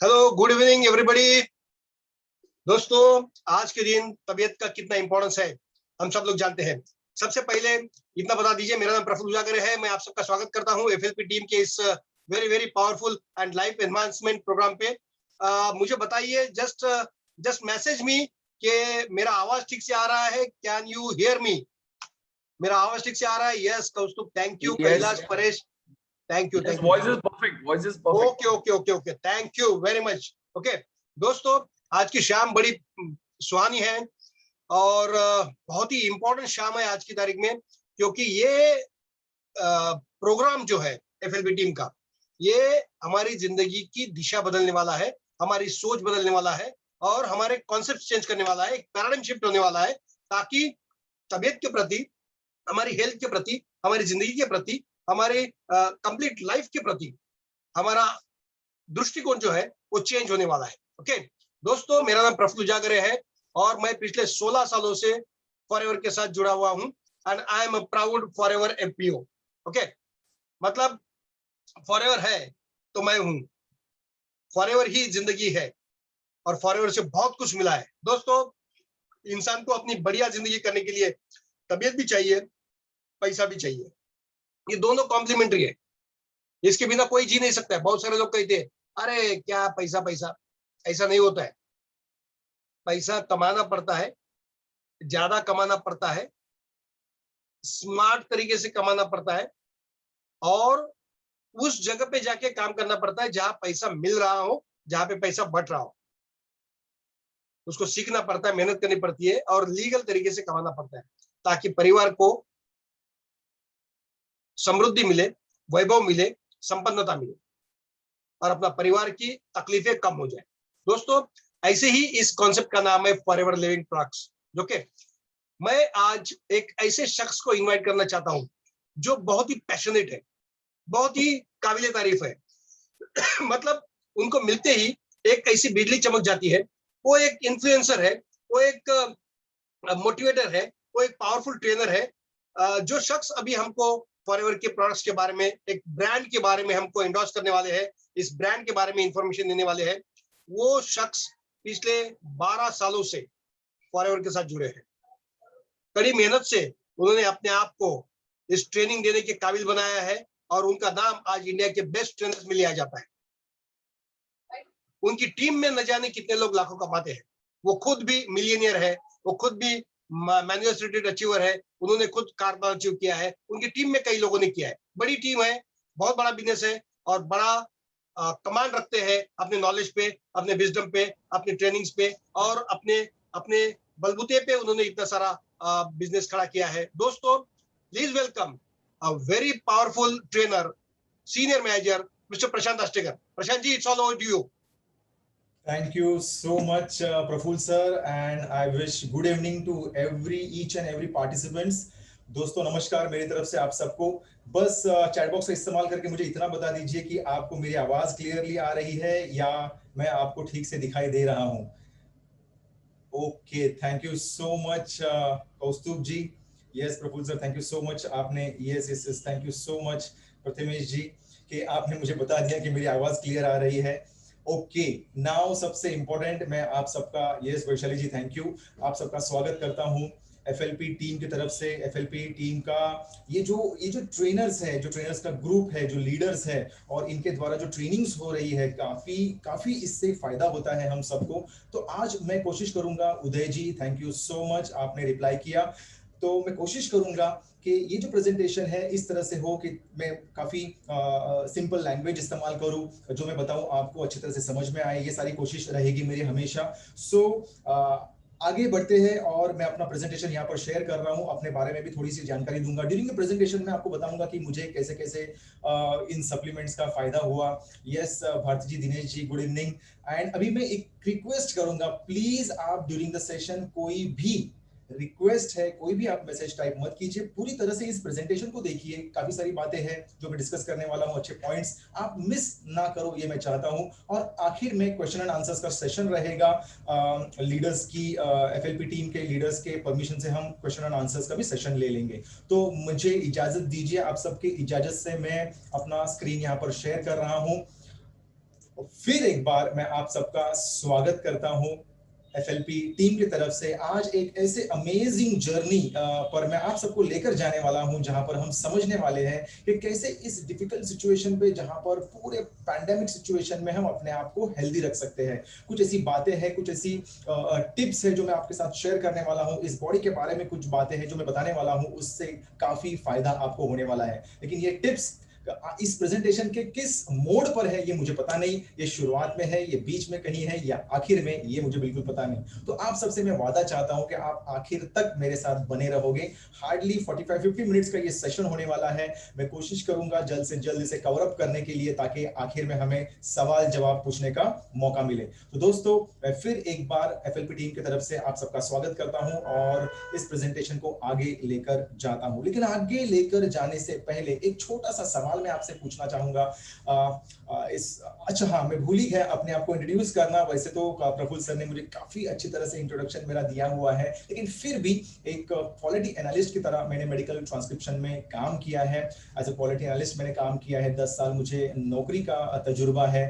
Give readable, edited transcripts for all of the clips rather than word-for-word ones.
Hello, good evening everybody. दोस्तों, आज के दिन तबीयत का कितना इंपॉर्टेंस है हम सब लोग जानते हैं। सबसे पहले इतना बता दीजिए, मेरा नाम प्रफुल्ल उजागर है। मैं आप सबका स्वागत करता हूं एफएलपी टीम के इस very very powerful and life enhancement programme पे। मुझे बताइए, जस्ट मैसेज मी कि मेरा आवाज ठीक से आ रहा है। Can you hear me? मेरा आवाज ठीक से आ रहा है? Yes Kaustubh, thank you. Kailash, Paresh, thank you, thank you. Voice is perfect, voice is perfect. Okay okay okay okay, thank you very much. Okay दोस्तों, आज की शाम बड़ी सुहानी है और बहुत ही इंपॉर्टेंट शाम है आज की तारीख में, क्योंकि ये प्रोग्राम जो है एफएलबी टीम का, ये हमारी जिंदगी की दिशा बदलने वाला है, हमारी सोच बदलने वाला है और हमारे कॉन्सेप्ट चेंज करने वाला है, एक पैराडाइम शिफ्ट होने वाला है, ताकि तबीयत के प्रति, हमारी हेल्थ के प्रति, हमारी जिंदगी के प्रति, हमारे कंप्लीट लाइफ के प्रति हमारा दृष्टिकोण जो है वो चेंज होने वाला है। ओके दोस्तों, मेरा नाम प्रफुल्ल उजागर है और मैं पिछले 16 सालों से फॉरएवर के साथ जुड़ा हुआ हूं and I am a proud forever FPO. Okay, मतलब फॉरएवर है तो मैं हूं, फॉरएवर ही जिंदगी है और फॉरएवर से बहुत कुछ मिला है। दोस्तों, इंसान को अपनी बढ़िया जिंदगी करने के लिए तबीयत भी चाहिए, पैसा भी चाहिए। ये दोनों कॉम्प्लीमेंट्री है, इसके बिना कोई जी नहीं सकता है। बहुत सारे लोग कहते हैं अरे क्या पैसा पैसा, ऐसा नहीं होता है। पैसा कमाना पड़ता है, ज्यादा कमाना पड़ता है, स्मार्ट तरीके से कमाना पड़ता है और उस जगह पे जाके काम करना पड़ता है जहां पैसा मिल रहा हो, जहां पे पैसा बढ़ रहा हो। उसको सीखना पड़ता है, मेहनत करनी पड़ती है और लीगल तरीके से कमाना पड़ता है, ताकि परिवार को समृद्धि मिले, वैभव मिले, संपन्नता मिले और अपना परिवार की तकलीफें कम हो जाए। दोस्तों, ऐसे ही इस कॉन्सेप्ट का नाम है फॉरएवर लिविंग प्रोडक्ट्स। जो कि मैं आज एक ऐसे शख्स को इनवाइट करना चाहता हूं जो बहुत ही पैशनेट है, बहुत ही काबिले तारीफ है। मतलब उनको मिलते ही एक ऐसी बिजली चमक जाती है। वो एक इन्फ्लुएंसर है, वो एक मोटिवेटर है, वो एक पावरफुल ट्रेनर है। जो शख्स अभी हमको फॉरएवर के प्रोडक्ट्स के बारे में, एक ब्रांड के बारे में हमको एंडोर्स करने वाले हैं, इस ब्रांड के बारे में इंफॉर्मेशन देने वाले हैं, वो शख्स पिछले 12 सालों से फॉरएवर के साथ जुड़े हैं। कड़ी मेहनत से उन्होंने अपने आप को इस ट्रेनिंग देने के काबिल बनाया है और उनका नाम आज इंडिया के बेस्ट ट्रेनर्स में लिया जाता है। उनकी टीम में न जाने कितने लोग लाखों कमाते हैं। वो खुद भी मिलियनियर है, वो खुद भी मैन्युफैक्चर्ड अचीवर है, उन्होंने खुद कार अचीव किया है, उनकी टीम में कई लोगों ने किया है। बड़ी टीम है, बहुत बड़ा बिजनेस है और बड़ा कमांड रखते हैं अपने नॉलेज पे, अपने विजडम पे, अपने ट्रेनिंग्स पे और अपने अपने बलबूते पे उन्होंने इतना सारा बिजनेस खड़ा किया है। दोस्तों, please welcome a very powerful trainer, senior manager mister Prashant Astekar. Prashant ji, it's all over to you. Thank you so much, Praful sir, and I wish good evening to each and every participants. दोस्तों नमस्कार मेरी तरफ से आप सबको। बस चैट बॉक्स का इस्तेमाल करके मुझे इतना बता दीजिए कि आपको मेरी आवाज क्लियरली आ रही है या मैं आपको ठीक से दिखाई दे रहा हूं। Okay, thank you so much Kaustubh ji. Yes Praful sir, thank you so much. आपने yes thank you so much Pratimesh ji कि आपने मुझे बता दिया कि मेरी आवाज क्लियर आ रही है। ओके, नाउ सबसे इंपॉर्टेंट, मैं आप सबका, yes Vaishali ji thank you, आप सबका स्वागत करता हूं एफएलपी टीम की तरफ से। एफएलपी टीम का ये जो ट्रेनर्स है, जो ट्रेनर्स का ग्रुप है, जो लीडर्स है और इनके द्वारा जो ट्रेनिंग्स हो रही है, काफी इससे फायदा होता है हम सबको। तो आज मैं कोशिश करूंगा, उदय जी थैंक यू सो मच, आपने रिप्लाई किया, तो मैं कोशिश करूंगा कि ये जो प्रेजेंटेशन है इस तरह से हो कि मैं काफी सिंपल लैंग्वेज इस्तेमाल करूं, जो मैं बताऊं आपको अच्छी तरह से समझ में आए, ये सारी कोशिश रहेगी मेरी हमेशा। सो आगे बढ़ते हैं और मैं अपना प्रेजेंटेशन यहाँ पर शेयर कर रहा हूँ, अपने बारे में भी थोड़ी सी जानकारी दूंगा। ड्यूरिंग द प्रेजेंटेशन में आपको बताऊंगा कि मुझे कैसे कैसे इन सप्लीमेंट्स का फायदा हुआ। Yes Bharti ji, Dinesh ji, good evening. And अभी मैं एक रिक्वेस्ट करूंगा, प्लीज आप ड्यूरिंग द सेशन कोई भी रिक्वेस्ट है, कोई भी आप मैसेज टाइप मत कीजिए, पूरी तरह से इस प्रेजेंटेशन को देखिए, काफी सारी बातें हैं जो मैं डिस्कस करने वाला हूं, अच्छे पॉइंट्स आप मिस ना करो ये मैं चाहता हूं। और आखिर में क्वेश्चन एंड आंसर्स का सेशन रहेगा, लीडर्स की एफएलपी टीम के लीडर्स के परमिशन से हम क्वेश्चन एंड आंसर्स का भी सेशन ले लेंगे। तो मुझे इजाजत दीजिए, आप सबकी इजाजत से मैं अपना स्क्रीन यहाँ पर शेयर कर रहा हूं। फिर एक बार मैं आप सबका स्वागत करता हूं एफएलपी टीम की तरफ से। आज एक ऐसे अमेजिंग जर्नी पर मैं आप सबको लेकर जाने वाला हूं जहां पर हम समझने वाले हैं कि कैसे इस डिफिकल्ट सिचुएशन पे, जहां पर पूरे पैंडेमिक सिचुएशन में हम अपने आप को हेल्दी रख सकते हैं। कुछ ऐसी बातें हैं, कुछ ऐसी टिप्स है जो मैं आपके साथ शेयर करने वाला हूं। इस बॉडी के बारे में कुछ बातें हैं जो मैं बताने वाला हूं, उससे काफी फायदा आपको होने वाला है। लेकिन ये टिप्स इस प्रेजेंटेशन के किस मोड पर है ये मुझे पता नहीं, ये शुरुआत में है, ये बीच में कहीं है, या आखिर में, ये मुझे बिल्कुल पता नहीं। तो आप सबसे मैं वादा चाहता हूं कि आप आखिर तक मेरे साथ बने रहोगे। हार्डली 45-50 मिनट्स का ये सेशन होने वाला है। मैं कोशिश करूंगा जल्द से जल्द इसे कवर अप करने के लिए, ताकि आखिर में हमें सवाल जवाब पूछने का मौका मिले। तो दोस्तों, मैं फिर एक बार एफएलपी टीम की तरफ से आप सबका स्वागत करता हूं और इस प्रेजेंटेशन को आगे लेकर जाता हूं। लेकिन आगे लेकर जाने से पहले एक छोटा सा सवाल मैं आपसे पूछना चाहूंगा। अच्छा हाँ, मैं भूल ही गया अपने आप को इंट्रोड्यूस करना। वैसे तो प्रफुल्ल सर ने मुझे काफी अच्छी तरह से इंट्रोडक्शन मेरा दिया हुआ है, लेकिन फिर भी एक क्वालिटी एनालिस्ट की तरह मैंने मेडिकल ट्रांसक्रिप्शन में काम किया है। एज ए क्वालिटी एनालिस्ट मैंने काम किया है, 10 साल मुझे नौकरी का तजुर्बा है।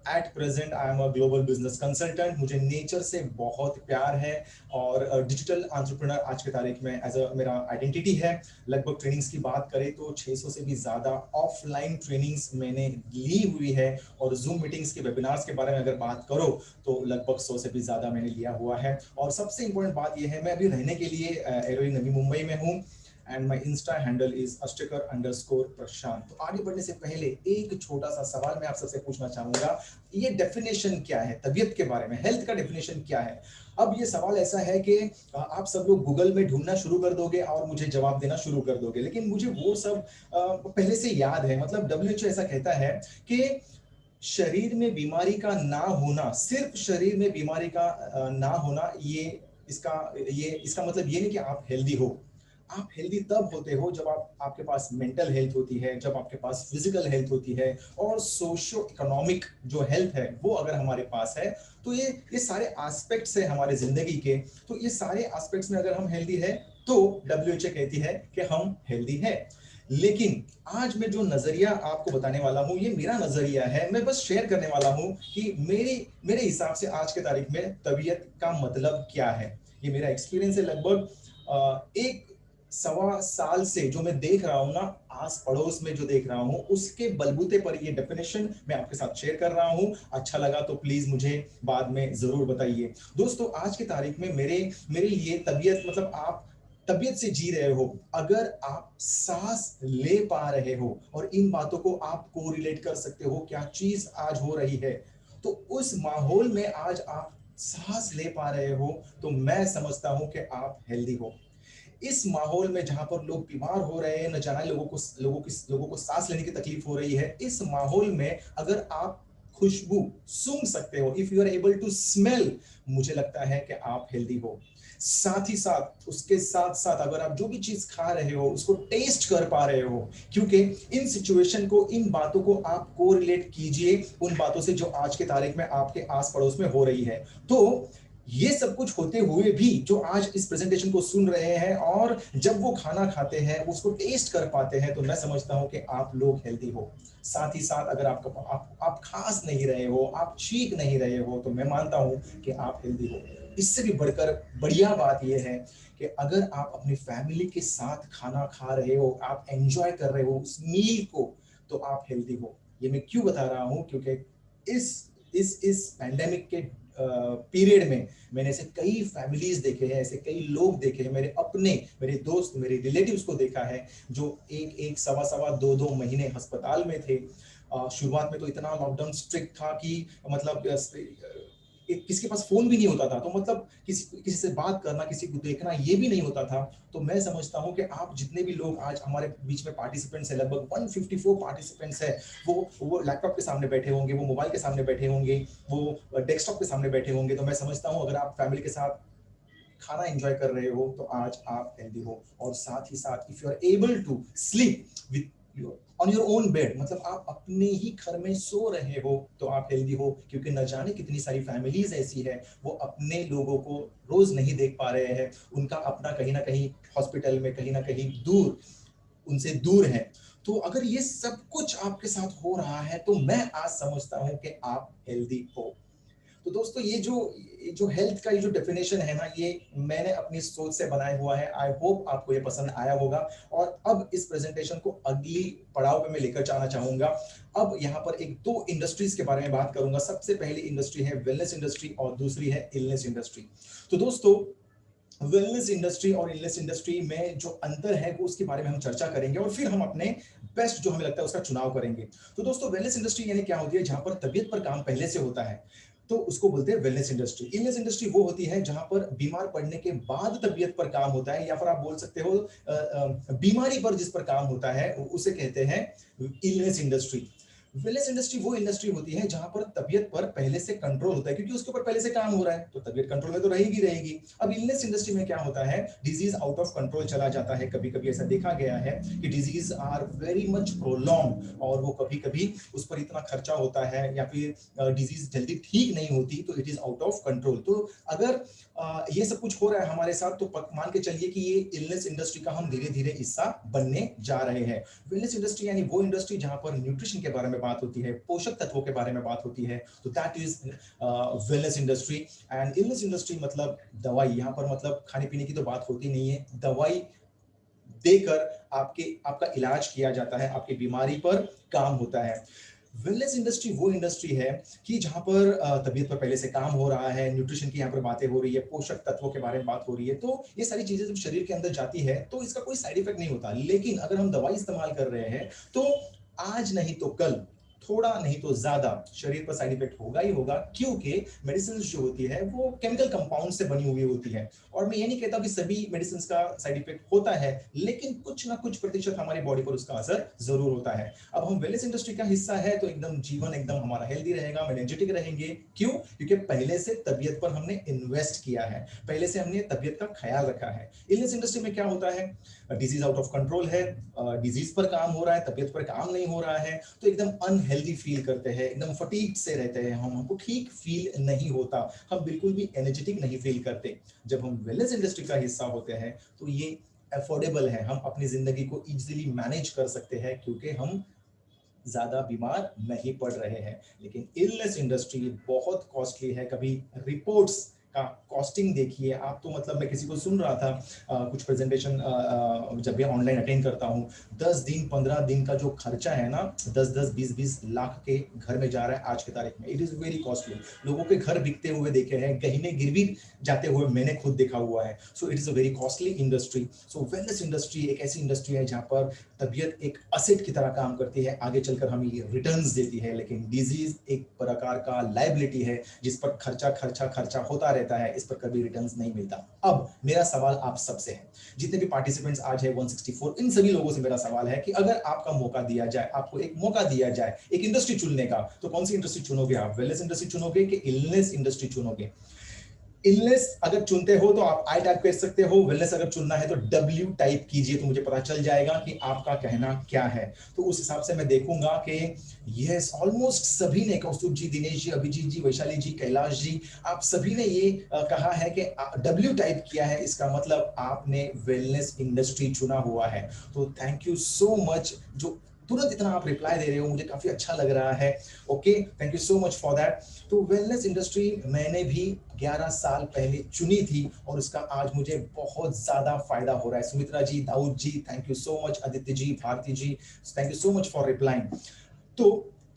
At present I am a global business consultant. मुझे नेचर से बहुत प्यार है और डिजिटल एंटरप्रेन्योर आज की तारीख में एज अ मेरा आइडेंटिटी है। लगभग ट्रेनिंग्स की बात करें तो 600 से भी ज्यादा ऑफलाइन ट्रेनिंग्स मैंने ली हुई है, और जूम मीटिंग्स के वेबिनार्स के बारे में अगर बात करो तो लगभग 100 से भी ज्यादा मैंने लिया हुआ है। और सबसे इंपॉर्टेंट बात यह है, मैं अभी रहने के लिए एरोई नवी मुंबई में हूँ, and my insta handle is @Prashant. तो आगे बढ़ने से पहले एक छोटा सा सवाल मैं आप सबसे पूछना चाहूंगा। ये डेफिनेशन क्या है तबीयत के बारे में, हेल्थ का डेफिनेशन क्या है? अब ये सवाल ऐसा है कि आप सब लोग गूगल में ढूंढना शुरू कर दोगे और मुझे जवाब देना शुरू कर दोगे, लेकिन मुझे वो सब पहले से याद है। मतलब WHO ऐसा कहता है कि शरीर में बीमारी का ना होना, सिर्फ शरीर में बीमारी का ना होना, इसका मतलब ये नहीं कि आप हेल्दी हो। आप हेल्दी तब होते हो जब आपके पास मेंटल हेल्थ होती है, जब आपके पास फिजिकल हेल्थ होती है, और सोशियो इकोनॉमिक जो हेल्थ है वो अगर हमारे पास है, तो ये सारे एस्पेक्ट्स है हमारे जिंदगी के। तो ये सारे एस्पेक्ट्स में अगर हम हेल्दी है तो WHO कहती है कि हम हेल्दी है। लेकिन आज मैं जो नजरिया आपको बताने वाला हूं, ये मेरा नजरिया है, मैं बस शेयर करने वाला हूं कि मेरे हिसाब से आज के तारीख में तबीयत का मतलब क्या है। ये मेरा एक्सपीरियंस है, लगभग एक 1.25 साल से जो मैं देख रहा हूं ना, आस पड़ोस में जो देख रहा हूं, उसके बलबूते पर ये डेफिनेशन मैं आपके साथ शेयर कर रहा हूं। अच्छा लगा तो प्लीज मुझे बाद में जरूर बताइए। दोस्तों, आज की तारीख में मेरे लिए तबीयत मतलब आप तबीयत से जी रहे हो, अगर आप सांस ले पा रहे हो और इन बातों को आप कोरिलेट कर सकते हो क्या चीज आज हो रही है, तो उस माहौल में आज आप सांस ले पा रहे हो, तो मैं समझता हूं कि आप हेल्दी हो। इस माहौल में जहां पर लोग बीमार हो रहे हैं, न जाने लोगों को सांस लेने की तकलीफ हो रही है, इस माहौल में अगर आप खुशबू सूंघ सकते हो, if you are able to smell, मुझे लगता है कि आप हेल्दी हो। साथ ही साथ, उसके साथ साथ अगर आप जो भी चीज खा रहे हो उसको टेस्ट कर पा रहे हो, क्योंकि इन सिचुएशन को, इन बातों को आप कोरिलेट कीजिए उन बातों से जो आज के तारीख में आपके आस पड़ोस में हो रही है। तो ये सब कुछ होते हुए भी जो आज इस प्रेजेंटेशन को सुन रहे हैं और जब वो खाना खाते हैं वो उसको टेस्ट कर पाते हैं, तो मैं समझता हूं कि आप लोग हेल्दी हो। साथ ही साथ अगर आप खांस नहीं रहे हो, आप छींक नहीं रहे हो, तो मैं मानता हूं कि आप हेल्दी हो। इससे भी बढ़कर बढ़िया बात यह है कि अगर आप अपनी फैमिली के साथ खाना खा रहे हो, आप एंजॉय कर रहे हो उस मील को, तो आप हेल्दी हो। ये मैं क्यों बता रहा हूं? क्योंकि इस पैंडेमिक के पीरियड में मैंने ऐसे कई फैमिलीज देखे हैं, ऐसे कई लोग देखे हैं, मेरे दोस्त, मेरे रिलेटिव्स को देखा है, जो एक सवा 2 महीने अस्पताल में थे। शुरुआत में तो इतना लॉकडाउन स्ट्रिक्ट था कि मतलब किसी के पास फोन भी नहीं होता था, तो मतलब किसी से बात करना, किसी को देखना, ये भी नहीं होता था। तो मैं समझता हूं कि आप जितने भी लोग आज हमारे बीच में पार्टिसिपेंट्स है, लगभग 154 पार्टिसिपेंट्स है, वो लैपटॉप के सामने बैठे होंगे, वो मोबाइल के सामने बैठे होंगे, वो डेस्कटॉप के सामने बैठे होंगे। तो मैं समझता हूं अगर आप फैमिली के साथ खाना एंजॉय कर रहे हो तो आज आप हेल्दी हो। और साथ ही साथ if you are able to sleep with on your own bed, मतलब आप अपने ही घर में सो रहे हो तो आप हेल्दी हो। क्योंकि न जाने कितनी सारी फैमिलीज ऐसी है वो अपने लोगों को रोज नहीं देख पा रहे हैं, उनका अपना कहीं ना कहीं हॉस्पिटल में कहीं ना कहीं दूर, उनसे दूर है। तो अगर ये सब कुछ आपके साथ हो रहा है तो मैं आज समझता हूं कि आप हेल्दी हो। तो दोस्तों ये जो हेल्थ का ये जो डेफिनेशन है ना, ये मैंने अपनी सोच से बनाया हुआ है। आई होप आपको ये पसंद आया होगा। और अब इस प्रेजेंटेशन को अगली पड़ाव पे मैं लेकर जाना चाहूंगा। अब यहाँ पर एक दो इंडस्ट्रीज के बारे में बात करूंगा। सबसे पहली इंडस्ट्री है वेलनेस इंडस्ट्री और दूसरी है इलनेस इंडस्ट्री। तो दोस्तों वेलनेस इंडस्ट्री और इलनेस इंडस्ट्री में जो अंतर है वो उसके बारे में हम चर्चा करेंगे और फिर हम अपने बेस्ट जो हमें लगता है उसका चुनाव करेंगे। तो दोस्तों वेलनेस इंडस्ट्री यानी क्या होती है? जहां पर तबीयत पर काम पहले से होता है तो उसको बोलते हैं वेलनेस इंडस्ट्री। इलनेस इंडस्ट्री वो होती है जहां पर बीमार पड़ने के बाद तबीयत पर काम होता है, या फिर आप बोल सकते हो बीमारी पर जिस पर काम होता है उसे कहते हैं इलनेस इंडस्ट्री। वेलनेस इंडस्ट्री वो इंडस्ट्री होती है जहां पर तबीयत पर पहले से कंट्रोल होता है, क्योंकि उसके ऊपर पहले से काम हो रहा है तो तबीयत कंट्रोल में तो रहेगी। अब इलनेस इंडस्ट्री में क्या होता है? डिजीज आउट ऑफ कंट्रोल चला जाता है। कभी कभी ऐसा देखा गया है कि disease are very much prolong और वो कभी कभी उस पर इतना खर्चा होता है या फिर डिजीज जल्दी ठीक नहीं होती तो it is out of control. तो अगर ये सब कुछ हो रहा है हमारे साथ तो मान के चलिए कि ये इलनेस इंडस्ट्री का हम धीरे धीरे हिस्सा बनने जा रहे हैं। वेलनेस इंडस्ट्री यानी वो इंडस्ट्री जहां पर न्यूट्रिशन के बारे में बात होती है, पोषक तत्वों के बारे में बात होती है, तो that is wellness industry. And illness industry मतलब दवाई। यहाँ पर मतलब खाने पीने की तो बात होती नहीं है, दवाई देकर आपका इलाज किया जाता है, आपकी बीमारी पर काम होता है। वेलनेस इंडस्ट्री वो इंडस्ट्री है कि जहां पर तबीयत पर पहले से काम हो रहा है, न्यूट्रिशन की यहाँ पर बातें हो रही है, पोषक तत्वों के बारे में बात हो रही है। तो ये सारी चीजें जब शरीर के अंदर जाती है तो इसका कोई साइड इफेक्ट नहीं होता। लेकिन अगर हम दवाई इस्तेमाल कर रहे हैं तो आज नहीं तो कल, थोड़ा नहीं तो ज्यादा शरीर पर साइड इफेक्ट होगा ही होगा, क्योंकि मेडिसिन जो होती है वो केमिकल कंपाउंड से बनी हुई होती है। और मैं ये नहीं कहता कि सभी मेडिसिन का साइड इफेक्ट होता है, लेकिन कुछ ना कुछ प्रतिशत हमारी बॉडी पर उसका असर जरूर होता है। अब हम वेलनेस इंडस्ट्री का हिस्सा है तो एकदम जीवन एकदम हमारा हेल्दी रहेगा, हम एनर्जेटिक रहेंगे। क्यों? क्योंकि पहले से तबीयत पर हमने इन्वेस्ट किया है, पहले से हमने तबीयत का ख्याल रखा है। इलनेस इंडस्ट्री में क्या होता है? डिजीज आउट ऑफ कंट्रोल है, डिजीज पर काम हो रहा है, तबीयत पर काम नहीं हो रहा है, तो एकदम अनहेल्दी फील करते हैं, एकदम फटीग से रहते हैं हम, हमको ठीक फील नहीं होता, हम बिल्कुल भी एनर्जेटिक नहीं फील करते। जब हम वेलनेस इंडस्ट्री का हिस्सा होते हैं तो ये अफोर्डेबल है, हम अपनी जिंदगी को इजीली मैनेज कर सकते हैं क्योंकि हम ज्यादा बीमार नहीं पड़ रहे हैं। लेकिन इलनेस इंडस्ट्री बहुत कॉस्टली है। कभी रिपोर्ट्स का कॉस्टिंग देखिए आप, तो मतलब मैं किसी को सुन रहा था कुछ प्रेजेंटेशन जब भी ऑनलाइन अटेंड करता हूँ, 10 दिन 15 दिन का जो खर्चा है ना, 10-10 20-20 लाख के घर में जा रहा है आज की तारीख में। It is very costly. लोगों के घर बिकते हुए देखे हैं, गहने गिरवी जाते हुए मैंने खुद देखा हुआ है। So it is a very costly industry. So wellness industry एक ऐसी इंडस्ट्री है जहां पर तबीयत एक असेट की तरह काम करती है, आगे चलकर हमें ये रिटर्न्स देती है। लेकिन डिजीज एक प्रकार का लायबिलिटी है जिस पर खर्चा खर्चा खर्चा होता रहता है, इस पर कभी रिटर्न्स नहीं मिलता। अब मेरा सवाल आप सबसे है, जितने भी पार्टिसिपेंट्स आज है 164, इन सभी लोगों से मेरा सवाल है कि अगर आपका मौका दिया जाए, आपको एक मौका दिया जाए एक इंडस्ट्री चुनने का, तो कौन सी इंडस्ट्री चुनोगे आप? वेलनेस इंडस्ट्री चुनोगे कि इलनेस इंडस्ट्री चुनोगे? इलनेस अगर चुनते हो तो आप आई टाइप कर सकते हो, वेलनेस अगर चुनना है तो डब्ल्यू टाइप कीजिए, तो मुझे पता चल जाएगा कि आपका कहना क्या है। तो उस हिसाब से मैं देखूंगा कि यस ऑलमोस्ट सभी ने, कौस्तुभ जी, दिनेश जी, अभिजीत जी, वैशाली जी, कैलाश जी, आप सभी ने ये कहा है कि डब्ल्यू टाइप किया है, इसका मतलब आपने वेलनेस इंडस्ट्री चुना हुआ है। तो थैंक यू सो मच, जो तुरंत इतना आप रिप्लाई दे रहे हो, मुझे काफी अच्छा लग रहा है। Okay, thank you so much for that. तो वेलनेस इंडस्ट्री मैंने भी 11 साल पहले चुनी थी और उसका आज मुझे बहुत ज्यादा फायदा हो रहा है। Sumitra ji, Daud ji, thank you so much, Aditya ji, Bharati ji, thank you so much for replying. तो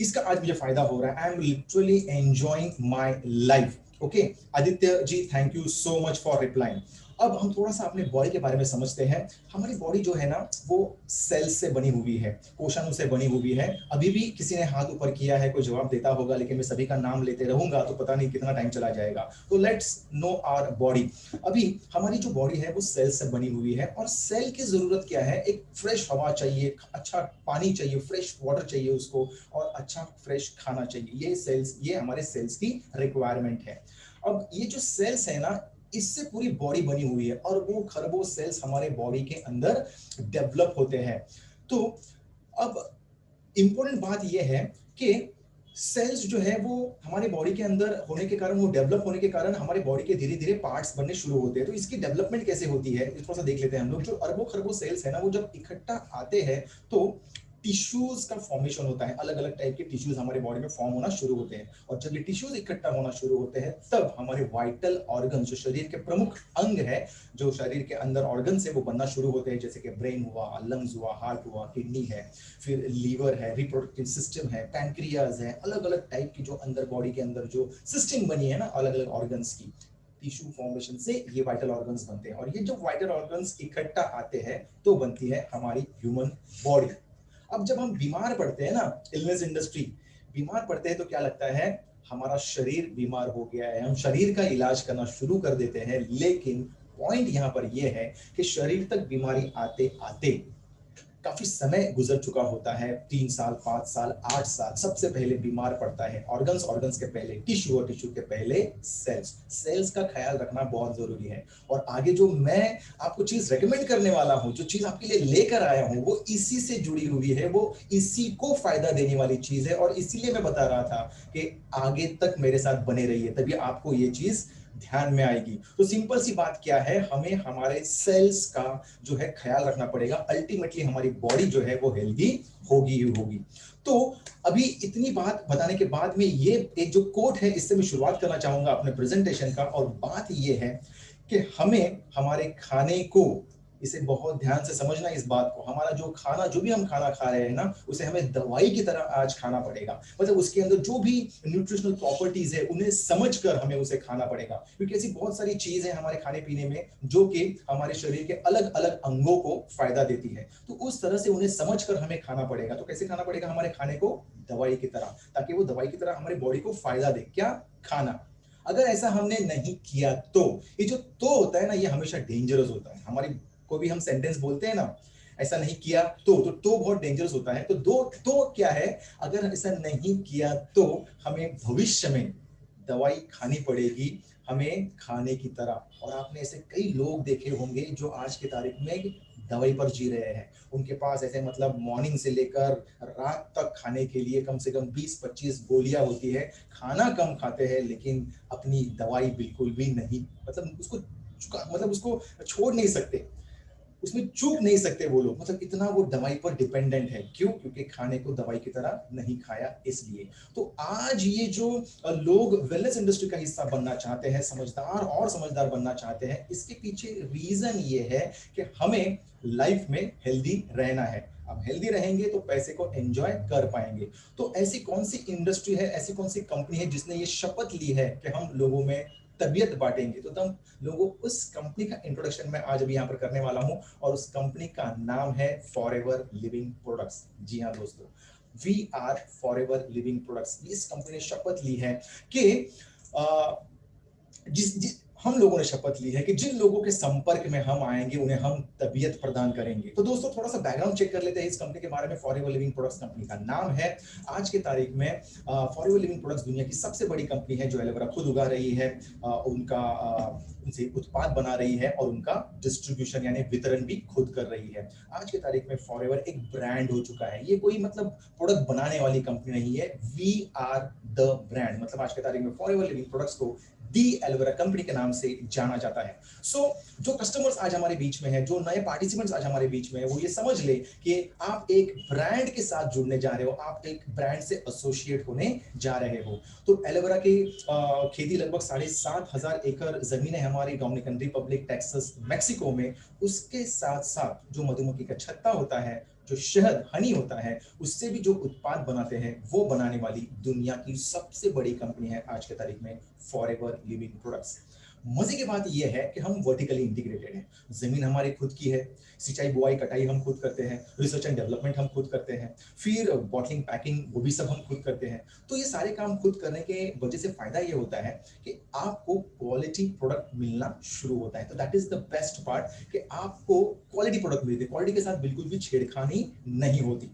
इसका आज मुझे फायदा हो रहा है, I am literally enjoying my life. Okay, Aditya ji, thank you so much for replying. अब हम थोड़ा सा अपने बॉडी के बारे में समझते हैं। हमारी बॉडी जो है ना वो सेल्स से बनी हुई है, कोशाणु से बनी हुई है। अभी भी किसी ने हाथ ऊपर किया है, कोई जवाब देता होगा, लेकिन मैं सभी का नाम लेते रहूंगा तो पता नहीं कितना टाइम चला जाएगा। तो लेट्स नो आवर बॉडी। अभी हमारी जो बॉडी है वो सेल से बनी हुई है, और सेल की जरूरत क्या है? एक फ्रेश हवा चाहिए, अच्छा पानी चाहिए, फ्रेश वाटर चाहिए उसको, और अच्छा फ्रेश खाना चाहिए। ये सेल्स, ये हमारे सेल्स की रिक्वायरमेंट है। अब ये जो सेल्स है ना, इससे पूरी बॉडी बनी हुई है, और वो खरबों सेल्स हमारे बॉडी के अंदर डेवलप होते हैं। तो अब इंपॉर्टेंट बात यह है कि सेल्स जो है वो हमारे बॉडी के अंदर होने के कारण, वो डेवलप होने के कारण हमारे बॉडी के धीरे धीरे पार्ट्स बनने शुरू होते हैं। तो इसकी डेवलपमेंट कैसे होती है थोड़ा सा देख लेते हैं हम लोग। जो अरबों खरबों सेल्स है ना, वो जब इकट्ठा आते हैं तो टिश्यूज का फॉर्मेशन होता है, अलग अलग टाइप के टिश्यूज हमारे बॉडी में फॉर्म होना शुरू होते हैं। और जब ये टिश्यूज इकट्ठा होना शुरू होते हैं तब हमारे वाइटल ऑर्गन, जो शरीर के प्रमुख अंग है, जो शरीर के अंदर ऑर्गन है, वो बनना शुरू होते हैं। जैसे कि ब्रेन हुआ, लंग्स हुआ, हार्ट हुआ, किडनी है, फिर लीवर है, रिप्रोडक्टिव सिस्टम है, पैंक्रियाज है, अलग अलग टाइप की जो अंदर बॉडी के अंदर जो सिस्टम बनी है ना अलग अलग ऑर्गन्स की, टिश्यू फॉर्मेशन से ये वाइटल ऑर्गन्स बनते हैं। और ये जो वाइटल ऑर्गन्स इकट्ठा आते हैं तो बनती है हमारी ह्यूमन बॉडी। अब जब हम बीमार पड़ते हैं ना, इलनेस इंडस्ट्री, बीमार पड़ते हैं तो क्या लगता है, हमारा शरीर बीमार हो गया है, हम शरीर का इलाज करना शुरू कर देते हैं। लेकिन पॉइंट यहां पर यह है कि शरीर तक बीमारी आते आते काफी समय गुजर चुका होता है, 3 साल, 5 साल, 8 साल। सबसे पहले बीमार पड़ता है ऑर्गन्स, ऑर्गन्स के पहले टिश्यू, और टिश्यू के पहले सेल्स। सेल्स का ख्याल रखना बहुत जरूरी है। और आगे जो मैं आपको चीज रेकमेंड करने वाला हूं, जो चीज आपके लिए लेकर आया हूं, वो इसी से जुड़ी हुई है, वो इसी को फायदा देने वाली चीज है। और इसीलिए मैं बता रहा था कि आगे तक मेरे साथ बने रहिए, तभी आपको ये चीज ध्यान में आएगी। तो सिंपल सी बात क्या है, हमें हमारे सेल्स का जो है ख्याल रखना पड़ेगा। अल्टीमेटली हमारी बॉडी जो है वो हेल्दी होगी ही होगी। तो अभी इतनी बात बताने के बाद में ये एक जो कोट है, इससे मैं शुरुआत करना चाहूंगा अपने प्रेजेंटेशन का। और बात ये है कि हमें हमारे खाने को, इसे बहुत ध्यान से समझना इस बात को, हमारा जो खाना, जो भी हम खाना खा रहे हैं ना, उसे हमें दवाई की तरह आज खाना पड़ेगा। मतलब उसके अंदर जो भी न्यूट्रिशनल प्रॉपर्टीज है उन्हें समझकर हमें उसे खाना पड़ेगा। क्योंकि ऐसी बहुत सारी चीज है हमारे खाने पीने में जो कि हमारे शरीर के अलग अलग अंगों को फायदा देती है। तो उस तरह से उन्हें समझकर हमें खाना पड़ेगा। तो कैसे खाना पड़ेगा हमारे खाने को, दवाई की तरह, ताकि वो दवाई की तरह हमारी बॉडी को फायदा दे। क्या? खाना। अगर ऐसा हमने नहीं किया तो, ये जो तो होता है ना, ये हमेशा डेंजरस होता है। हमारी कोई भी हम सेंटेंस बोलते हैं ना, ऐसा नहीं किया तो बहुत डेंजरस होता है। तो क्या है, अगर ऐसा नहीं किया तो हमें भविष्य में दवाई खानी पड़ेगी, हमें खाने की तरह। और आपने ऐसे कई लोग देखे होंगे जो आज की तारीख में दवाई पर जी रहे हैं। उनके पास ऐसे मतलब मॉर्निंग से लेकर रात तक खाने के लिए कम से कम 20-25 गोलियां होती है। खाना कम खाते हैं लेकिन अपनी दवाई बिल्कुल भी नहीं, मतलब उसको छोड़ नहीं सकते, उसमें चूक नहीं सकते वो लोग। मतलब इतना वो दवाई पर डिपेंडेंट है। क्यों? क्योंकि खाने को दवाई की तरह नहीं खाया, इसलिए। तो आज ये जो लोग वेलनेस इंडस्ट्री का हिस्सा बनना चाहते हैं, समझदार और समझदार बनना चाहते हैं, इसके पीछे रीजन ये है कि हमें लाइफ में हेल्दी रहना है। अब हेल्दी रहेंगे तो पैसे को एंजॉय कर पाएंगे। तो ऐसी कौन सी इंडस्ट्री है, ऐसी कौन सी कंपनी है जिसने ये शपथ ली है कि हम लोगों में तबियत बांटेंगे? तो तुम लोगों, उस कंपनी का इंट्रोडक्शन मैं आज अभी यहाँ पर करने वाला हूँ। और उस कंपनी का नाम है फॉरएवर लिविंग प्रोडक्ट्स। जी हाँ दोस्तों, we are Forever Living Products. इस कंपनी ने शपथ ली है कि जिस हम लोगों ने शपथ ली है कि जिन लोगों के संपर्क में हम आएंगे उन्हें हम तबीयत प्रदान करेंगे। तो दोस्तों थोड़ा सा बैकग्राउंड चेक कर लेते हैं इस कंपनी के बारे में। फॉरएवर लिविंग प्रोडक्ट्स कंपनी का नाम है। आज के तारीख में फॉरएवर लिविंग प्रोडक्ट्स दुनिया की सबसे बड़ी कंपनी है जो एलोवेरा खुद उगा रही है, उनसे उत्पाद बना रही है और उनका डिस्ट्रीब्यूशन यानी वितरण भी खुद कर रही है। आज के तारीख में फॉरएवर एक ब्रांड हो चुका है। ये कोई मतलब प्रोडक्ट बनाने वाली कंपनी नहीं है, वी आर द ब्रांड। मतलब आज के तारीख में फॉरएवर लिविंग प्रोडक्ट्स को दी एलोवेरा कंपनी के नाम से जाना जाता है। जो कस्टमर्स आज हमारे बीच में है, जो नए पार्टिसिपेंट्स आज हमारे बीच में है, वो ये समझ ले कि आप एक ब्रांड के साथ जुड़ने जा रहे हो, आप एक ब्रांड से एसोसिएट होने जा रहे हो। तो एलोवेरा की खेती लगभग 7,500 एकड़ जमीन है हमारी डोमिनिकन रिपब्लिक, टेक्सास, मेक्सिको में। उसके साथ साथ जो मधुमक्खी का छत्ता होता है, जो शहद, हनी होता है, उससे भी जो उत्पाद बनाते हैं, वो बनाने वाली दुनिया की सबसे बड़ी कंपनी है आज के तारीख में फॉरएवर लिविंग प्रोडक्ट्स। मजे की बात यह है कि हम वर्टिकली इंटीग्रेटेड हैं। जमीन हमारी खुद की है, सिंचाई, बुआई, कटाई हम खुद करते हैं, रिसर्च एंड डेवलपमेंट हम खुद करते हैं, फिर बॉटलिंग, पैकिंग, वो भी सब हम खुद करते हैं। तो ये सारे काम खुद करने के वजह से फायदा ये होता है कि आपको क्वालिटी प्रोडक्ट मिलना शुरू होता है। तो that is the best part कि आपको क्वालिटी प्रोडक्ट मिलती है, क्वालिटी के साथ बिल्कुल भी छेड़खानी नहीं होती।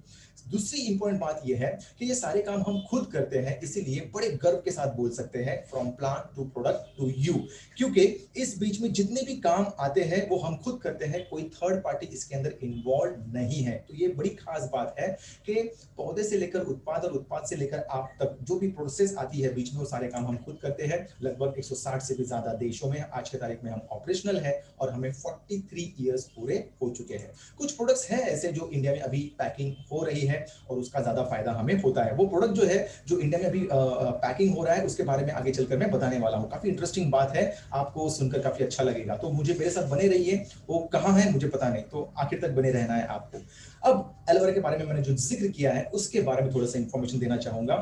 दूसरी इंपॉर्टेंट बात यह है कि ये सारे काम हम खुद करते हैं, इसीलिए बड़े गर्व के साथ बोल सकते हैं from plant to product to you. क्योंकि इस बीच में जितने भी काम आते हैं वो हम खुद करते हैं, कोई थर्ड पार्टी इसके अंदर इन्वॉल्व नहीं है। तो ये बड़ी खास बात है कि पौधे से लेकर उत्पाद और उत्पाद से लेकर आप तक जो भी प्रोसेस आती है बीच में, वो सारे काम हम खुद करते हैं। लगभग 160 से भी ज्यादा देशों में आज के तारीख में हम ऑपरेशनल है और हमें 43 इयर्स पूरे हो चुके हैं। कुछ प्रोडक्ट्स हैं ऐसे जो इंडिया में अभी पैकिंग हो रही है और उसका ज्यादा फायदा हमें होता है। वो प्रोडक्ट जो है जो इंडिया में अभी पैकिंग हो रहा है उसके बारे में आगे चलकर मैं बताने वाला हूँ। काफी इंटरेस्टिंग बात है, आपको सुनकर काफी अच्छा लगेगा। तो मुझे मेरे साथ बने रहिए। वो कहाँ है मुझे पता नहीं, तो आखिर तक बने रहना है आपको। अब एलोवेरा के बारे में मैंने जो जिक्र किया है उसके बारे में थोड़ा सा इंफॉर्मेशन देना चाहूंगा।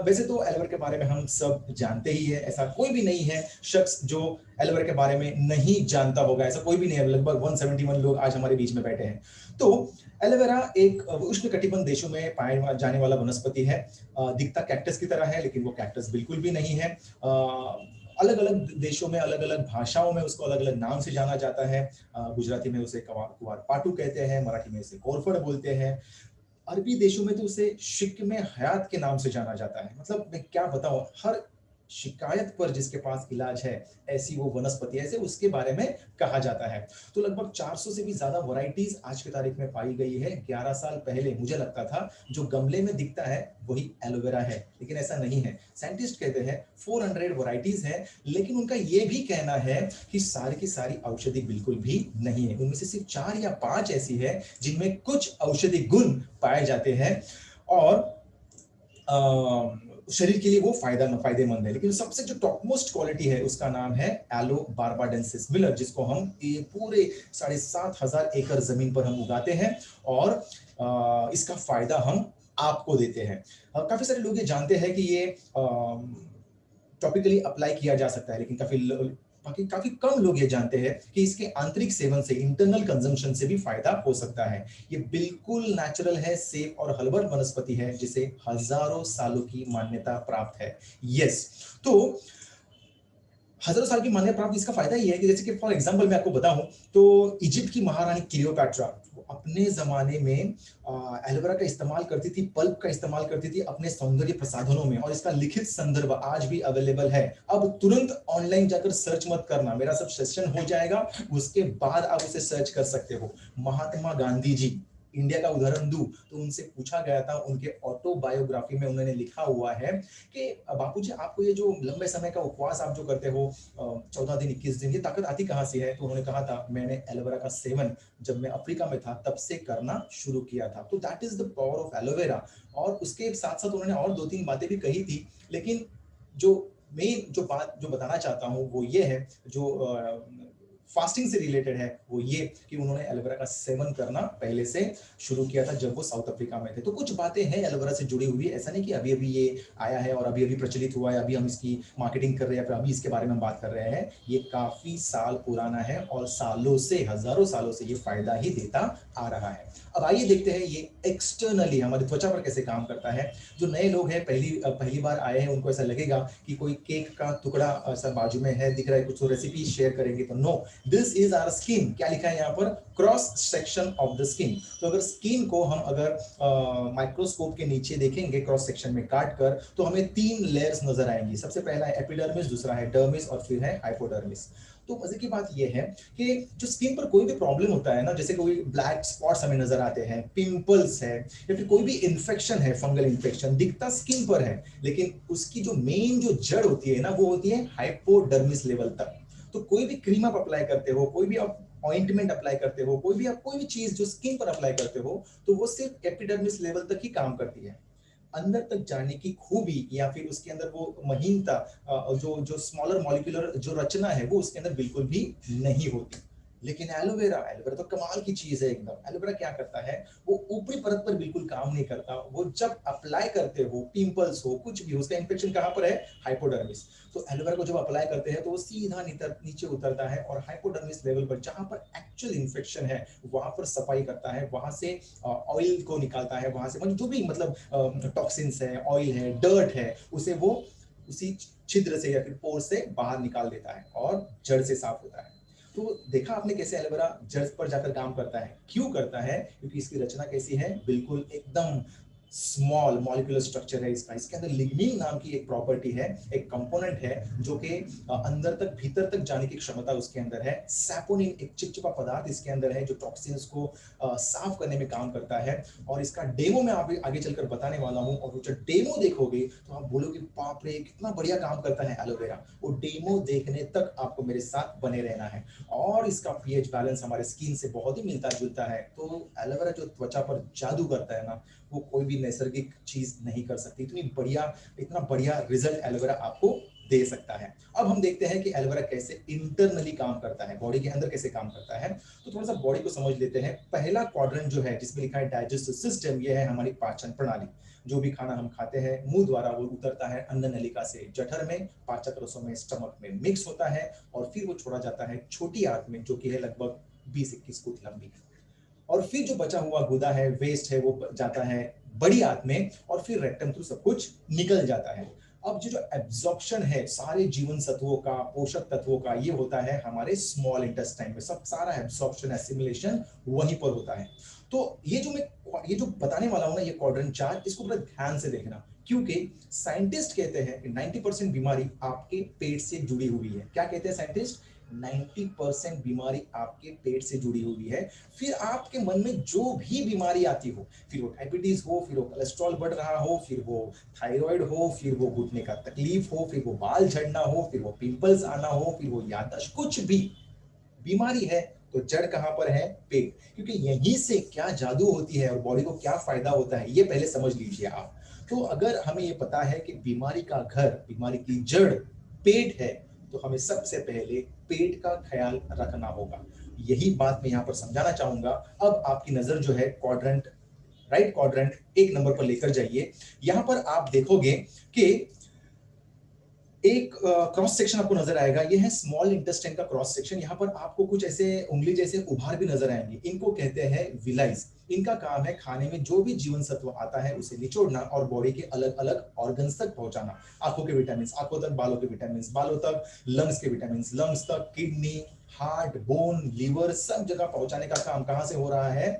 वैसे तो एलोवेरा के बारे में हम सब जानते ही है, ऐसा कोई भी नहीं है शख्स जो एलोवेरा के बारे में नहीं जानता होगा, ऐसा कोई भी नहीं है। लगभग 171 लोग आज हमारे बीच में बैठे हैं। तो एलोवेरा एक उष्णकटिबंध देशों में पाया जाने वाला वनस्पति है। दिखता कैक्टस की तरह है लेकिन वो कैक्टस बिल्कुल भी नहीं है। अलग अलग देशों में अलग अलग भाषाओं में उसको अलग अलग नाम से जाना जाता है। गुजराती में उसे कुवार पाटू कहते हैं, मराठी में इसे कोरफड बोलते हैं, अरबी देशों में तो उसे शिक्मे हयात के नाम से जाना जाता है। मतलब मैं क्या बताऊं, हर शिकायत पर जिसके पास इलाज है ऐसी वो वनस्पति ऐसे उसके बारे में कहा जाता है। तो लगभग 400 से भी ज्यादा वैरायटीज आज की तारीख में पाई गई है। 11 साल पहले मुझे लगता था जो गमले में दिखता है वही एलोवेरा है, लेकिन ऐसा नहीं है। साइंटिस्ट कहते हैं 400 वैरायटीज है, लेकिन उनका यह भी कहना है कि सारी की सारी औषधि बिल्कुल भी नहीं है। उनमें से सिर्फ 4 या 5 ऐसी है जिनमें कुछ औषधि गुण पाए जाते हैं और शरीर के लिए वो फायदेमंद है। लेकिन सबसे जो टॉप मोस्ट क्वालिटी है उसका नाम है एलो बार्बाडेंसिस मिलर, जिसको हम पूरे 7,500 एकड़ जमीन पर हम उगाते हैं और इसका फायदा हम आपको देते हैं। काफी सारे लोग ये जानते हैं कि ये टॉपिकली अप्लाई किया जा सकता है, लेकिन काफी कम लोग ये जानते हैं कि इसके आंतरिक सेवन से, इंटरनल कंजम्पशन से भी फायदा हो सकता है। ये बिल्कुल नेचुरल है, सेफ और हर्बल वनस्पति है जिसे हजारों सालों की मान्यता प्राप्त है। यस, तो हजारों साल की मान्यता प्राप्त इसका फायदा ये है कि जैसे कि फॉर एग्जांपल मैं आपको बताऊं तो इजिप्ट की महारानी क्लियोपैट्रा अपने जमाने में एलोवेरा का इस्तेमाल करती थी, पल्प का इस्तेमाल करती थी अपने सौंदर्य प्रसाधनों में, और इसका लिखित संदर्भ आज भी अवेलेबल है। अब तुरंत ऑनलाइन जाकर सर्च मत करना, मेरा सब सेशन हो जाएगा उसके बाद आप उसे सर्च कर सकते हो। महात्मा गांधी जी, इंडिया का उदाहरण दूं तो उनसे पूछा गया था, उनके ऑटोबायोग्राफी में उन्होंने लिखा हुआ है कि बापूजी आपको ये जो लंबे समय का उपवास आप जो करते हो 14 दिन 21 दिन, ये ताकत आती कहां से है? तो उन्होंने कहा था मैंने एलोवेरा का सेवन जब मैं अफ्रीका में था तब से करना शुरू किया था। तो that is the power of aloe vera. और उसके साथ साथ उन्होंने और 2-3 बातें भी कही थी, लेकिन जो मेन जो बात जो बताना चाहता हूं वो ये है, जो फास्टिंग से रिलेटेड है, वो ये कि उन्होंने एलोवेरा का सेवन करना पहले से शुरू किया था जब वो साउथ अफ्रीका में थे। तो कुछ बातें हैं एलोवेरा से जुड़ी हुई, ऐसा नहीं कि अभी अभी ये आया है और अभी अभी प्रचलित हुआ है, अभी हम इसकी मार्केटिंग कर रहे हैं, फिर अभी इसके बारे में बात कर रहे हैं। ये काफी साल पुराना है और सालों से, हजारों सालों से ये फायदा ही देता आ रहा है। अब आइए देखते हैं ये एक्सटर्नली हमारी त्वचा पर कैसे काम करता है। जो नए लोग हैं, पहली बार आए हैं, उनको ऐसा लगेगा कि कोई केक का टुकड़ा ऐसा बाजू में है, दिख रहा है, कुछ तो रेसिपी शेयर करेंगे, तो no, this is our skin. क्या लिखा है यहाँ पर? Cross section of the skin. तो अगर स्किन को हम अगर माइक्रोस्कोप के नीचे देखेंगे क्रॉस सेक्शन में काट कर, तो हमें 3 लेयर्स नजर आएंगी। सबसे पहला है एपिडर्मिस, दूसरा है डर्मिस और फिर है हाइपोडर्मिस। तो मजे की बात यह है कि जो स्किन पर कोई भी प्रॉब्लम होता है ना, जैसे कोई ब्लैक स्पॉट्स हमें नजर आते हैं, पिंपल्स है, या फिर कोई भी इन्फेक्शन है, फंगल इन्फेक्शन दिखता स्किन पर है, लेकिन उसकी जो मेन जो जड़ होती है ना, वो होती है हाइपोडर्मिस लेवल तक। तो कोई भी क्रीम आप अप्लाई करते हो, कोई भी आप ऑइंटमेंट अप्लाई करते हो, कोई भी चीज जो स्किन पर अप्लाई करते हो, तो वो सिर्फ एपिडर्मिस लेवल तक ही काम करती है। अंदर तक जाने की खूबी या फिर उसके अंदर वो महीनता, जो जो स्मॉलर मॉलिक्यूलर जो रचना है, वो उसके अंदर बिल्कुल भी नहीं होती। लेकिन एलोवेरा तो कमाल की चीज है एकदम। एलोवेरा क्या करता है, वो ऊपरी परत पर बिल्कुल काम नहीं करता। वो जब अप्लाई करते हो, पिंपल्स हो, कुछ भी, उसका इंफेक्शन कहां पर है? हाइपोडर्मिस। तो एलोवेरा को जब अप्लाई करते हैं तो वो सीधा नीचे उतरता है और हाइपोडर्मिस लेवल पर जहां पर एक्चुअल इंफेक्शन है वहां पर सफाई करता है, वहां से ऑयल को निकालता है, वहां से मतलब जो भी मतलब टॉक्सिन्स है, ऑयल है, डर्ट है, उसे वो उसी छिद्र से या फिर पोर से बाहर निकाल देता है और जड़ से साफ होता है। तो देखा आपने कैसे एलोवेरा जड़ पर जाकर काम करता है? क्यों करता है? क्योंकि इसकी रचना कैसी है? बिल्कुल एकदम स्मॉल मॉलिक्यूलर स्ट्रक्चर है इसका, इसके अंदर लिग्निन नाम की एक प्रॉपर्टी है, एक कंपोनेंट है जो कि अंदर तक भीतर तक जाने की क्षमता उसके अंदर है। सैपोनिन एक चिपचिपा पदार्थ इसके अंदर है जो टॉक्सिन्स को साफ करने में काम करता है, और इसका डेमो मैं आप आगे चलकर बताने वाला हूं। और वो जो डेमो देखोगे तो आप बोलोगे बाप रे कितना बढ़िया काम करता है एलोवेरा। वो डेमो देखने तक आपको मेरे साथ बने रहना है। और इसका पीएच बैलेंस हमारे स्किन से बहुत ही मिलता जुलता है। तो एलोवेरा जो त्वचा पर जादू करता है ना, वो कोई भी नैसर्गिक चीज नहीं कर सकती। इतना बढ़िया रिजल्ट एलोवेरा आपको दे सकता है। अब हम देखते हैं कि एलोवेरा कैसे इंटरनली काम करता है, बॉडी के अंदर कैसे काम करता है। तो थोड़ा सा बॉडी को समझ लेते हैं। पहला क्वाड्रेंट जो है जिसमें लिखा है डाइजेस्टिव सिस्टम, ये है हमारी पाचन प्रणाली। जो भी खाना हम खाते हैं मुंह द्वारा वो उतरता है अन्न नलिका से जठर में, पाचक रसों में, स्टमक में मिक्स होता है, और फिर वो छोड़ा जाता है छोटी आंत में जो कि है लगभग 20-21 फुट लंबी। और फिर जो बचा हुआ गुदा है, वेस्ट है, वो जाता है बड़ी आंत में, और फिर रेक्टम थ्रू सब कुछ निकल जाता है। अब जो एब्जॉर्प्शन है सारे जीवन सत्वों का, पोषक तत्वों का, ये होता है हमारे स्मॉल इंटेस्टाइन में। सब सारा एब्जॉर्प्शन एसिमिलेशन वहीं पर होता है। तो ये जो बताने वाला हूं ना, ये क्वाड्रेंट 4, इसको बड़ा ध्यान से देखना, क्योंकि साइंटिस्ट कहते हैं कि 90% बीमारी आपके पेट से जुड़ी हुई है। क्या कहते हैं साइंटिस्ट? 90% बीमारी आपके पेट से जुड़ी हुई है। फिर आपके मन में जो भी बीमारी आती हो, फिर वो डायबिटीज हो, फिर वो कोलेस्ट्रॉल बढ़ रहा हो, फिर वो थायराइड हो, फिर वो घुटने का तकलीफ हो, फिर वो बाल झड़ना हो, फिर वो पिंपल्स आना हो, फिर वो याददाश्त, कुछ भी बीमारी है तो जड़ कहां पर है? पेट। क्योंकि यहीं से क्या जादू होती है और बॉडी को क्या फायदा होता है ये पहले समझ लीजिए आप। तो अगर हमें ये पता है कि बीमारी का घर, बीमारी की जड़ पेट है, तो हमें सबसे पहले पेट का ख्याल रखना होगा। यही बात मैं यहाँ पर समझाना चाहूंगा। अब आपकी नजर जो है क्वाड्रेंट, राइट क्वाड्रेंट 1 नंबर पर लेकर जाइए। यहां पर आप देखोगे कि एक क्रॉस सेक्शन आपको नजर आएगा। ये है स्मॉल इंटेस्टाइन का क्रॉस सेक्शन। यहाँ पर आपको कुछ ऐसे उंगली जैसे उभार भी नजर आएंगे। इनको कहते हैं विलाइज। इनका काम है खाने में जो भी जीवन सत्व आता है उसे निचोड़ना और बॉडी के अलग अलग ऑर्गन्स तक पहुंचाना। आंखों के विटामिन आंखों तक, बालों के विटामिन बालों तक, लंग्स के विटामिन लंग्स तक, किडनी, हार्ट, बोन, लीवर, सब जगह पहुंचाने का काम कहां से हो रहा है?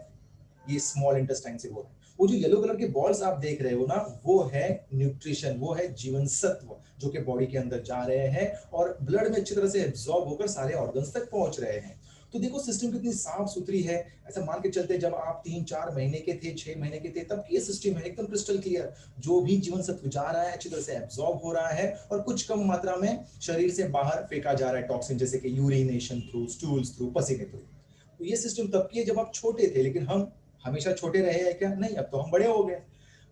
ये स्मॉल इंटेस्टाइन से हो रहा है। वो जो येलो कलर के बॉल्स आप देख रहे हो ना, वो है न्यूट्रिशन, वो है जीवन सत्व जो कि बॉडी के अंदर जा रहे हैं और ब्लड में अच्छी तरह से एब्जॉर्ब होकर सारे ऑर्गन्स तक पहुंच रहे हैं। तो देखो सिस्टम कितनी साफ सुथरी है। ऐसा मान के चलते जब आप 3-4 महीने के थे, 6 महीने के थे, तब ये सिस्टम है एकदम क्रिस्टल क्लियर। जो भी जीवन सत्व जा रहा है अच्छी तरह से एब्जॉर्ब हो रहा है और कुछ कम मात्रा में शरीर से बाहर फेंका जा रहा है टॉक्सिन, जैसे कि यूरिनेशन थ्रू, स्टूल्स थ्रू, पसीने थ्रू। तो ये सिस्टम तब किए जब आप छोटे थे, लेकिन हम हमेशा छोटे रहे हैं क्या? नहीं, अब तो हम बड़े हो गए।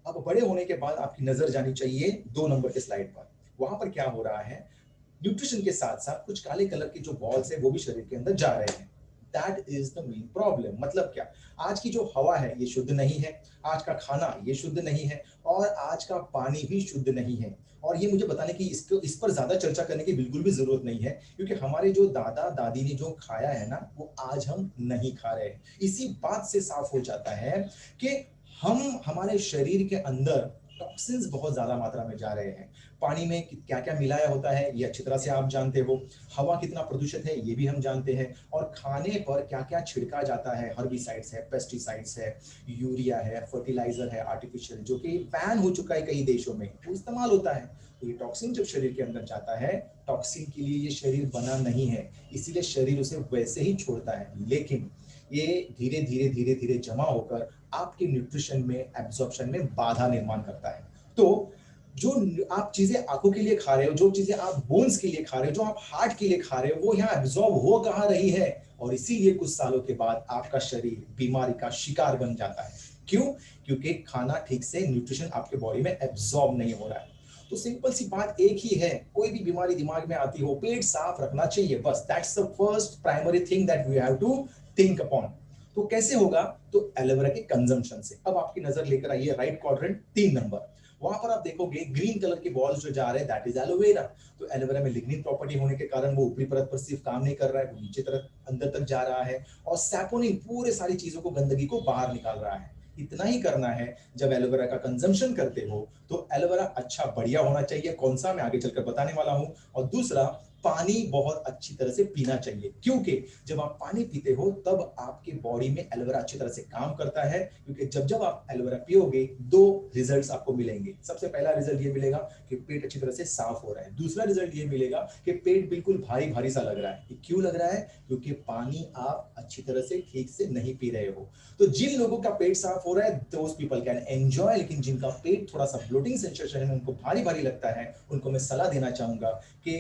अब बड़े होने के बाद आपकी नजर जानी चाहिए 2 नंबर के स्लाइड पर। वहां पर क्या हो रहा है? न्यूट्रिशन के साथ साथ कुछ काले कलर के जो बॉल्स है वो भी शरीर के अंदर जा रहे हैं। That is the main problem. मतलब क्या? आज की जो हवा है ये शुद्ध नहीं है, आज का खाना ये शुद्ध नहीं है, और आज का पानी भी शुद्ध नहीं है। और ये मुझे बताने की इस पर ज्यादा चर्चा करने की बिल्कुल भी जरूरत नहीं है, क्योंकि हमारे जो दादा दादी ने जो खाया है ना, वो आज हम नहीं खा रहे हैं। इसी बात से साफ हो जाता है कि हमारे शरीर के अंदर टॉक्सिन्स बहुत ज्यादा मात्रा में जा रहे हैं। पानी में क्या क्या मिलाया होता है ये अच्छी तरह से आप जानते हो। हवा कितना प्रदूषित है ये भी हम जानते हैं। और खाने पर क्या क्या छिड़का जाता है, हर्बिसाइड्स है, पेस्टिसाइड्स है, यूरिया है, फर्टिलाइजर है आर्टिफिशियल, जो कि बैन हो चुका है कई देशों में, वो इस्तेमाल होता है। तो ये टॉक्सिन जब शरीर के अंदर जाता है, टॉक्सिन के लिए ये शरीर बना नहीं है, इसीलिए शरीर उसे वैसे ही छोड़ता है। लेकिन ये धीरे धीरे धीरे धीरे जमा होकर आपके न्यूट्रिशन में, एब्जॉर्प्शन में बाधा निर्माण करता है। तो जो आप चीजें आंखों के लिए खा रहे हो, जो चीजें आप बोन्स के लिए खा रहे हो, जो आप हार्ट के लिए खा रहे हो, वो यहाँ एब्जॉर्ब हो कहाँ रही है? और इसीलिए कुछ सालों के बाद आपका शरीर बीमारी का शिकार बन जाता है। क्यों? क्योंकि खाना ठीक से, न्यूट्रिशन आपके बॉडी में एब्जॉर्ब नहीं हो रहा है। तो सिंपल सी बात एक ही है, कोई भी बीमारी दिमाग में आती हो, पेट साफ रखना चाहिए, बस। That's the first primary thing that we have to think upon. तो कैसे होगा? तो एलोवेरा के कंजम्पशन से। अब आपकी नजर लेकर आइए राइट क्वाड्रेंट 3 नंबर। वहां पर आप देखोगे ग्रीन कलर के बॉल्स जो जा रहे हैं, दैट इज एलोवेरा। तो एलोवेरा में लिग्निन प्रॉपर्टी होने के कारण वो ऊपरी परत पर सिर्फ काम नहीं कर रहा है, वो नीचे तरफ अंदर तक जा रहा है, और सैपोनिन पूरे सारी चीजों को, गंदगी को बाहर निकाल रहा है। इतना ही करना है। जब एलोवेरा का कंजम्पशन करते हो तो एलोवेरा अच्छा बढ़िया होना चाहिए। कौन सा? मैं आगे चलकर बताने वाला हूं। और दूसरा, पानी बहुत अच्छी तरह से पीना चाहिए, क्योंकि जब आप पानी पीते हो तब आपके बॉडी में एलोवेरा अच्छी तरह से काम करता है। क्योंकि जब जब आप एलोवेरा पियोगे दो रिजल्ट्स आपको मिलेंगे। सबसे पहला रिजल्ट ये मिलेगा कि पेट अच्छी तरह से साफ हो रहा है। दूसरा रिजल्ट ये मिलेगा कि पेट बिल्कुल भारी भारी सा लग रहा है। क्यों लग रहा है? क्योंकि पानी आप अच्छी तरह से ठीक से नहीं पी रहे हो। तो जिन लोगों का पेट साफ हो रहा है दोस पीपल कैन एंजॉय, लेकिन जिनका पेट थोड़ा सा ब्लोटिंग सेंसेशन है, उनको भारी भारी लगता है, उनको मैं सलाह देना चाहूंगा कि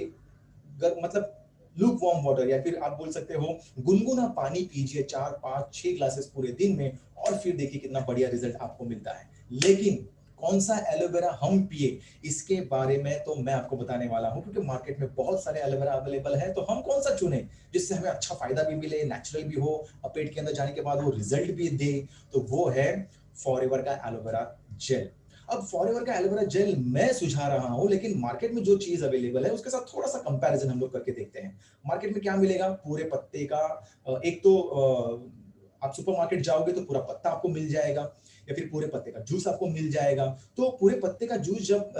मतलब लूक वार्म वाटर, या फिर आप बोल सकते हो गुनगुना पानी पीजिए 4 5 6 ग्लासेस पूरे दिन में, और फिर देखिए कितना बढ़िया रिजल्ट आपको मिलता है। लेकिन कौन सा एलोवेरा हम पिए, इसके बारे में तो मैं आपको बताने वाला हूं, क्योंकि मार्केट में बहुत सारे एलोवेरा अवेलेबल है। तो हम कौन सा चुने जिससे हमें अच्छा फायदा भी मिले, नेचुरल भी हो, और पेट के अंदर जाने के बाद वो रिजल्ट भी दे? तो वो है फॉरएवर का एलोवेरा जेल। अब फॉरएवर का एलोवेरा जेल मैं सुझा रहा हूं, लेकिन मार्केट में जो चीज अवेलेबल है उसके साथ थोड़ा सा कंपैरिजन हम लोग करके देखते हैं। मार्केट में क्या मिलेगा? पूरे पत्ते का एक तो आप सुपरमार्केट जाओगे तो पूरा पत्ता आपको मिल जाएगा, या फिर पूरे पत्ते का जूस आपको मिल जाएगा। तो पूरे पत्ते का जूस जब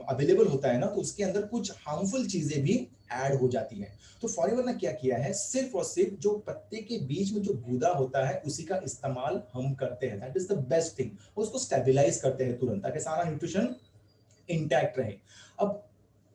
अवेलेबल होता है ना, तो उसके अंदर कुछ हार्मफुल चीजें भी ऐड हो जाती हैं। तो फॉरएवर ने क्या किया है, सिर्फ और सिर्फ जो पत्ते के बीच में जो गूदा होता है उसी का इस्तेमाल हम करते हैं। That is the best thing. उसको स्टेबलाइज करते हैं तुरंत, ताकि सारा न्यूट्रिशन इंटैक्ट रहे। अब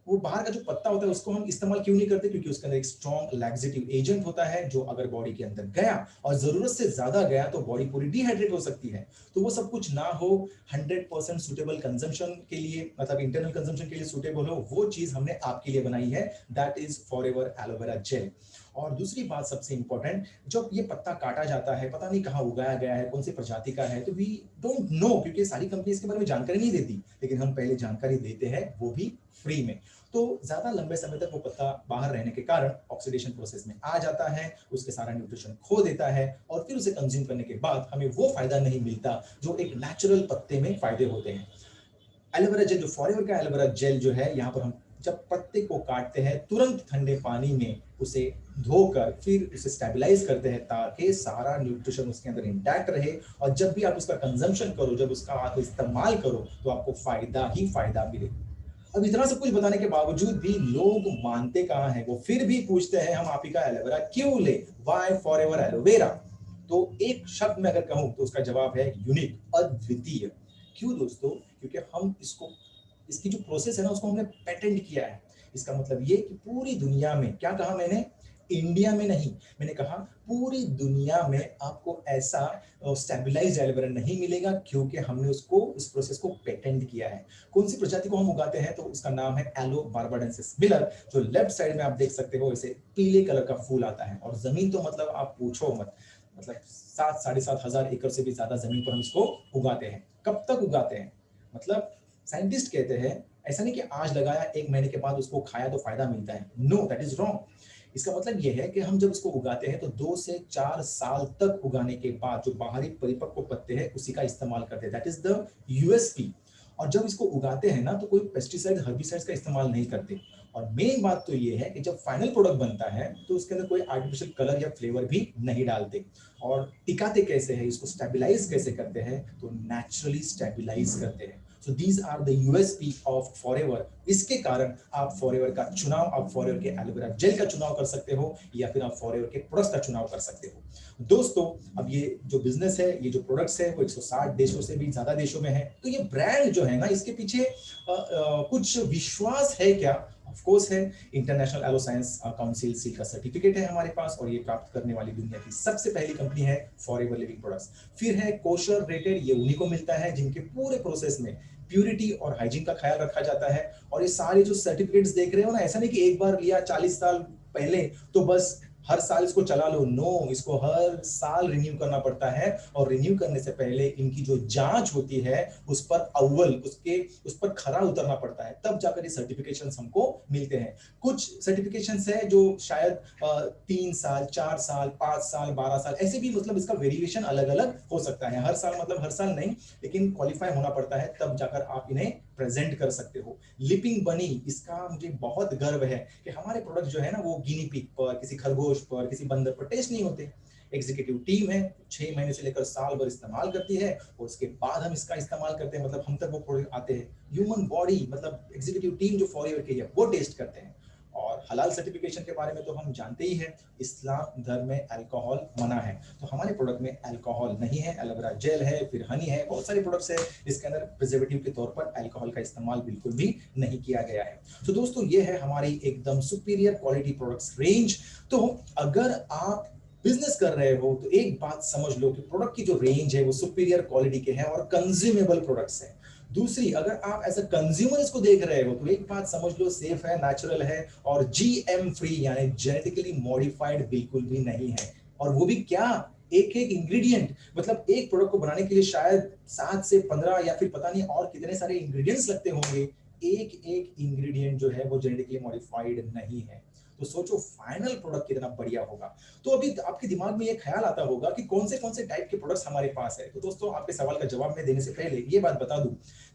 वो बाहर का जो पत्ता होता है उसको हम इस्तेमाल क्यों नहीं करते? क्योंकि उसके अंदर एक स्ट्रॉन्ग लैक्सेटिव एजेंट होता है, जो अगर बॉडी के अंदर गया और जरूरत से ज्यादा गया तो बॉडी पूरी डिहाइड्रेट हो सकती है। तो वो सब कुछ ना हो, 100% सुटेबल कंजम्पशन के लिए, मतलब इंटरनल कंजम्पशन के लिए सुटेबल हो, वो चीज हमने आपके लिए बनाई है। That is forever aloe vera gel. और दूसरी बात सबसे इंपॉर्टेंट, जब ये पत्ता काटा जाता है, पता नहीं कहाँ उगाया गया है, कौन सी प्रजाति का है, तो वी डोंट नो, क्योंकि सारी कंपनी इसके बारे में जानकारी नहीं देती। लेकिन हम पहले जानकारी देते हैं, वो भी फ्री में। तो ज्यादा लंबे समय तक वो पत्ता बाहर रहने के कारण ऑक्सीडेशन प्रोसेस में आ जाता है, उसके सारा न्यूट्रिशन खो देता है, और फिर उसे कंज्यूम करने के बाद हमें वो फायदा नहीं मिलता जो एक नेचुरल पत्ते में फायदे होते हैं। एलोवेरा जेल, जो फॉरएवर का एलोवेरा जेल जो है, यहाँ पर हम जब पत्ते को काटते हैं तुरंत ठंडे पानी में उसे धोकर फिर उसे स्टेबलाइज करते हैं, ताकि सारा न्यूट्रिशन उसके अंदर इंटैक्ट रहे, और जब भी आप उसका कंजम्पशन करो, जब उसका आप इस्तेमाल करो, तो आपको फायदा ही फायदा मिले। अब इतना सब कुछ बताने के बावजूद भी लोग मानते कहाँ हैं, वो फिर भी पूछते हैं हम आप ही का एलोवेरा क्यों ले, वाई फॉरएवर एलोवेरा? तो एक शब्द में अगर कहूं तो उसका जवाब है यूनिक, अद्वितीय। क्यों दोस्तों? क्योंकि हम इसको, इसकी जो प्रोसेस है ना, उसको हमने पेटेंट किया है। इसका मतलब ये कि पूरी दुनिया में, क्या कहा मैंने, इंडिया में नहीं, मैंने कहा पूरी दुनिया में आपको ऐसा स्टेबलाइज्ड एलोवेरा नहीं मिलेगा, क्योंकि हमने उसको, इस प्रोसेस को पेटेंट किया है। कौन सी प्रजाति को हम उगाते हैं? तो उसका नाम है एलो बार्बाडेंसिस मिलर। जो लेफ्ट साइड में आप देख सकते हो, इसे पीले कलर का फूल आता है, और जमीन तो मतलब आप पूछो मत, मतलब 7-7,500 एकड़ से भी ज्यादा जमीन पर हम इसको उगाते हैं। कब तक उगाते हैं? मतलब साइंटिस्ट कहते हैं ऐसा नहीं कि आज लगाया 1 महीने के बाद उसको खाया तो फायदा मिलता है। No, that is wrong. इसका मतलब यह है कि हम जब इसको उगाते हैं तो 2 से 4 साल तक उगाने के बाद जो बाहरी परिपक्व पत्ते हैं उसी का इस्तेमाल करते हैं। That is the USP. और जब इसको उगाते हैं ना, तो कोई पेस्टिसाइड, हर्बिसाइड्स का इस्तेमाल नहीं करते। और मेन बात तो ये है कि जब फाइनल प्रोडक्ट बनता है तो उसके अंदर कोई आर्टिफिशियल कलर या फ्लेवर भी नहीं डालते। और टिकाते कैसे हैं, इसको स्टेबलाइज कैसे करते हैं? तो नेचुरली स्टेबलाइज करते हैं। So these are the USP of Forever. इसके कारण आप फॉरएवर का चुनाव, आप फॉरएवर के एलोवेरा जेल का चुनाव कर सकते हो, या फिर आप फॉरएवर के प्रोडक्ट्स का चुनाव कर सकते हो। दोस्तों, अब ये जो बिजनेस है, ये जो प्रोडक्ट्स है, वो 160 देशों से भी ज्यादा देशों में है। तो ये ब्रांड जो है ना, इसके पीछे कुछ विश्वास है क्या? ऑफ कोर्स है। इंटरनेशनल एलो साइंस काउंसिल सी का सर्टिफिकेट है हमारे पास, और ये प्राप्त करने वाली दुनिया की सबसे पहली कंपनी है फॉरएवर लिविंग प्रोडक्ट्स। फिर है कोशर रेटेड, ये उन्हीं को मिलता है जिनके पूरे प्रोसेस में प्यूरिटी और हाइजीन का ख्याल रखा जाता है। और ये सारे जो सर्टिफिकेट्स देख रहे हो ना, ऐसा नहीं कि एक बार लिया 40 साल पहले तो बस हर साल इसको चला लो। नो, इसको हर साल रिन्यू करना पड़ता है, और रिन्यू करने से पहले इनकी जो जांच होती है उस पर अव्वल उस पर खरा उतरना पड़ता है, तब जाकर ये सर्टिफिकेशंस हमको मिलते हैं। कुछ सर्टिफिकेशंस है जो शायद 3 साल, 4 साल, 5 साल, 12 साल, ऐसे भी, मतलब इसका वेरिएशन अलग अलग हो सकता है। हर साल मतलब हर साल नहीं, लेकिन क्वालिफाई होना पड़ता है, तब जाकर आप इन्हें प्रेजेंट कर सकते हो। लिपिंग बनी, इसका मुझे बहुत गर्व है कि हमारे प्रोडक्ट जो है ना, वो गिनी पिग पर, किसी खरगोश पर, किसी बंदर पर टेस्ट नहीं होते। एग्जीक्यूटिव टीम है, 6 महीने से लेकर साल भर इस्तेमाल करती है, और उसके बाद हम इसका इस्तेमाल करते हैं, मतलब हम तक वो प्रोडक्ट आते हैं। ह्यूमन बॉडी, मतलब एग्जीक्यूटिव टीम जो फॉरएवर की है, वो टेस्ट करते हैं। और हलाल सर्टिफिकेशन के बारे में तो हम जानते ही हैं, इस्लाम धर्म में अल्कोहल मना है, तो हमारे प्रोडक्ट में अल्कोहल नहीं है, एलोवेरा जेल है, फिर हनी है, बहुत सारे प्रोडक्ट्स है, इसके अंदर प्रिजर्वेटिव के तौर पर अल्कोहल का इस्तेमाल बिल्कुल भी नहीं किया गया है। तो दोस्तों ये है हमारी एकदम सुपीरियर क्वालिटी प्रोडक्ट्स रेंज। तो अगर आप बिजनेस कर रहे हो तो एक बात समझ लो कि प्रोडक्ट की जो रेंज है वो सुपीरियर क्वालिटी के हैं और कंज्यूमेबल प्रोडक्ट्स हैं। दूसरी, अगर आप एज अ कंज्यूमर इसको देख रहे हो तो एक बात समझ लो, सेफ है, नेचुरल है और जीएम फ्री यानी जेनेटिकली मॉडिफाइड बिल्कुल भी नहीं है। और वो भी क्या, एक एक इंग्रेडिएंट, मतलब एक प्रोडक्ट को बनाने के लिए शायद 7 से 15 या फिर पता नहीं और कितने सारे इंग्रेडिएंट्स लगते होंगे, एक एक इंग्रेडिएंट जो है वो जेनेटिकली मॉडिफाइड नहीं है। तो सोचो फाइनल प्रोडक्ट कितना बढ़िया होगा। तो अभी आपके दिमाग में ये ख्याल आता होगा कि कौन से टाइप के प्रोडक्ट्स हमारे पास है। तो दोस्तों आपके सवाल का जवाब मैं देने से पहले ये बात बता दूं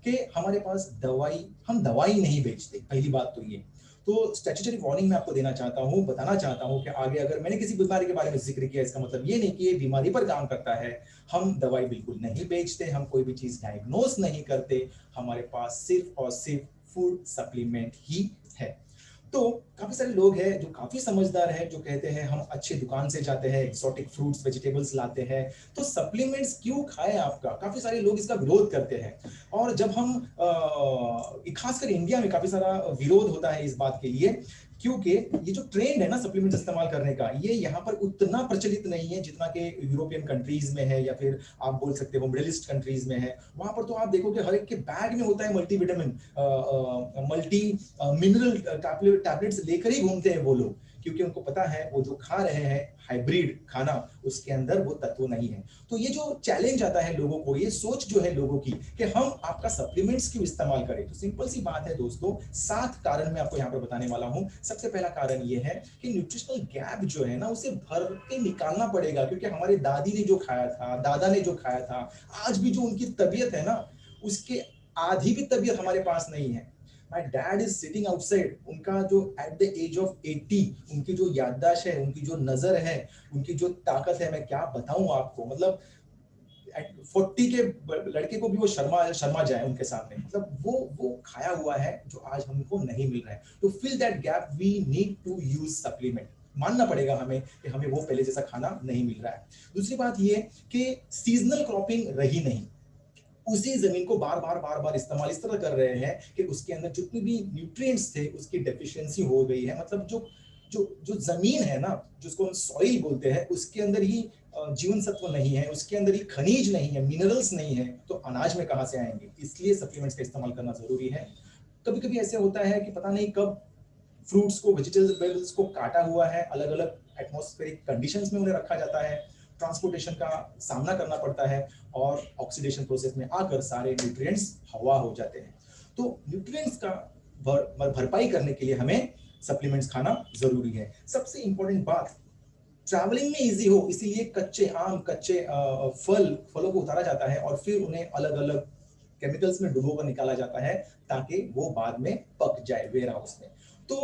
कि हमारे पास हम दवाई नहीं बेचते, पहली बात तो ये। तो स्टैट्यूटरी वार्निंग मैं आपको देना चाहता हूं, बताना चाहता हूं कि आगे अगर मैंने किसी बीमारी के बारे में जिक्र किया, इसका मतलब ये नहीं कि ये बीमारी पर काम करता है। हम दवाई बिल्कुल नहीं बेचते, हम कोई भी चीज डायग्नोस नहीं करते, हमारे पास सिर्फ और सिर्फ फूड सप्लीमेंट ही है। तो काफी सारे लोग हैं जो काफी समझदार हैं, जो कहते हैं हम अच्छी दुकान से जाते हैं, एक्सोटिक फ्रूट्स वेजिटेबल्स लाते हैं, तो सप्लीमेंट्स क्यों खाएं आपका। काफी सारे लोग इसका विरोध करते हैं और जब हम खासकर इंडिया में काफी सारा विरोध होता है इस बात के लिए, क्योंकि ये जो ट्रेंड है ना सप्लीमेंट्स इस्तेमाल करने का, ये यहाँ पर उतना प्रचलित नहीं है जितना कि यूरोपियन कंट्रीज में है या फिर आप बोल सकते हो मिडिल ईस्ट कंट्रीज में है। वहां पर तो आप देखोगे हर एक के बैग में होता है multi vitamin, multi mineral tablets लेकर ही घूमते हैं वो लोग, क्योंकि उनको पता है वो जो खा रहे हैं हाइब्रिड खाना, उसके अंदर वो तत्व नहीं है। तो ये जो चैलेंज आता है लोगों को, ये सोच जो है लोगों की कि हम आपका सप्लीमेंट्स क्यों इस्तेमाल करें, तो सिंपल सी बात है दोस्तों, 7 कारण मैं आपको यहाँ पर बताने वाला हूँ। सबसे पहला कारण ये है कि न्यूट्रिशनल गैप जो है ना उसे भर के निकालना पड़ेगा, क्योंकि हमारे दादी ने जो खाया था, दादा ने जो खाया था, आज भी जो उनकी तबीयत है ना, उसके आधी भी तबीयत हमारे पास नहीं है। My dad is sitting outside, उनका जो at the age of 80, उनकी जो याददाश्त है, उनकी जो नजर है, उनकी जो ताकत है, मैं क्या बताऊं आपको, मतलब 40 के लड़के को भी वो शर्मा जाए उनके सामने, मतलब वो खाया हुआ है जो आज हमको नहीं मिल रहा है। तो fill that gap we need to use supplement, मानना पड़ेगा हमें कि हमें वो पहले जैसा खाना नहीं मिल रहा है। दूसरी बात ये कि सीजनल क्रॉपिंग रही नहीं, उसी जमीन को बार बार इस्तेमाल इस तरह कर रहे हैं कि उसके अंदर जितने भी न्यूट्रिएंट्स थे उसकी डेफिशिएंसी हो गई है। मतलब जो जो जो जमीन है ना, जिसको हम सॉइल बोलते हैं, उसके अंदर ही जीवन सत्व नहीं है, उसके अंदर ही खनिज नहीं है, मिनरल्स नहीं है, तो अनाज में कहां से आएंगे। इसलिए सप्लीमेंट्स का इस्तेमाल करना जरूरी है। कभी कभी ऐसे होता है कि पता नहीं कब फ्रूट्स को, वेजिटेबल्स को काटा हुआ है, अलग अलग एटमॉस्फेरिक कंडीशंस में उन्हें रखा जाता है, ट्रांसपोर्टेशन का सामना करना पड़ता है और ऑक्सीडेशन प्रोसेस में आकर सारे न्यूट्रिएंट्स हवा हो जाते हैं। तो न्यूट्रिएंट्स का भरपाई करने के लिए हमें सप्लीमेंट्स खाना जरूरी है। सबसे इंपॉर्टेंट बात, ट्रैवलिंग में इजी हो, इसीलिए कच्चे आम, कच्चे फलों को उतारा जाता है और फिर उन्हें अलग अलग केमिकल्स में डुबो कर निकाला जाता है ताकि वो बाद में पक जाए वेयर हाउस में। तो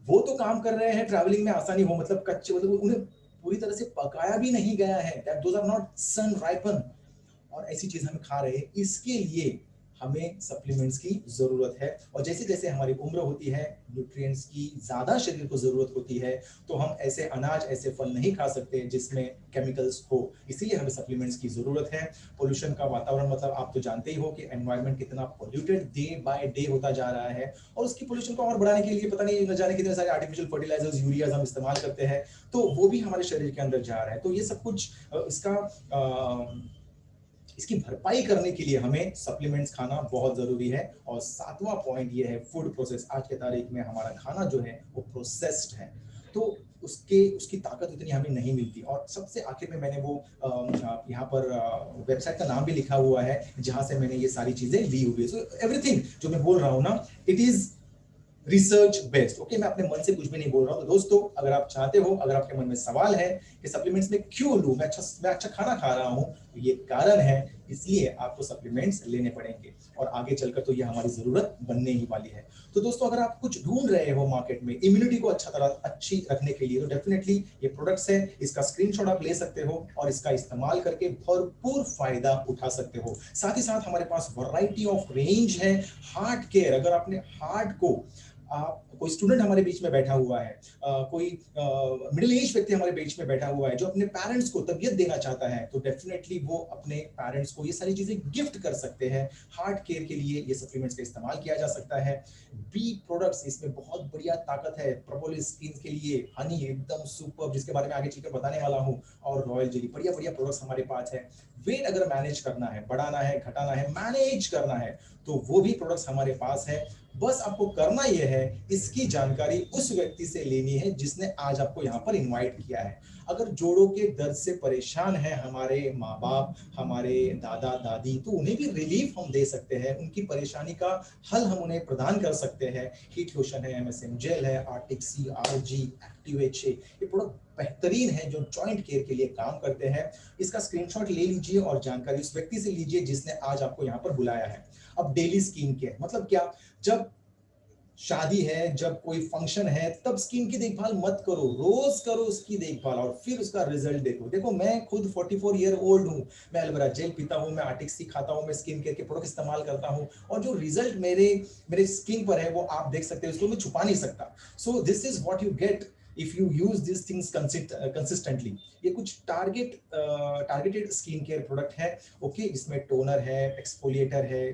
वो तो काम कर रहे हैं, ट्रैवलिंग में आसानी हो, मतलब कच्चे, मतलब उन्हें पूरी तरह से पकाया भी नहीं गया है, that those are not sun ripen, और ऐसी चीज हम खा रहे हैं। इसके लिए हमें सप्लीमेंट्स की जरूरत है। और जैसे जैसे हमारी उम्र होती है, न्यूट्रिएंट्स की ज्यादा शरीर को जरूरत होती है, तो हम ऐसे अनाज, ऐसे फल नहीं खा सकते जिसमें केमिकल्स हो, इसीलिए हमें सप्लीमेंट्स की जरूरत है। पोल्यूशन का वातावरण, मतलब आप तो जानते ही हो कि एनवायरनमेंट कितना पोल्यूटेड डे बाय डे होता जा रहा है, और उसकी पोल्यूशन को और बढ़ाने के लिए पता नहीं न जाने कितने सारे आर्टिफिशियल फर्टिलाइजर्स, यूरियाज हम इस्तेमाल करते हैं, तो वो भी हमारे शरीर के अंदर जा रहा है। तो ये सब कुछ इसकी भरपाई करने के लिए हमें सप्लीमेंट्स खाना बहुत जरूरी है। और 7वां पॉइंट ये है फूड प्रोसेस। आज के तारीख में हमारा खाना जो है वो प्रोसेस्ड है, तो उसकी ताकत उतनी हमें नहीं मिलती। और सबसे आखिर में मैंने वो यहाँ पर वेबसाइट का नाम भी लिखा हुआ है जहां से मैंने ये सारी चीजें ली हुई है। सो एवरीथिंग जो मैं बोल रहा हूँ ना, it is research based. Okay, मैं अपने मन से कुछ भी नहीं बोल रहा हूँ। तो दोस्तों, अगर आप चाहते हो, अगर आपके मन में सवाल है कि सप्लीमेंट्स में क्यों लूं, मैं अच्छा खाना खा रहा हूँ, तो ये कारण है, इसलिए आपको सप्लीमेंट्स लेने पड़ेंगे और आगे चलकर तो ये हमारी जरूरत बनने ही वाली है। तो दोस्तों, अगर आप कुछ ढूंढ रहे हो मार्केट में इम्यूनिटी को अच्छी रखने के लिए, तो डेफिनेटली ये प्रोडक्ट्स है, इसका स्क्रीनशॉट आप ले सकते हो और इसका इस्तेमाल करके भरपूर फायदा उठा सकते हो। साथ ही साथ हमारे पास वैरायटी ऑफ रेंज है। हार्ट केयर, अगर आपने हार्ट को आप कोई स्टूडेंट हमारे बीच में बैठा हुआ है, कोई मिडिल एज व्यक्ति हमारे बीच में बैठा हुआ है जो अपने पेरेंट्स को तबीयत देना चाहता है, तो डेफिनेटली वो अपने पेरेंट्स को ये सारी चीजें गिफ्ट कर सकते हैं। हार्ट केयर के लिए ये सप्लीमेंट्स का इस्तेमाल किया जा सकता है। बी प्रोडक्ट्स, इसमें बहुत बढ़िया ताकत है। प्रोपोलिस स्किन के लिए हनी एकदम सुपर, जिसके बारे में आगे चलकर बताने वाला हूँ, और रॉयल जेली, बढ़िया बढ़िया प्रोडक्ट्स हमारे पास है। वेट अगर मैनेज करना है, बढ़ाना है, घटाना है, मैनेज करना है, तो वो भी प्रोडक्ट्स हमारे पास है। बस आपको करना यह है, इसकी जानकारी उस व्यक्ति से लेनी है जिसने आज आपको यहाँ पर इनवाइट किया है। अगर जोड़ों के दर्द से परेशान है हमारे माँ बाप, हमारे दादा दादी, तो उन्हें भी रिलीफ हम दे सकते हैं, उनकी परेशानी का हल हम उन्हें प्रदान कर सकते हैं। हीट लोशन है, MSM जेल है, आर्टिक सी, RG, एक्टिव HA, ये प्रोडक्ट बेहतरीन है जो जॉइंट केयर के लिए काम करते हैं। इसका स्क्रीनशॉट ले लीजिए और जानकारी उस व्यक्ति से लीजिए जिसने आज आपको यहाँ पर बुलाया है। अब डेली स्किन केयर मतलब क्या? जब शादी है, जब कोई फंक्शन है, तब स्किन की देखभाल मत करो, रोज करो उसकी देखभाल और फिर उसका रिजल्ट देखो। देखो, मैं खुद 44 ईयर ओल्ड हूँ, मैं एलोवेरा जेल पीता हूँ, मैं आर्टिक सी खाता हूँ, मैं स्किन केयर के प्रोडक्ट इस्तेमाल करता हूँ, और जो रिजल्ट मेरे स्किन पर है वो आप देख सकते हो, इसको मैं छुपा नहीं सकता। सो this is what you get if you use these things consistently। ये कुछ टारगेटेड स्किन केयर प्रोडक्ट है। ओके, इसमें टोनर है, एक्सफोलिएटर है,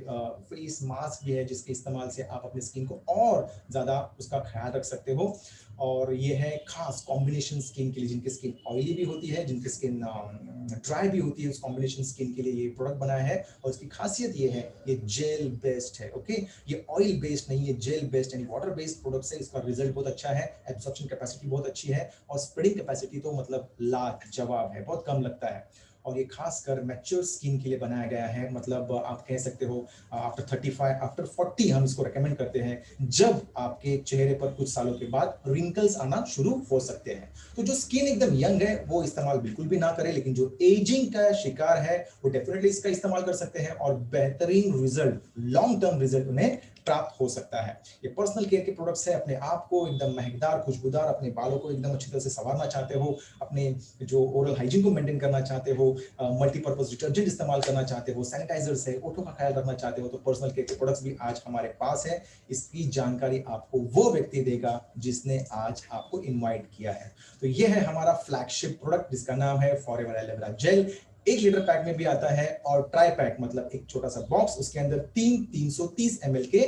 फेस मास्क भी है जिसके इस्तेमाल से आप अपने स्किन को और ज्यादा उसका ख्याल रख सकते हो। और ये है खास कॉम्बिनेशन स्किन के लिए, जिनकी स्किन ऑयली भी होती है, जिनकी स्किन ड्राई भी होती है, उस कॉम्बिनेशन स्किन के लिए ये प्रोडक्ट बनाया है। और इसकी खासियत ये है, ये जेल बेस्ड है। ओके, ये ऑयल बेस्ड नहीं, ये जेल बेस्ड यानी वाटर बेस्ड प्रोडक्ट है। इसका रिजल्ट बहुत अच्छा है, एब्जॉर्प्शन कैपेसिटी बहुत अच्छी है, और स्प्रेडिंग कैपेसिटी तो मतलब लाजवाब है, बहुत कम लगता है। और ये खासकर मैच्योर स्किन के लिए बनाया गया है। मतलब आप कह सकते हो आफ्टर 35, आफ्टर 40 हम इसको रेकमेंड करते हैं, जब आपके चेहरे पर कुछ सालों के बाद रिंकल्स आना शुरू हो सकते हैं। तो जो स्किन एकदम यंग है वो इस्तेमाल बिल्कुल भी ना करे, लेकिन जो एजिंग का शिकार है वो डेफिनेटली इसका इस्तेमाल कर सकते हैं, और बेहतरीन रिजल्ट, लॉन्ग टर्म रिजल्ट उन्हें प्राप्त हो सकता है। ये पर्सनल केयर के प्रोडक्ट्स है। अपने आप को एकदम महकदार, खुशबूदार, अपने बालों को एकदम अच्छी तरह से संवारना चाहते हो, अपने जो ओरल हाइजीन को मेंटेन करना चाहते हो, मल्टीपर्पज डिटर्जेंट इस्तेमाल करना चाहते हो, सैनिटाइजर्स है, ओठों का ख्याल रखना चाहते हो, तो पर्सनल केयर के प्रोडक्ट्स भी आज हमारे पास है। इसकी जानकारी आपको वो व्यक्ति देगा जिसने आज आपको इनवाइट किया है। तो ये है हमारा फ्लैगशिप प्रोडक्ट जिसका नाम है forever aloe vera gel. 1 litre pack में भी आता है, और ट्राई पैक मतलब एक छोटा सा बॉक्स, उसके अंदर 330 ml के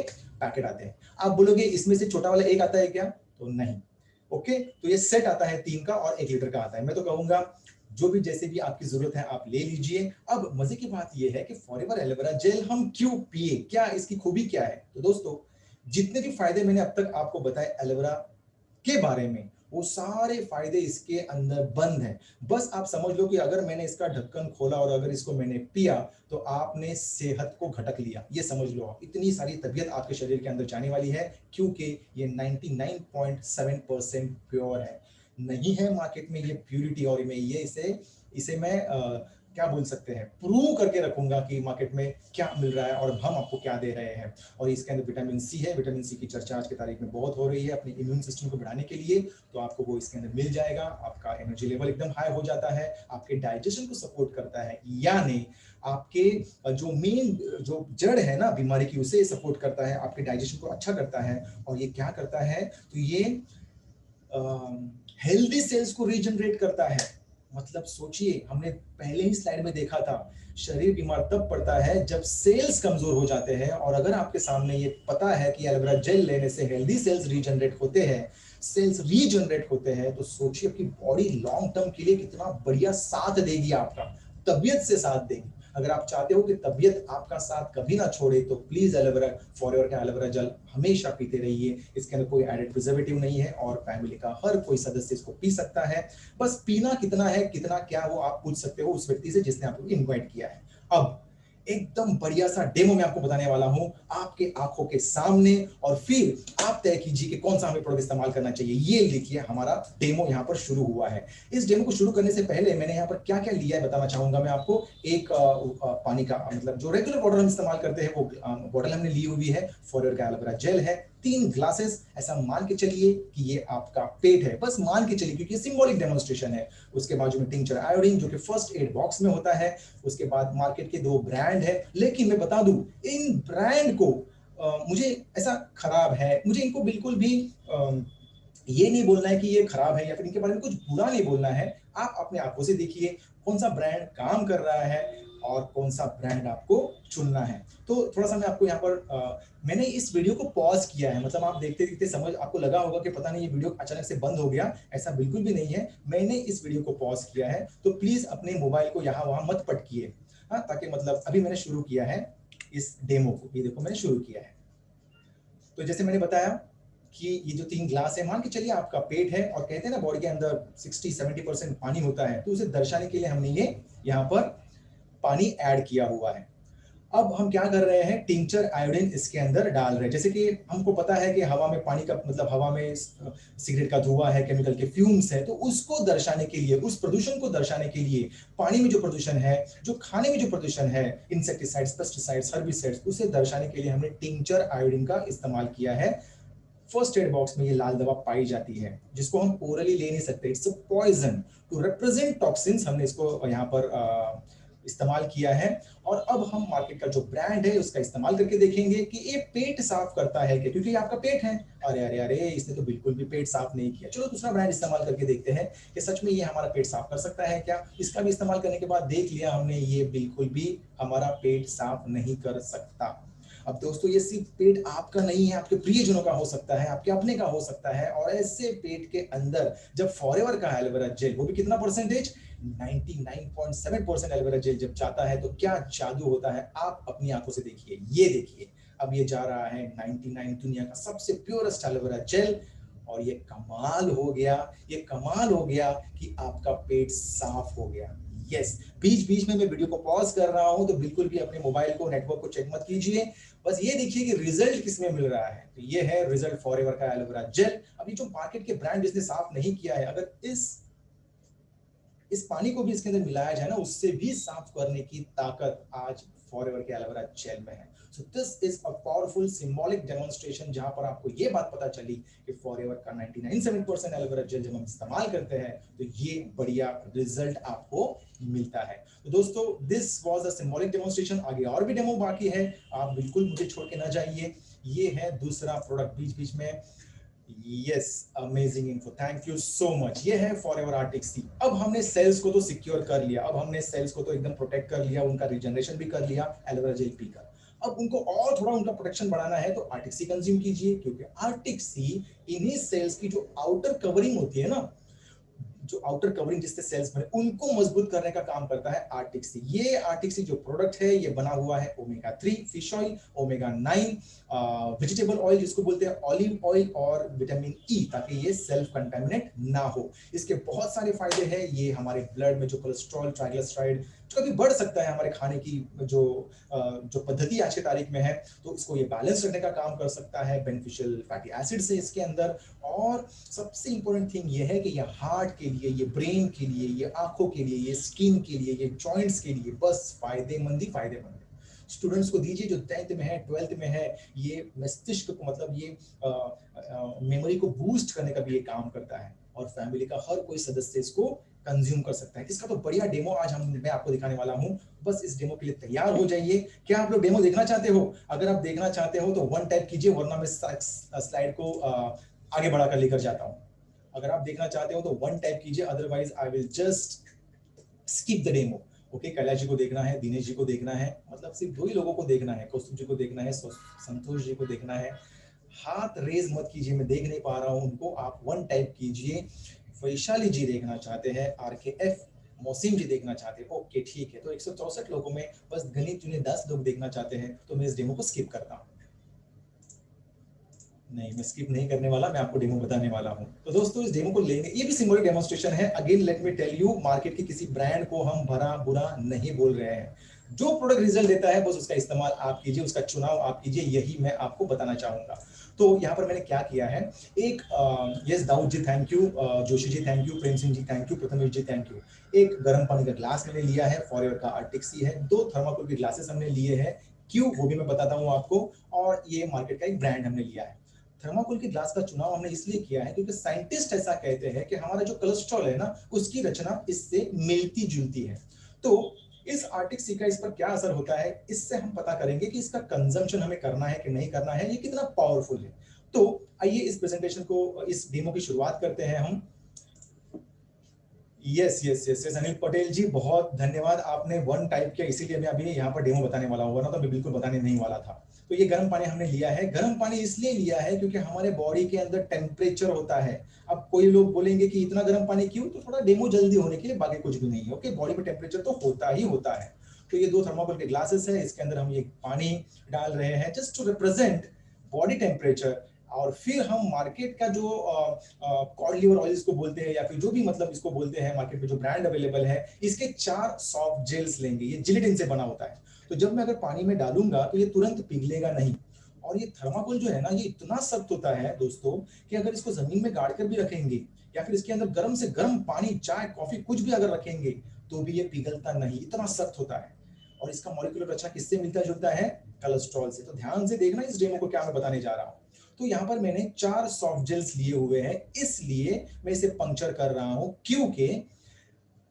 पैकेट आते हैं। आप बोलोगे इसमें से छोटा वाला एक आता है क्या? तो नहीं। ओके, तो ये सेट आता है 3 का और 1 लीटर का आता है। मैं तो कहूंगा जो भी जैसे भी आपकी जरूरत है आप ले लीजिए। अब मजे की बात यह है कि फॉरएवर एलोवेरा जेल हम क्यों पिए, क्या इसकी खूबी क्या है? तो दोस्तों, जितने भी फायदे मैंने अब तक आपको बताए एलोवेरा के बारे में, वो सारे फायदे इसके अंदर बंद हैं। बस आप समझ लो कि अगर मैंने इसका ढक्कन खोला और अगर इसको मैंने पिया तो आपने सेहत को घटक लिया, ये समझ लो आप। इतनी सारी तबीयत आपके शरीर के अंदर जाने वाली है, क्योंकि ये 99.7% प्योर है। नहीं है मार्केट में ये प्यूरिटी, और मैं ये इसे मैं क्या बोल सकते हैं, प्रूव करके रखूंगा कि मार्केट में क्या मिल रहा है और हम आपको क्या दे रहे हैं। और इसके अंदर विटामिन सी है। विटामिन सी की चर्चा आज की तारीख में बहुत हो रही है अपने इम्यून सिस्टम को बढ़ाने के लिए, तो आपको वो इसके अंदर मिल जाएगा। आपका एनर्जी लेवल एकदम हाई हो जाता है, आपके डाइजेशन को सपोर्ट करता है, यानी आपके जो मेन जो जड़ है ना बीमारी की, उसे सपोर्ट करता है, आपके डाइजेशन को अच्छा करता है। और ये क्या करता है, तो ये हेल्दी सेल्स को रीजनरेट करता है। मतलब सोचिए, हमने पहले ही स्लाइड में देखा था, शरीर बीमार तब पड़ता है जब सेल्स कमजोर हो जाते हैं। और अगर आपके सामने ये पता है कि एलोवेरा जेल लेने से हेल्दी सेल्स रीजनरेट होते हैं, सेल्स रीजनरेट होते हैं, तो सोचिए आपकी बॉडी लॉन्ग टर्म के लिए कितना बढ़िया साथ देगी, आपका तबीयत से साथ देगी। अगर आप चाहते हो कि तबीयत आपका साथ कभी ना छोड़े, तो प्लीज एलोवेरा फॉरएवर का एलोवेरा जेल हमेशा पीते रहिए। इसके अंदर कोई एडेड प्रिजर्वेटिव नहीं है, और फैमिली का हर कोई सदस्य इसको पी सकता है। बस पीना कितना है, कितना क्या, वो आप पूछ सकते हो उस व्यक्ति से जिसने आपको इनवाइट किया है। अब एकदम बढ़िया सा डेमो मैं आपको बताने वाला हूं आपके आंखों के सामने, और फिर आप तय कीजिए कि कौन सा हमें प्रोडक्ट इस्तेमाल करना चाहिए। ये देखिए हमारा डेमो यहाँ पर शुरू हुआ है। इस डेमो को शुरू करने से पहले मैंने यहाँ पर क्या क्या लिया है बताना चाहूंगा मैं आपको। एक पानी का, मतलब जो रेगुलर वाटर हम इस्तेमाल करते हैं, वो बॉटल हमने ली हुई है। फॉरएवर का एलोवेरा जेल है, 3 ग्लासेस। ऐसा मान के चलिए कि ये आपका पेट है, बस मान के चलिए, क्योंकि सिंबॉलिक डेमोन्स्ट्रेशन है। उसके बाजू में टिंचर आयोडीन जो कि फर्स्ट एड बॉक्स में होता है। उसके बाद मार्केट के 2 ब्रांड है, लेकिन मैं बता दूं इन ब्रांड को मुझे ऐसा खराब है, मुझे इनको बिल्कुल भी ये नहीं बोलना है कि ये खराब है या फिर इनके बारे में कुछ बुरा नहीं बोलना है। आप अपने आंखों से देखिए कौन सा ब्रांड काम कर रहा है और कौन सा ब्रांड आपको चुनना है। तो थोड़ा सा मैं आपको यहाँ पर मैंने इस वीडियो को पॉज किया है, मतलब आप देखते देखते समझ आपको लगा होगा कि पता नहीं ये वीडियो अचानक से बंद हो गया, ऐसा बिल्कुल भी नहीं है। मैंने इस वीडियो को पॉज किया है, तो प्लीज अपने मोबाइल को यहाँ वहां मत पटकिए, हाँ, ताकि मतलब अभी मैंने शुरू किया है इस डेमो को, ये देखो मैंने शुरू किया है। तो जैसे मैंने बताया कि ये जो 3 ग्लास है, मान के चलिए आपका पेट है और कहते हैं ना बॉडी के अंदर 60-70% पानी होता है, तो उसे दर्शाने के लिए हमने ये यहाँ पर पानी ऐड किया हुआ है। अब हम क्या कर रहे हैं, टिंचर आयोडीन इसके अंदर डाल रहे हैं। जैसे कि हमको पता है कि हवा में पानी का मतलब हवा में सिगरेट का धुआं है, केमिकल के फ्यूम्स है, तो उसको दर्शाने के लिए, उस प्रदूषण को दर्शाने के लिए, पानी में जो प्रदूषण है, जो खाने में जो प्रदूषण है, इंसेक्टिसाइड्स, पेस्टिसाइड्स, हर्बिसाइड्स, उसे दर्शाने के लिए हमने टिंचर आयोडीन का इस्तेमाल किया है। फर्स्ट एड बॉक्स में ये लाल दवा पाई जाती है, जिसको हम ओरली ले नहीं सकते, it's a poison. To represent toxins हमने इसको यहाँ पर इस्तेमाल किया है। और अब हम मार्केट का जो ब्रांड है उसका इस्तेमाल करके देखेंगे कि ये पेट साफ करता है क्या, क्योंकि ये आपका पेट है। अरे अरे अरे, इसने तो बिल्कुल भी पेट साफ नहीं किया। चलो दूसरा ब्रांड इस्तेमाल करके देखते हैं कि सच में ये हमारा पेट साफ कर सकता है क्या। इसका भी इस्तेमाल करने के बाद देख लिया हमने, ये बिल्कुल भी हमारा पेट साफ नहीं कर सकता। अब दोस्तों ये सिर्फ पेट आपका नहीं है, आपके प्रियजनों का हो सकता है, आपके अपने का हो सकता है। और ऐसे पेट के अंदर जब फॉरएवर का एलोवेरा जेल, वो भी कितना परसेंटेज, 99.7% एलोवेरा जेल जब जाता है, तो क्या जादू होता है, आप अपनी आंखों से देखिए। ये देखिए, अब ये जा रहा है 99 दुनिया का सबसे प्योरेस्ट एलोवेरा जेल, और ये कमाल हो गया, ये कमाल हो गया कि आपका पेट साफ हो गया। यस, बीच बीच में मैं वीडियो को पॉज कर रहा हूं, तो बिल्कुल भी अपने मोबाइल को, नेटवर्क को चेक मत कीजिए, बस ये देखिए कि रिजल्ट किसमें मिल रहा है। तो ये है रिजल्ट फॉरएवर का एलोवेरा जेल। अभी जो मार्केट के ब्रांड जिसने साफ नहीं किया है, अगर इस पानी को भी इसके अंदर मिलाया जाए ना, उससे भी साफ करने की ताकत आज फॉरएवर के एलोवेरा जेल में है। So this is a powerful symbolic demonstration, जहां पर आपको ये बात पता चली कि फॉरएवर का 99.7% एलोवेरा जेल जब हम इस्तेमाल करते हैं तो ये बढ़िया रिजल्ट आपको मिलता है। तो दोस्तों this was a symbolic demonstration, आगे और भी डेमो बाकी है, आप बिल्कुल मुझे छोड़ के ना जाइए। ये है दूसरा प्रोडक्ट बीच बीच में। Yes, amazing info, thank you so much. ये है फॉरएवर आर्टिक सी। अब हमने सेल्स को तो सिक्योर कर लिया, अब हमने सेल्स को तो एकदम प्रोटेक्ट कर लिया, उनका रिजनरेशन भी कर लिया एलोवेरा जेल पीकर। अब उनको और थोड़ा उनका प्रोटेक्शन बढ़ाना है तो आर्टिक सी कंज्यूम कीजिए, क्योंकि आर्टिक सी इन्हीं सेल्स की जो आउटर कवरिंग होती है ना, जो आउटर कवरिंग जिससे सेल्स बने, उनको मजबूत करने का काम करता है आर्टिक सी। ये आर्टिक सी जो प्रोडक्ट है, ये बना हुआ है omega 3 fish oil, omega 9 vegetable oil जिसको बोलते हैं ऑलिव ऑयल, और विटामिन ई, ताकि ये सेल्फ कंटेमिनेट ना हो। इसके बहुत सारे फायदे हैं। ये हमारे ब्लड में जो कोलेस्ट्रॉल, ट्राइग्लिसराइड जो कभी बढ़ सकता है हमारे खाने की जो पद्धति आज की तारीख में है, तो इसको ये बैलेंस रखने का काम कर सकता है। बेनिफिशियल फैटी एसिड से इसके अंदर, और सबसे इंपॉर्टेंट थिंग ये है कि ये हार्ट के लिए, ये ब्रेन के लिए, ये आंखों के लिए, ये स्किन के लिए, ये जॉइंट्स के लिए, बस फायदेमंद ही फायदेमंद है। स्टूडेंट्स को दीजिए जो 10th में है, 12th में है, ये मस्तिष्क को, मतलब ये मेमोरी को बूस्ट करने का भी ये काम करता है, और फैमिली का हर कोई सदस्य इसको कंज्यूम कर सकता है। इसका तो बढ़िया डेमो आज मैं आपको दिखाने वाला हूं, बस इस डेमो के लिए तैयार हो जाइए। क्या आप लोग डेमो देखना चाहते हो? अगर आप देखना चाहते हो तो 1 टाइप कीजिए, वरना मैं स्लाइड को आगे बढ़ाकर लेकर जाता हूं। अगर आप देखना चाहते हो तो 1 टाइप कीजिए, otherwise I will just skip the demo. Okay, Kailash ji को देखना है, दिनेश जी को देखना है, मतलब सिर्फ 2 ही लोगों को देखना है, कौस्तुभ जी को देखना है, संतोष जी को देखना है। हाथ रेज मत कीजिए, मैं देख नहीं पा रहा हूं उनको। आप 1 टाइप कीजिए। वैशाली जी देखना चाहते हैं, RKF मोसिम जी देखना चाहते हैं, ओके ठीक है। तो 164 लोगों में बस गणित चुने 10 लोग देखना चाहते हैं, तो मैं इस डेमो को स्किप करता हूं। नहीं, मैं स्किप नहीं करने वाला, मैं आपको डेमो बताने वाला हूं। तो दोस्तों इस डेमो को लेने, ये भी सिंबॉलिक डेमोन्स्ट्रेशन है। Again let me tell you, market के किसी ब्रांड को हम भरा बुरा नहीं बोल रहे हैं। जो प्रोडक्ट रिजल्ट देता है बस उसका इस्तेमाल आप कीजिए, उसका चुनाव आप कीजिए, यही मैं आपको बताना चाहूंगा। तो यहाँ पर मैंने क्या किया है, एक yes Dawood ji thank you, Joshi ji thank you, Prem Singh ji thank you, Prathamesh ji thank you. एक गर्म पानी का ग्लास मैंने लिया है, फॉरएवर का आर्टिक सी है। 2 थर्माकोल के ग्लासेस हमने लिए हैं, क्यों वो भी मैं बताता हूँ आपको। और ये मार्केट का एक ब्रांड हमने लिया है। थर्माकोल के ग्लास का चुनाव हमने इसलिए किया है क्योंकि साइंटिस्ट ऐसा कहते हैं कि हमारा जो कोलेस्ट्रॉल है ना, उसकी रचना इससे मिलती जुलती है। तो इस आर्टिक सी का इस पर क्या असर होता है, इससे हम पता करेंगे कि इसका कंजम्पशन हमें करना है कि नहीं करना है, ये कितना पावरफुल है। तो आइए इस प्रेजेंटेशन को, इस डेमो की शुरुआत करते हैं हम। Yes yes yes yes Anil Patel ji, बहुत धन्यवाद, आपने वन टाइप किया, इसीलिए मैं अभी यहाँ पर डेमो बताने वाला हूँ, वरना तो मैं बिल्कुल बताने नहीं वाला था। तो ये गर्म पानी हमने लिया है। गर्म पानी इसलिए लिया है क्योंकि हमारे बॉडी के अंदर टेम्परेचर होता है। अब कोई लोग बोलेंगे कि इतना गर्म पानी क्यों, तो थोड़ा डेमो जल्दी होने के लिए, बाकी कुछ भी नहीं है। ओके, बॉडी में टेम्परेचर तो होता ही होता है। तो ये 2 थर्माकोल के ग्लासेस है, इसके अंदर हम ये पानी डाल रहे हैं just to represent body temperature. और फिर हम मार्केट का जो कॉड लिवर ऑयल इसको बोलते हैं, या फिर जो भी मतलब इसको बोलते हैं, मार्केट में जो ब्रांड अवेलेबल है, इसके 4 सॉफ्ट जेल्स लेंगे। ये जिलेटिन से बना होता है। तो जब मैं अगर पानी में डालूंगा तो ये तुरंत पिघलेगा नहीं। और ये थर्माकोल जो है ना, ये इतना सख्त होता है दोस्तों कि अगर इसको जमीन में गाड़ कर भी रखेंगे, या फिर इसके अंदर गर्म से गर्म पानी, चाय, कॉफी कुछ भी अगर रखेंगे, तो भी ये पिघलता नहीं, इतना सख्त होता है। और इसका मॉलिक्यूलर रचना किससे मिलता जुलता है? कोलेस्ट्रॉल से। तो ध्यान से देखना इस डेमो को क्या मैं बताने जा रहा हूं। तो यहाँ पर मैंने 4 सॉफ्ट जेल्स लिए हुए हैं, इसलिए मैं इसे पंक्चर कर रहा हूं, क्योंकि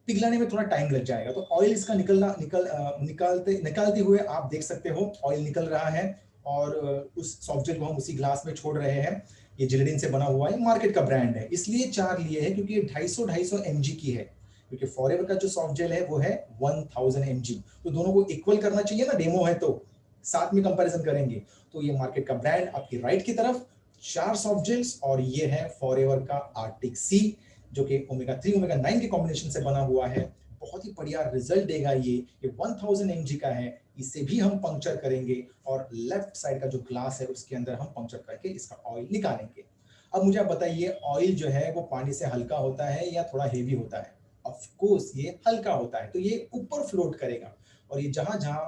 पिघलाने में थोड़ा टाइम लग जाएगा। तो ऑयल इसका निकालते हुए आप देख सकते हो, ऑयल निकल रहा है। और उस सॉफ्ट जेल को हम उसी ग्लास में छोड़ रहे हैं। ये जिलेटिन से बना हुआ है, मार्केट का ब्रांड है, इसलिए 4 लिए हैं, क्योंकि ये 250 mg की है। क्योंकि फॉरएवर का जो सॉफ्ट जेल है वो है 1000 mg। तो दोनों को इक्वल करना चाहिए ना, डेमो है तो साथ में कंपैरिजन करेंगे। तो ये मार्केट का ब्रांड आपकी राइट की तरफ 4 सॉफ्ट जेल्स, और ये है फॉरएवर का आर्टिक सी, जो कि ओमेगा 3 ओमेगा 9 के कॉम्बिनेशन से बना हुआ है। बहुत ही बढ़िया रिजल्ट देगा ये 1000 mg का है। इसे भी हम पंक्चर करेंगे, और लेफ्ट साइड का जो ग्लास है उसके अंदर हम पंक्चर करके इसका ऑयल निकालेंगे। अब मुझे आप बताइए, ऑयल जो है वो पानी से हल्का होता है या थोड़ा हेवी होता है? ऑफ कोर्स ये हल्का होता है, तो ये ऊपर फ्लोट करेगा। और ये जहां जहां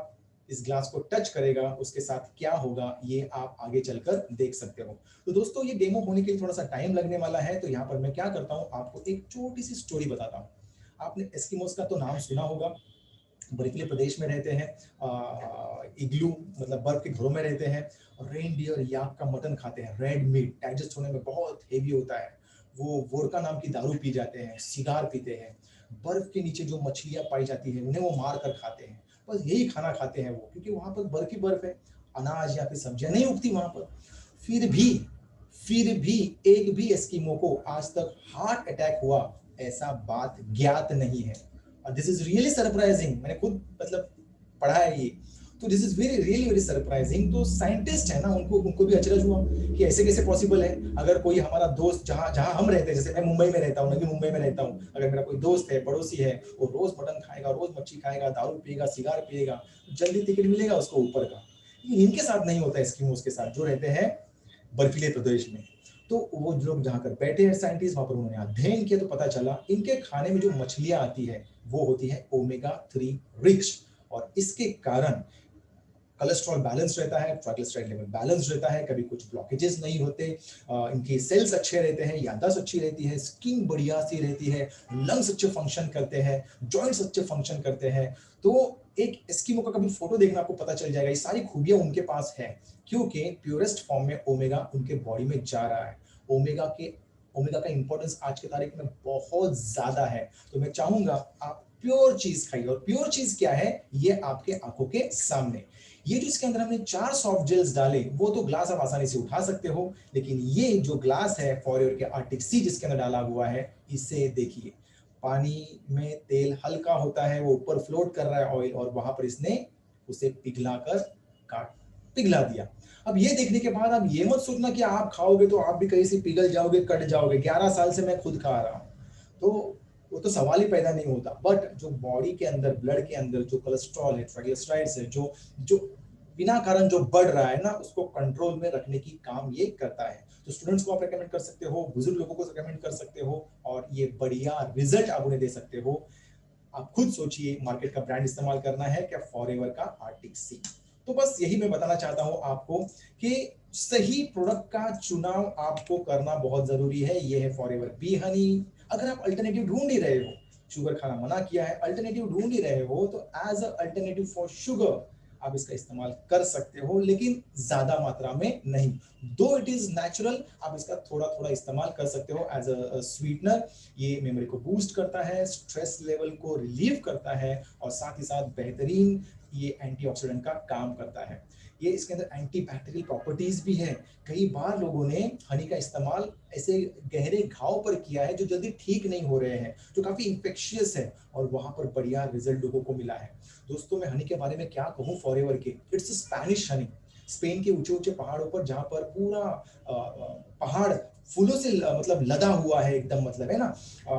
इस ग्लास को टच करेगा उसके साथ क्या होगा, ये आप आगे चलकर देख सकते हो। तो दोस्तों, ये डेमो होने के लिए थोड़ा सा टाइम लगने वाला है, तो यहाँ पर मैं क्या करता हूँ, आपको एक छोटी सी स्टोरी बताता हूँ। आपने एस्किमोस का तो नाम सुना होगा, बर्फीले प्रदेश में रहते हैं, इग्लू मतलब बर्फ के घरों में रहते हैं, और रेनडियर याक का मटन खाते हैं। रेड मीट डाइजेस्ट होने में बहुत हेवी होता है। वो वोडका नाम की दारू पी जाते हैं, सिगार पीते हैं। बर्फ के नीचे जो मछलियां पाई जाती है उन्हें वो मार कर खाते हैं। बस यही खाना खाते हैं वो, क्योंकि वहां पर बर्फ ही बर्फ है, अनाज या फिर सब्जियां नहीं उगती वहां पर। फिर भी फिर भी एक भी एस्किमो को आज तक हार्ट अटैक हुआ ऐसा बात ज्ञात नहीं है। और दिस इज रियली सरप्राइजिंग, मैंने खुद मतलब पढ़ा है ये। तो this is very really very surprising. तो साइंटिस्ट है ना, उनको उनको भी अचरज हुआ कि ऐसे कैसे पॉसिबल है। अगर कोई हमारा दोस्त, जहां जहां हम रहते हैं, जैसे मैं मुंबई में रहता हूँ, नवी मुंबई में रहता हूँ, अगर मेरा कोई दोस्त है, पड़ोसी है, वो रोज मटन खाएगा, रोज मच्छी खाएगा, दारू पिएगा, सिगार पिएगा, जल्दी टिकट मिलेगा उसको ऊपर का। इनके साथ नहीं होता, एस्किमोस के साथ जो रहते हैं बर्फीले प्रदेश में। तो वो लोग जहां कर बैठे हैं साइंटिस्ट, वहां पर उन्होंने अध्ययन किया, तो पता चला इनके खाने में जो मछलियां आती है वो होती है ओमेगा 3 रिच। और इसके कारण कोलेस्ट्रॉल बैलेंस रहता है, ट्राइग्लिसराइड लेवल बैलेंस रहता है, कभी कुछ ब्लॉकेजेस नहीं होते, इनके सेल्स अच्छे रहते हैं, याददाश्त अच्छी रहती है, स्किन बढ़िया सी रहती है, लंग्स अच्छे फंक्शन करते हैं, जॉइंट्स अच्छे फंक्शन करते हैं। तो एक एस्किमो का कभी फोटो देखना, आपको पता चल जाएगा ये सारी खूबियां उनके पास है, क्योंकि प्योरेस्ट फॉर्म में ओमेगा उनके बॉडी में जा रहा है। ओमेगा का इंपॉर्टेंस आज की तारीख में बहुत ज्यादा है। तो मैं चाहूंगा आप प्योर चीज खाइए, और प्योर चीज क्या है ये आपके आंखों के सामने। ये जो इसके अंदर हमने 4 सॉफ्ट जेल्स डाले, वो तो ग्लास आप आसानी से उठा सकते हो, लेकिन ये जो ग्लास है फॉरएवर के आर्टिक सी जिसके अंदर डाला हुआ है, इसे देखिए। पानी में तेल हल्का होता है, वो ऊपर फ्लोट कर रहा है ऑयल, और वहां पर इसने उसे पिघलाकर काट पिघला दिया। अब ये देखने के बाद आप ये मत सोचना कि आप खाओगे तो आप भी कहीं से पिघल जाओगे, कट जाओगे। 11 साल से मैं खुद खा रहा हूं, तो वो तो सवाल ही पैदा नहीं होता। बट जो बॉडी के अंदर, ब्लड के अंदर जो कोलेस्ट्रॉल है, ट्राइग्लिसराइड्स है, जो जो बिना कारण जो बढ़ रहा है ना, उसको कंट्रोल में रखने की काम ये करता है। तो स्टूडेंट्स को आप रेकमेंड कर सकते हो, बुजुर्ग लोगों को रेकमेंड कर सकते हो, और ये बढ़िया रिजल्ट आप उन्हें दे सकते हो। आप खुद सोचिए, मार्केट का ब्रांड इस्तेमाल करना है क्या? फॉरएवर का आर्टिक सी। तो बस यही मैं बताना चाहता हूं आपको कि सही प्रोडक्ट का चुनाव आपको करना बहुत जरूरी है। ये है फॉरएवर बी हनी। अगर आप अल्टरनेटिव ढूंढ ही रहे हो, शुगर खाना मना किया है, अल्टरनेटिव ढूंढ ही रहे हो, तो as a alternative for sugar आप इसका इस्तेमाल कर सकते हो, लेकिन ज्यादा मात्रा में नहीं। दो इट इज नेचुरल, आप इसका थोड़ा थोड़ा इस्तेमाल कर सकते हो एज अ स्वीटनर। ये मेमोरी को बूस्ट करता है, स्ट्रेस लेवल को रिलीव करता है, और साथ ही साथ बेहतरीन ये एंटीऑक्सीडेंट का काम करता है। ये इसके अंदर एंटी बैक्टीरियल प्रॉपर्टीज भी है। कई बार लोगों ने हनी का इस्तेमाल ऐसे गहरे घाव पर किया है जो जल्दी ठीक नहीं हो रहे हैं, जो काफी इंफेक्शियस है, और वहां पर बढ़िया रिजल्ट लोगों को मिला है। दोस्तों मैं हनी के बारे में क्या कहूँ फॉरएवर के, इट्स स्पेनिश हनी। स्पेन के ऊंचे ऊंचे पहाड़ों पर जहां पर पूरा पहाड़ फूलों से मतलब लदा हुआ है एकदम, मतलब है ना,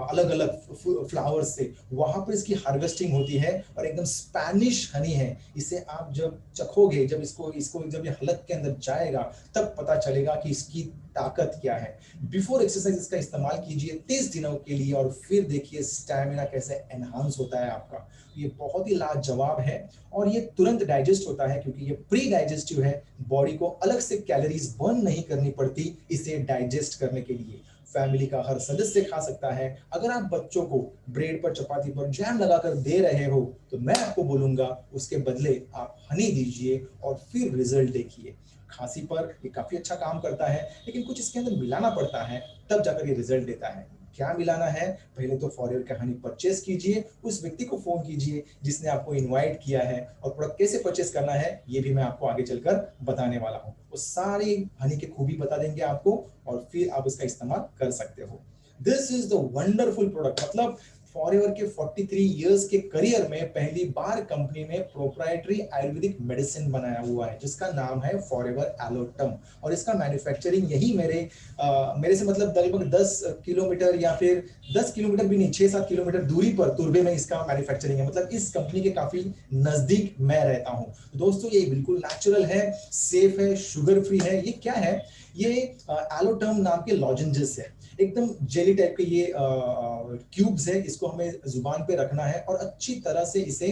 अलग अलग फ्लावर्स से, वहां पर इसकी हार्वेस्टिंग होती है, और एकदम स्पेनिश हनी है। इसे आप जब चखोगे, जब इसको इसको जब ये हलक के अंदर जाएगा, तब पता चलेगा कि इसकी ताकत क्या है। बिफोर एक्सरसाइज इसका इस्तेमाल कीजिए 30 दिनों के लिए, और फिर देखिए स्टैमिना कैसे एनहांस होता है आपका। ये बहुत ही लाजवाब है, और ये तुरंत डाइजेस्ट होता है क्योंकि ये प्री डाइजेस्टिव है। बॉडी को अलग से कैलोरीज बर्न नहीं करनी पड़ती इसे डाइजेस्ट करने के लिए। फैमिली का हर सदस्य खा सकता है। अगर आप बच्चों को ब्रेड पर, चपाती पर जैम लगाकर दे रहे हो, तो मैं आपको बोलूंगा उसके बदले आप हनी दीजिए और फिर रिजल्ट देखिए। खांसी पर ये काफी अच्छा काम करता है, लेकिन कुछ इसके अंदर मिलाना पड़ता है, तब जाकर ये रिजल्ट देता है। क्या मिलाना है? पहले तो फॉरएवर का हनी परचेस कीजिए, उस व्यक्ति को फोन कीजिए जिसने आपको इनवाइट किया है, और प्रोडक्ट कैसे परचेस करना है ये भी मैं आपको आगे चलकर बताने वाला हूँ। वो सारी हनी की खूबी बता देंगे आपको, और फिर आप इसका इस्तेमाल कर सकते हो। This is the wonderful product. मतलब फॉरएवर के 43 इयर्स के करियर में पहली बार कंपनी ने प्रोप्राइटरी आयुर्वेदिक मेडिसिन बनाया हुआ है जिसका नाम है फॉरएवर एलोटम, और इसका मैन्युफैक्चरिंग यही मेरे से मतलब लगभग 10 किलोमीटर, या फिर 10 किलोमीटर भी नहीं, 6-7 किलोमीटर दूरी पर तुर्बे में इसका मैन्युफैक्चरिंग है। मतलब इस कंपनी के काफी नजदीक मैं रहता हूँ। दोस्तों ये बिल्कुल नेचुरल है, सेफ है, शुगर फ्री है। ये क्या है? ये एलोटर्म नाम के लॉजेंजेस है, एकदम जेली टाइप के ये क्यूब्स है। इसको हमें जुबान पे रखना है और अच्छी तरह से इसे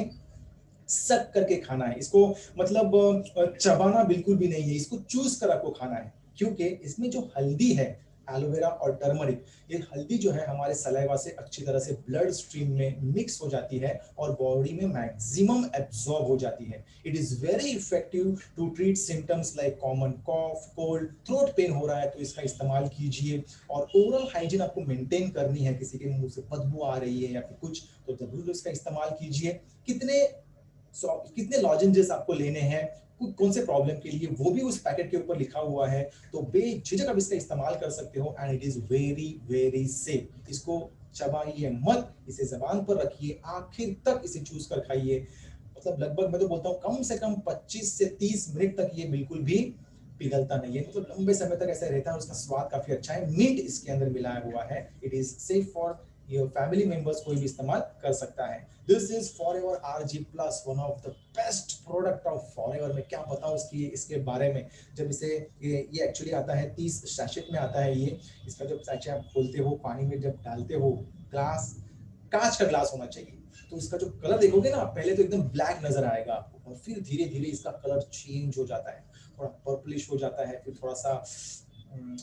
सक करके खाना है। इसको मतलब चबाना बिल्कुल भी नहीं है, इसको चूस कर आपको खाना है, क्योंकि इसमें जो हल्दी है, एलोवेरा और टर्मरिक, ये हल्दी जो है हमारे सलाइवा से अच्छी तरह से ब्लड स्ट्रीम में मिक्स हो जाती है और बॉडी में मैक्सिमम एब्जॉर्ब हो जाती है। It is very effective to treat symptoms like common cough, cold, throat pain हो रहा है तो इसका इस्तेमाल कीजिए। और ओरल हाइजीन आपको मेंटेन करनी है, किसी के मुंह से बदबू आ रही है या फिर कुछ, तो जरूर इसका इस्तेमाल कीजिए। कितने लॉजेंजेस आपको लेने हैं, कौन से प्रॉब्लम के लिए, वो भी उस पैकेट के ऊपर लिखा हुआ है। तो बेझिझक आप इसका इस्तेमाल कर सकते हो, and it is very very safe. इसको चबाइए मत, इसे जबान पर रखिए, आखिर तक इसे चूस कर खाइए। मतलब लगभग मैं तो बोलता हूँ कम से कम 25 से 30 मिनट तक ये बिल्कुल भी पिघलता नहीं है, मतलब लंबे समय तक ऐसा रहता है। उसका स्वाद काफी अच्छा है, मीट इसके अंदर मिलाया हुआ है। It is safe for your family members, कोई भी इस्तेमाल कर सकता है। This is Forever RG plus, one of the best product of Forever. मैं क्या बताऊं इसके बारे में। जब इसे ये एक्चुअली आता है 30 सैशेट में आता है ये। इसका जब सैशे आप खोलते हो, पानी में जब डालते हो, ग्लास, कांच का ग्लास होना चाहिए, तो इसका जो कलर देखोगे ना, पहले तो एकदम ब्लैक नजर आएगा आपको, और फिर धीरे धीरे इसका कलर चेंज हो जाता है, थोड़ा पर्पलिश हो जाता है, फिर थोड़ा सा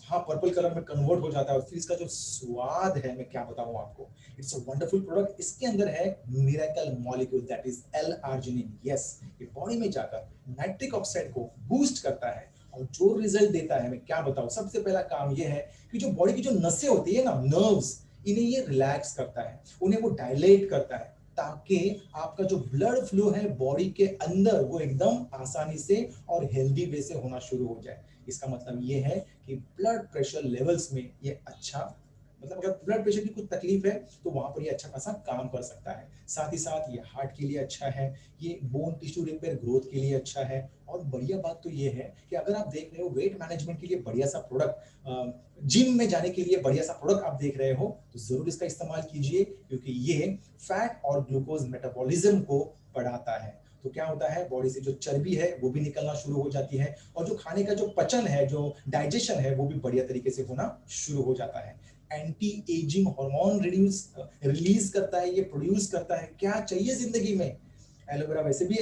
हाँ पर्पल कलर में कन्वर्ट हो जाता है। और फिर इसका जो स्वाद है, मैं क्या बताऊं आपको, इट्स अ वंडरफुल प्रोडक्ट। इसके अंदर है miracle molecule, that is L-arginine. Yes, ये बॉडी में जाकर नाइट्रिक ऑक्साइड को बूस्ट करता है, और जो रिजल्ट देता है मैं क्या बताऊं। सबसे पहला काम ये है कि जो बॉडी की जो नसें होती है ना, नर्व्स, इन्हें ये रिलैक्स करता है, उन्हें वो डायलेट करता है, ताकि आपका जो ब्लड फ्लो है बॉडी के अंदर वो एकदम आसानी से और हेल्दी वे से होना शुरू हो जाए। इसका मतलब ये है कि ब्लड प्रेशर लेवल्स में ये अच्छा, मतलब अगर ब्लड प्रेशर की कुछ तकलीफ है तो वहां पर ये अच्छा खासा काम कर सकता है। साथ ही साथ ये हार्ट के लिए अच्छा है, ये बोन टिश्यू रिपेयर ग्रोथ के लिए अच्छा है। और बढ़िया बात तो ये है कि अगर आप देख रहे हो वेट मैनेजमेंट के लिए बढ़िया सा प्रोडक्ट, जिम में जाने के लिए बढ़िया सा प्रोडक्ट आप देख रहे हो, तो जरूर इसका इस्तेमाल कीजिए, क्योंकि ये फैट और ग्लूकोज मेटाबॉलिज्म को बढ़ाता है। तो क्या होता है, बॉडी से जो चर्बी है वो भी निकलना शुरू हो जाती है, और जो खाने का जो पचन है, जो डाइजेशन है, वो भी बढ़िया तरीके से होना शुरू हो जाता है। एंटी एजिंग हार्मोन रिलीज करता है, ये प्रोड्यूस करता है। क्या चाहिए जिंदगी में? एलोवेरा वैसे भी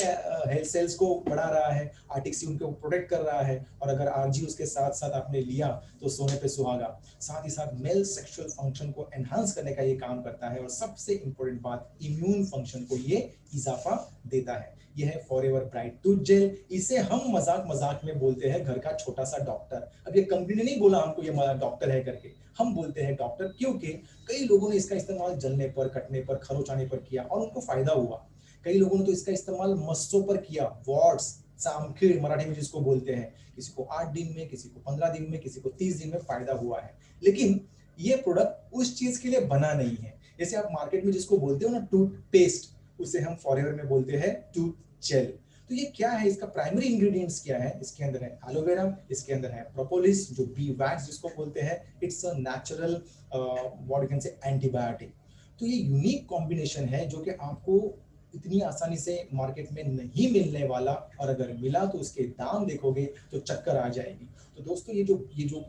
हेल्थ सेल्स को बढ़ा रहा है, आर्टिक्सी उनको प्रोटेक्ट कर रहा है, और अगर आरजी उसके साथ साथ आपने लिया तो सोने पे सुहागा। साथ ही साथ मेल सेक्सुअल फंक्शन को एनहांस करने का ये काम करता है, और सबसे इंपॉर्टेंट बात, इम्यून फंक्शन को ये इजाफा देता है। यह है फॉरएवर ब्राइट टूथ जेल। इसे हम मजाक मजाक में बोलते हैं घर का छोटा सा डॉक्टर। अब ये कंपनी ने नहीं बोला हमको ये डॉक्टर है करके, हम बोलते हैं डॉक्टर क्योंकि कई लोगों ने इसका इस्तेमाल जलने पर, कटने पर, खरोच आने पर किया और उनको फायदा हुआ। कई लोगों ने तो इसका इस्तेमाल मस्सों पर किया, वॉट्स, चामखीड़ मराठी में जिसको बोलते हैं, किसी को 8 दिन में, किसी को 15 दिन में, किसी को 30 दिन में फायदा हुआ है। लेकिन ये प्रोडक्ट उस चीज के लिए बना नहीं है। जैसे आप मार्केट में जिसको बोलते हो ना टूथपेस्ट, उसे हम फॉरएवर में बोलते हैं टूथ जेल। तो ये क्या है, इसका प्राइमरी इंग्रेडिएंट्स क्या है? इसके अंदर है एलोवेरा, इसके अंदर है प्रोपोलिस जो बी वैक्स जिसको बोलते हैं, it's a natural what you can say antibiotic. तो ये यूनिक कॉम्बिनेशन है जो कि आपको इतनी आसानी से मार्केट में नहीं मिलने वाला, और अगर मिला तो उसके दाम देखोगे तो चक्कर आ जाएगी। तो दोस्तों ये जो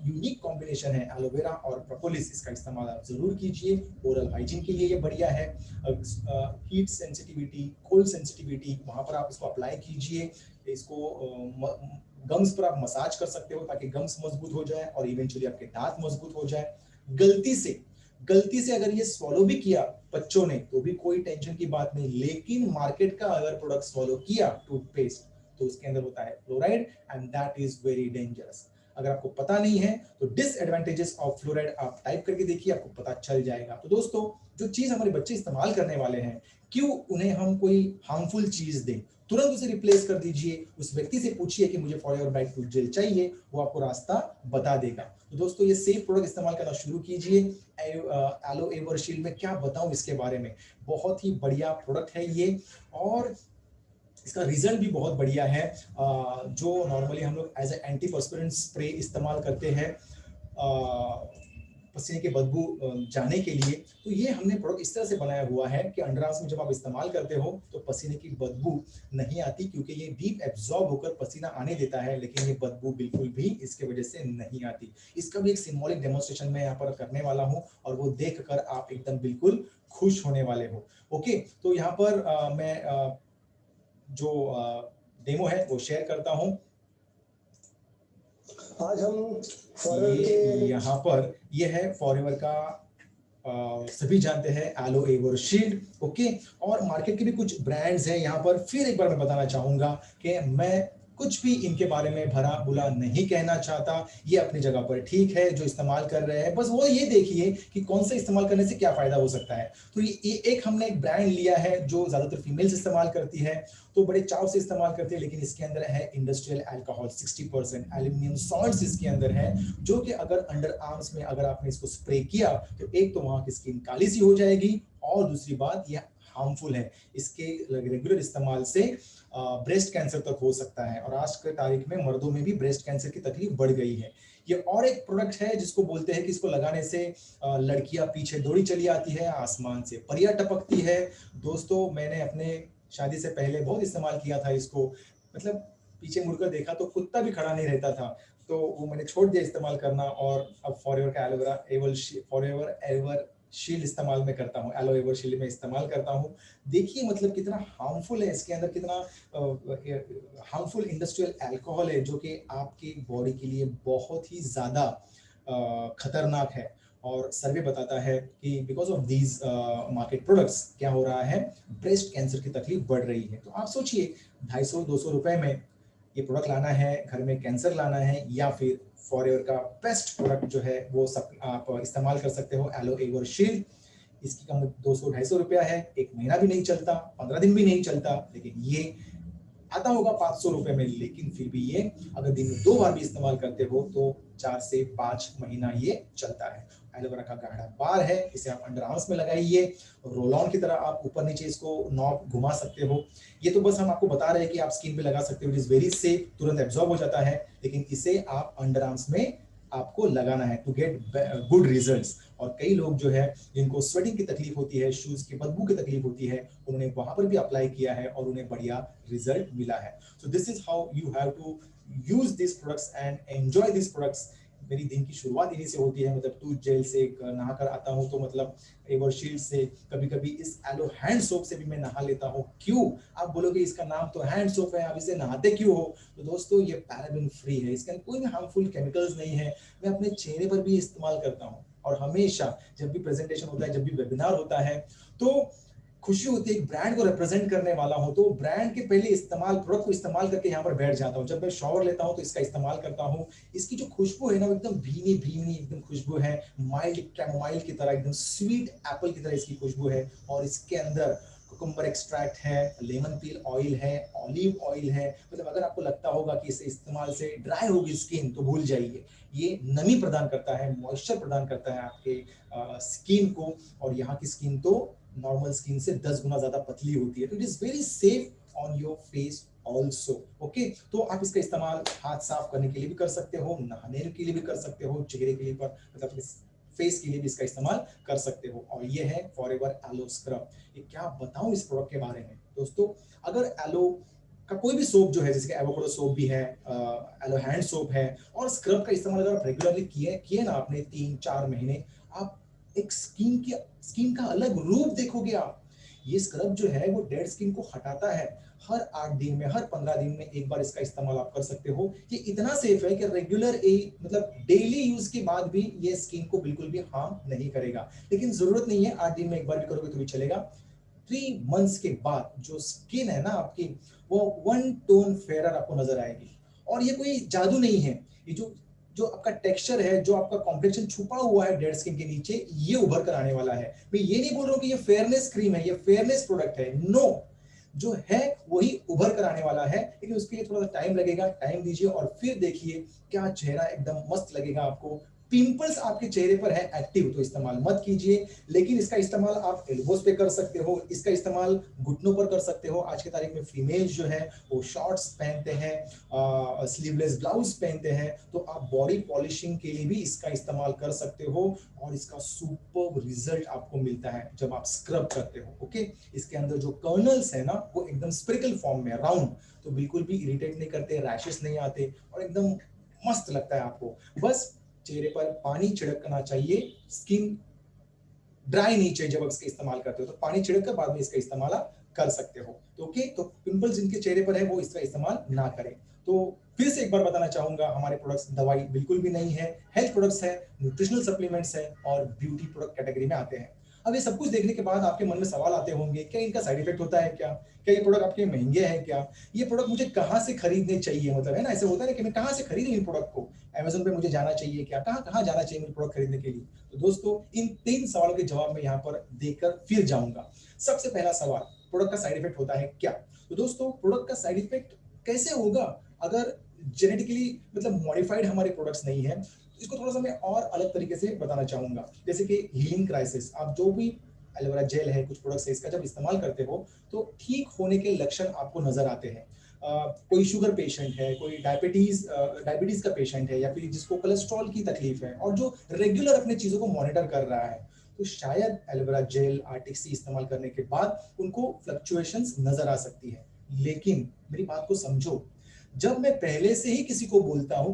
यूनिक कॉम्बिनेशन है एलोवेरा और प्रोपोलिस, इसका इस्तेमाल आप जरूर कीजिए। ओरल हाइजीन के लिए ये बढ़िया है। हीट सेंसिटिविटी, कोल्ड सेंसिटिविटी, वहां पर आप इसको अप्लाई कीजिए। इसको गम्स पर आप मसाज कर सकते हो ताकि गम्स मजबूत हो जाए और इवेंचुअली आपके दांत मजबूत हो जाए। गलती से अगर ये स्वॉलो भी किया बच्चों ने तो भी कोई टेंशन की बात नहीं, लेकिन मार्केट का अगर प्रोडक्ट स्वॉलो किया टूथपेस्ट तो उसके अंदर होता है fluoride, and that is very dangerous. अगर आपको पता नहीं है तो डिसएडवांटेजेस ऑफ फ्लोराइड आप टाइप करके देखिए, आपको पता चल जाएगा। तो दोस्तों जो चीज हमारे बच्चे इस्तेमाल करने वाले हैं, क्यों उन्हें हम कोई हार्मफुल चीज दें? तुरंत उसे रिप्लेस कर दीजिए। उस व्यक्ति से पूछिए कि मुझे फॉरएवर ब्राइट टूथ जेल चाहिए, वो आपको रास्ता बता देगा। तो दोस्तों ये सेफ प्रोडक्ट इस्तेमाल करना शुरू कीजिए। एलो एवर शील्ड में क्या बताऊं इसके बारे में, बहुत ही बढ़िया प्रोडक्ट है ये, और इसका रिजल्ट भी बहुत बढ़िया है। जो नॉर्मली हम लोग एज ए एंटीपर्स्पिरेंट स्प्रे इस्तेमाल करते हैं पसीने की बदबू जाने के लिए, तो ये हमने प्रोडक्ट इस तरह से बनाया हुआ है कि अंडरआर्म्स में जब आप इस्तेमाल करते हो तो पसीने की बदबू नहीं आती, क्योंकि ये डीप एब्जॉर्ब होकर पसीना आने देता है, लेकिन ये बदबू बिल्कुल भी इसके वजह से नहीं आती। इसका भी एक सिंबॉलिक डेमोन्स्ट्रेशन मैं यहाँ पर करने वाला हूँ, और वो देखकर आप एकदम बिल्कुल खुश होने वाले हो। ओके, तो यहाँ पर मैं जो डेमो है वो शेयर करता हूँ। आज हम ये यहाँ पर ये है फॉरएवर का सभी जानते हैं एलो एवर शील्ड। ओके, और मार्केट के भी कुछ ब्रांड्स हैं यहाँ पर। फिर एक बार मैं बताना चाहूंगा कि मैं कुछ भी इनके बारे में भला बुरा नहीं कहना चाहता, ये अपनी जगह पर ठीक है। जो इस्तेमाल कर रहे हैं बस वो ये देखिए कि कौन सा इस्तेमाल करने से क्या फायदा हो सकता है। तो ये एक हमने एक ब्रांड लिया है जो ज्यादातर फीमेल्स इस्तेमाल करती है, तो बड़े चाव से इस्तेमाल करते हैं, लेकिन इसके अंदर है इंडस्ट्रियल अल्कोहल 60%, एल्यूमिनियम सॉल्ट्स इसके अंदर है, जो कि अगर अंडर आर्म्स में अगर आपने इसको स्प्रे किया तो एक तो वहां की स्किन काली सी हो जाएगी, और दूसरी बात यह हार्मफुल है। इसके रेगुलर इस्तेमाल से ब्रेस्ट कैंसर तक हो सकता है, और आज के तारीख में मर्दों में भी ब्रेस्ट कैंसर की तकलीफ बढ़ गई है। ये और एक प्रोडक्ट है जिसको बोलते हैं कि इसको लगाने से लड़कियां पीछे दौड़ी चली आती है, आसमान से परियां टपकती है। दोस्तों मैंने अपने शादी से पहले बहुत इस्तेमाल किया था इसको, मतलब पीछे मुड़कर देखा तो कुत्ता भी खड़ा नहीं रहता था, तो वो मैंने छोड़ दिया इस्तेमाल करना, और अब फॉरएवर का एलोवेरा फॉरएवर एवर शील्ड इस्तेमाल में करता हूँ, एलो एवर शील्ड में इस्तेमाल करता हूँ। देखिए मतलब कितना हार्मफुल है, इसके अंदर कितना हार्मफुल इंडस्ट्रियल अल्कोहल है, जो कि आपकी बॉडी के लिए बहुत ही ज्यादा खतरनाक है। और सर्वे बताता है कि because of these market products क्या हो रहा है, ब्रेस्ट कैंसर की तकलीफ बढ़ रही है। तो आप सोचिए 250-200 रुपए में ये प्रोडक्ट लाना है, घर में कैंसर लाना है, या फिर फॉरएवर का बेस्ट प्रोडक्ट जो है वो सब आप इस्तेमाल कर सकते हो, एलो एवर शील्ड। इसकी कीमत 200-250 रुपया है, एक महीना भी नहीं चलता, 15 दिन भी नहीं चलता, लेकिन ये आता होगा 500 रुपए में, लेकिन फिर भी ये अगर दिन में 2 बार भी इस्तेमाल करते हो तो 4 से 5 महीना ये चलता है। एलोवेरा का गाढ़ा बार है, इसे आप अंडर आर्म्स में लगाइए, रोल ऑन की तरह आप ऊपर नीचे इसको नॉब घुमा सकते हो। ये तो बस हम आपको बता रहे हैं कि आप स्किन पे लगा सकते हो, इट इज वेरी सेफ, तुरंत एब्जॉर्ब हो जाता है, लेकिन इसे आप अंडर आर्म्स में आपको लगाना है टू गेट गुड रिजल्ट्स। और कई लोग जो है जिनको स्वेटिंग की तकलीफ होती है, शूज की बदबू की तकलीफ होती है, उन्होंने वहां पर भी अप्लाई किया है और उन्हें बढ़िया रिजल्ट मिला है। So this is how you have to use this products and enjoy this products. मेरी दिन की शुरुआत इन्हीं से होती है, मतलब टूथ जेल से नहा कर आता हूँ, तो मतलब एवरशील्ड से, कभी कभी इस एलो हैंड सोप से भी मैं नहा लेता हूँ। क्यों? आप बोलोगे इसका नाम तो हैंड सोप है, आप इसे नहाते क्यों हो? तो दोस्तों ये पैराबेन फ्री है, इसके अंदर कोई भी हार्मफुल केमिकल्स नहीं है। मैं अपने चेहरे पर भी इस्तेमाल करता हूँ, और हमेशा जब भी प्रेजेंटेशन होता है, जब भी वेबिनार होता है, तो खुशी होती है, एक ब्रांड को रिप्रेजेंट करने वाला हूं, तो ब्रांड के पहले इस्तेमाल, प्रोडक्ट को इस्तेमाल करके यहाँ पर बैठ जाता हूँ। जब मैं शॉवर लेता हूँ तो इसका इस्तेमाल करता हूँ। इसकी जो खुशबू है ना, वो एकदम भीनी भीनी एकदम खुशबू है, माइल्ड कैमोमाइल की तरह, एकदम स्वीट एप्पल की तरह इसकी खुशबू है। और इसके अंदर कुकुम्बर एक्सट्रैक्ट है, लेमन पील ऑयल है, ऑलिव ऑयल है। मतलब अगर आपको लगता होगा कि इसे इस्तेमाल से ड्राई होगी स्किन, तो भूल जाइए। ये नमी प्रदान करता है, मॉइस्चर प्रदान करता है आपके स्किन को, और यहाँ की स्किन तो नॉर्मल स्किन से 10 गुना ज्यादा पतली होती है। तो it is very safe on your face also. Okay, तो आप इसका इस्तेमाल हाथ साफ करने के लिए भी कर सकते हो, नहाने के लिए भी कर सकते हो, चेहरे के लिए पर मतलब फेस के लिए भी इसका इस्तेमाल कर सकते हो। और ये है फॉरएवर एलो स्क्रब। ये क्या बताऊं इस प्रोडक्ट के बारे में दोस्तों। अगर एलो का कोई भी सोप जो है, जैसे कि एवोकाडो सोप भी है, एलो हैंड सोप है, और स्क्रब का इस्तेमाल अगर आप रेगुलरली किए किए ना आपने 3-4 महीने, आप एक स्किन का अलग रूप देखोगे आप। ये स्क्रब जो है वो डेड स्किन को हटाता है। हर 8 दिन में, हर 15 दिन में एक बार इसका इस्तेमाल आप कर सकते हो। ये इतना सेफ है कि रेगुलर मतलब डेली यूज के बाद भी ये स्किन को बिल्कुल भी हार्म नहीं करेगा। लेकिन जरूरत नहीं है 8 दिन में एक बार भी करोगे तो भी चलेगा। 3 मंथ्स के बाद जो स्किन है ना आपकी, वो 1 टोन फेयर आपको नजर आएगी। और ये कोई जादू नहीं है। ये जो जो आपका टेक्सचर है, जो आपका कॉम्प्लेक्शन छुपा हुआ है डेड स्किन के नीचे, ये उभर कर आने वाला है। मैं ये नहीं बोल रहा हूं कि ये फेयरनेस क्रीम है, ये फेयरनेस प्रोडक्ट है, नो। जो है वही उभर कर आने वाला है, लेकिन उसके लिए थोड़ा सा टाइम लगेगा। टाइम दीजिए और फिर देखिए क्या चेहरा एकदम मस्त लगेगा आपको। पिंपल्स आपके चेहरे पर है एक्टिव, तो इस्तेमाल मत कीजिए। लेकिन इसका इस्तेमाल आप एल्बोस पे कर सकते हो, इसका इस्तेमाल घुटनों पर कर सकते हो। आज की तारीख में फीमेल्स जो है वो शॉर्ट्स पहनते हैं, स्लीवलेस ब्लाउज पहनते हैं, तो आप बॉडी पॉलिशिंग के लिए भी इसका इस्तेमाल कर सकते हो। और इसका सुपर रिजल्ट आपको मिलता है जब आप स्क्रब करते हो। ओके, इसके अंदर जो कर्नल्स है ना, वो एकदम स्प्रिकल फॉर्म में राउंड, तो बिल्कुल भी इरिटेट नहीं करते, रैशेस नहीं आते, और एकदम मस्त लगता है आपको। बस चेहरे पर पानी छिड़कना चाहिए, स्किन ड्राई नहीं चाहिए जब आप इसका इस्तेमाल करते हो, तो पानी छिड़क कर बाद में इसका इस्तेमाल आप कर सकते हो। तो ओके, तो पिंपल्स जिनके चेहरे पर है वो इसका इस्तेमाल ना करें। तो फिर से एक बार बताना चाहूंगा, हमारे प्रोडक्ट्स दवाई बिल्कुल भी नहीं है, हेल्थ प्रोडक्ट्स है, न्यूट्रिशनल सप्लीमेंट्स है, और ब्यूटी प्रोडक्ट कैटेगरी में आते हैं। अब ये सब कुछ देखने के बाद आपके मन में सवाल आते होंगे, क्या इनका साइड इफेक्ट होता है क्या? क्या ये प्रोडक्ट आपके महंगे हैं क्या? ये प्रोडक्ट मुझे कहाँ से खरीदने चाहिए? मतलब है ना, ऐसे होता है ना कि मैं कहाँ से खरीदूं इन प्रोडक्ट को? अमेज़न पे मुझे जाना चाहिए क्या? कहाँ कहाँ जाना चाहिए मुझे प्रोडक्ट खरीदने के लिए? तो दोस्तों इन 3 सवालों के जवाब मैं यहाँ पर देकर फिर जाऊंगा। सबसे पहला सवाल, प्रोडक्ट का साइड इफेक्ट होता है क्या? तो दोस्तों प्रोडक्ट का साइड इफेक्ट कैसे होगा अगर जेनेटिकली मतलब मॉडिफाइड हमारे प्रोडक्ट्स नहीं है? इसको थोड़ा सा मैं और अलग तरीके से बताना चाहूंगा। जैसे कि हीलिंग क्राइसिस, आप जो भी एलोवेरा जेल है, कुछ प्रोडक्ट्स है, इसका जब इस्तेमाल करते हो तो ठीक होने के लक्षण आपको नजर आते हैं। कोई शुगर पेशेंट है, कोई डायबिटीज का पेशेंट है, या फिर जिसको कोलेस्ट्रॉल की तकलीफ है और जो रेगुलर अपने चीजों को मॉनिटर कर रहा है, तो शायद एलोवेरा जेल आर्टिक इस्तेमाल करने के बाद उनको फ्लक्चुएशंस नजर आ सकती है। लेकिन मेरी बात को समझो, जब मैं पहले से ही किसी को बोलता हूं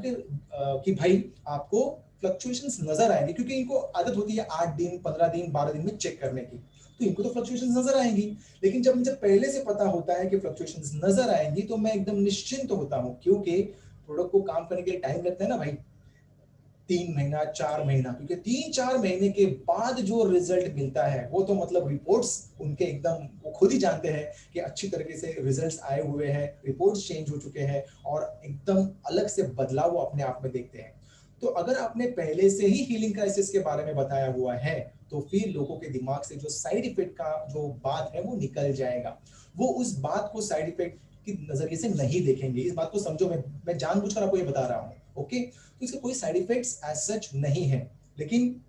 कि भाई आपको फ्लक्चुएशंस नजर आएंगे, क्योंकि इनको आदत होती है 8 दिन, 15 दिन, 12 दिन में चेक करने की, तो इनको तो फ्लक्चुएशंस नजर आएंगी। लेकिन जब मुझे पहले से पता होता है कि फ्लक्चुएशंस नजर आएंगी, तो मैं एकदम निश्चिंत होता हूं, क्योंकि प्रोडक्ट को काम करने के लिए टाइम लगता है ना भाई, 3 महीना, 4 महीना, क्योंकि 3-4 महीने के बाद जो रिजल्ट मिलता है वो तो मतलब रिपोर्ट्स उनके एकदम, वो खुद ही जानते हैं कि अच्छी तरीके से रिजल्ट्स आए हुए हैं, रिपोर्ट्स चेंज हो चुके हैं, और एकदम अलग से बदलाव वो अपने आप में देखते हैं। तो अगर आपने पहले से ही हीलिंग क्राइसिस के बारे में बताया हुआ है, तो फिर लोगों के दिमाग से जो साइड इफेक्ट का जो बात है वो निकल जाएगा। वो उस बात को साइड इफेक्ट की नजरिए से नहीं देखेंगे। इस बात को समझो, मैं जानबूझकर आपको ये बता रहा हूँ। ओके, तो इसके कोई साइड इफेक्ट्स एज सच नहीं है, लेकिन